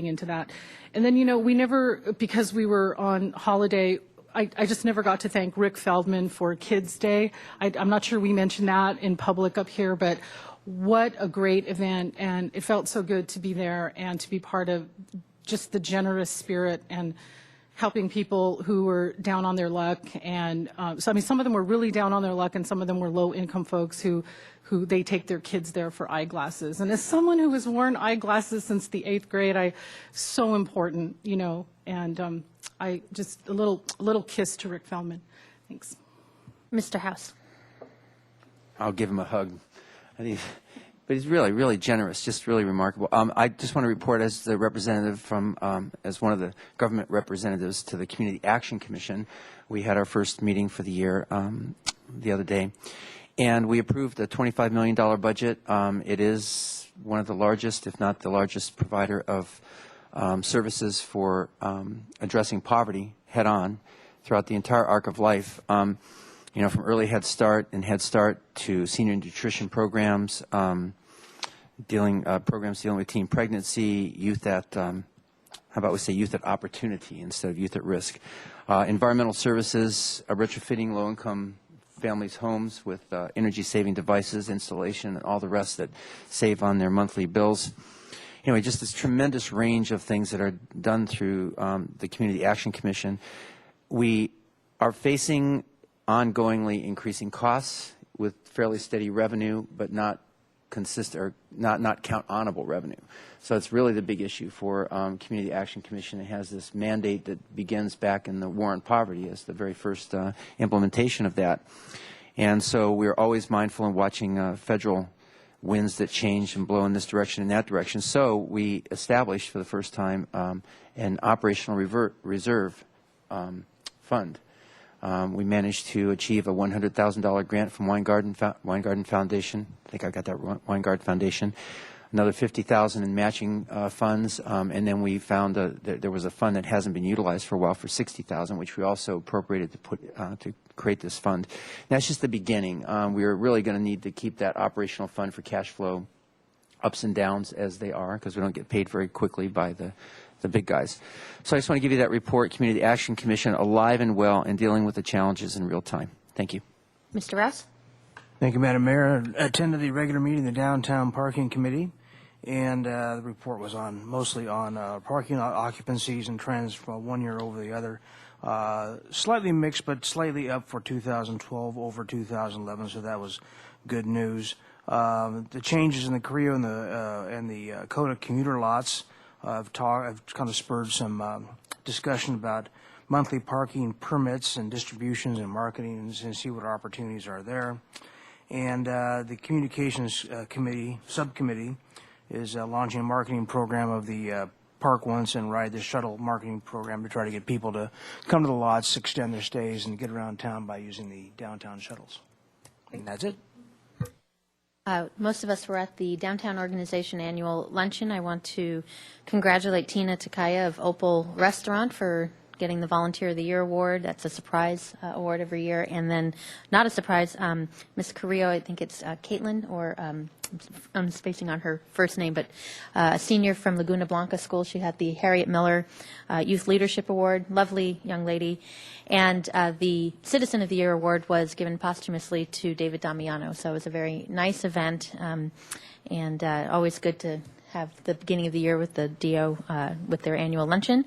into that. And then, we never, because we were on holiday, I just never got to thank Rick Feldman for Kids Day. I'm not sure we mentioned that in public up here, but what a great event, and it felt so good to be there and to be part of just the generous spirit and helping people who were down on their luck. And some of them were really down on their luck, and some of them were low-income folks who they take their kids there for eyeglasses. And as someone who has worn eyeglasses since the 8th grade, so important, and I just a little kiss to Rick Feldman. Thanks. Mr. House. I'll give him a hug. But he's really, really generous, just really remarkable. I just want to report as the representative as one of the government representatives to the Community Action Commission. We had our first meeting for the year the other day, and we approved a $25 million budget. It is one of the largest, if not the largest, provider of services for addressing poverty head-on throughout the entire arc of life. From early Head Start and Head Start to senior nutrition programs, programs dealing with teen pregnancy, youth at, how about we say youth at opportunity instead of youth at risk. Environmental services, retrofitting low-income families' homes with energy-saving devices, installation, and all the rest that save on their monthly bills. Anyway, just this tremendous range of things that are done through the Community Action Commission. We are facing ongoingly increasing costs with fairly steady revenue, but not consistent or not count-onable revenue. So it's really the big issue for Community Action Commission. It has this mandate that begins back in the War on Poverty as the very first implementation of that. And so we're always mindful in watching federal winds that change and blow in this direction and that direction. So we established for the first time an operational reserve fund. We managed to achieve a $100,000 grant from Weingarten Foundation. I think I got that Weingarten Foundation. Another $50,000 in matching funds, and then we found that there was a fund that hasn't been utilized for a while for $60,000, which we also appropriated to put to create this fund. And that's just the beginning. We are really going to need to keep that operational fund for cash flow ups and downs as they are, because we don't get paid very quickly by the big guys. So I just want to give you that report, Community Action Commission, alive and well and dealing with the challenges in real time. Thank you. Mr. Rouse? Thank you, Madam Mayor. I attended the regular meeting of the Downtown Parking Committee, and the report was mostly on parking occupancies and trends from one year over the other. Slightly mixed, but slightly up for 2012 over 2011, so that was good news. The changes in the Creo and the code of commuter lots have kind of spurred some discussion about monthly parking permits and distributions and marketing, and see what opportunities are there. And the Communications Subcommittee is launching a marketing program of the Park Once and Ride the Shuttle marketing program to try to get people to come to the lots, extend their stays, and get around town by using the downtown shuttles. And that's it. Most of us were at the Downtown Organization Annual Luncheon. I want to congratulate Tina Takaya of Opal Restaurant for getting the Volunteer of the Year award. That's a surprise award every year. And then, not a surprise, Miss Carrillo, I think it's Caitlin, or I'm spacing on her first name, but a senior from Laguna Blanca School. She had the Harriet Miller Youth Leadership Award. Lovely young lady. And the Citizen of the Year award was given posthumously to David Damiano. So it was a very nice event, and always good to have the beginning of the year with the DO with their annual luncheon.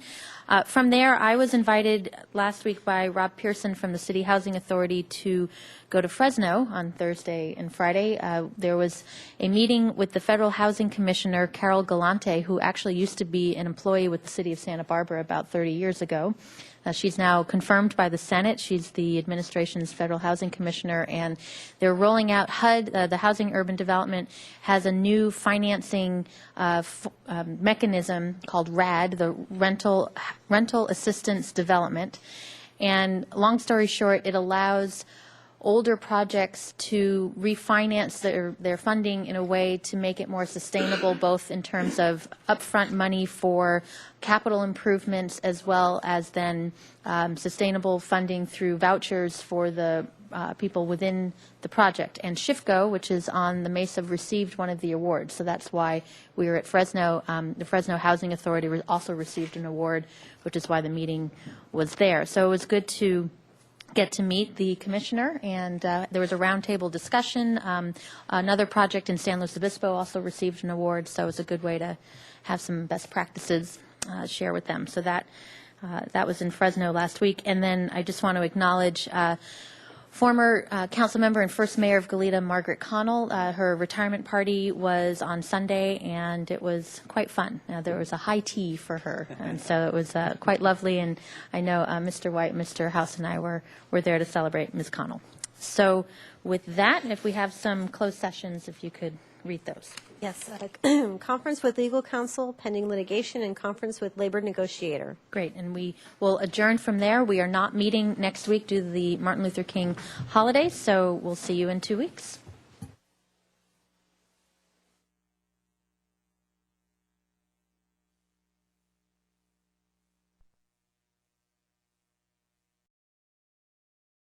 From there, I was invited last week by Rob Pearson from the City Housing Authority to go to Fresno on Thursday and Friday. There was a meeting with the Federal Housing Commissioner, Carol Galante, who actually used to be an employee with the City of Santa Barbara about 30 years ago. She's now confirmed by the Senate. She's the administration's Federal Housing Commissioner, and they're rolling out HUD. The Housing Urban Development has a new financing mechanism called RAD, the Rental Assistance Development. And long story short, it allows older projects to refinance their funding in a way to make it more sustainable, both in terms of upfront money for capital improvements, as well as then sustainable funding through vouchers for the people within the project. And SHIFCO, which is on the Mesa, received one of the awards. So that's why we were at Fresno. The Fresno Housing Authority also received an award, which is why the meeting was there. So it was good to get to meet the commissioner, and there was a roundtable discussion. Another project in San Luis Obispo also received an award, so it's a good way to have some best practices share with them. So that was in Fresno last week. And then I just want to acknowledge former council member and first mayor of Goleta, Margaret Connell. Her retirement party was on Sunday, and it was quite fun. There was a high tea for her, and so it was quite lovely. And I know Mr. White, Mr. House, and I were there to celebrate Ms. Connell. So with that, if we have some closed sessions, if you could read those. Yes, conference with legal counsel pending litigation and conference with labor negotiator. Great, and we will adjourn from there. We are not meeting next week due to the Martin Luther King holiday, so we'll see you in 2 weeks.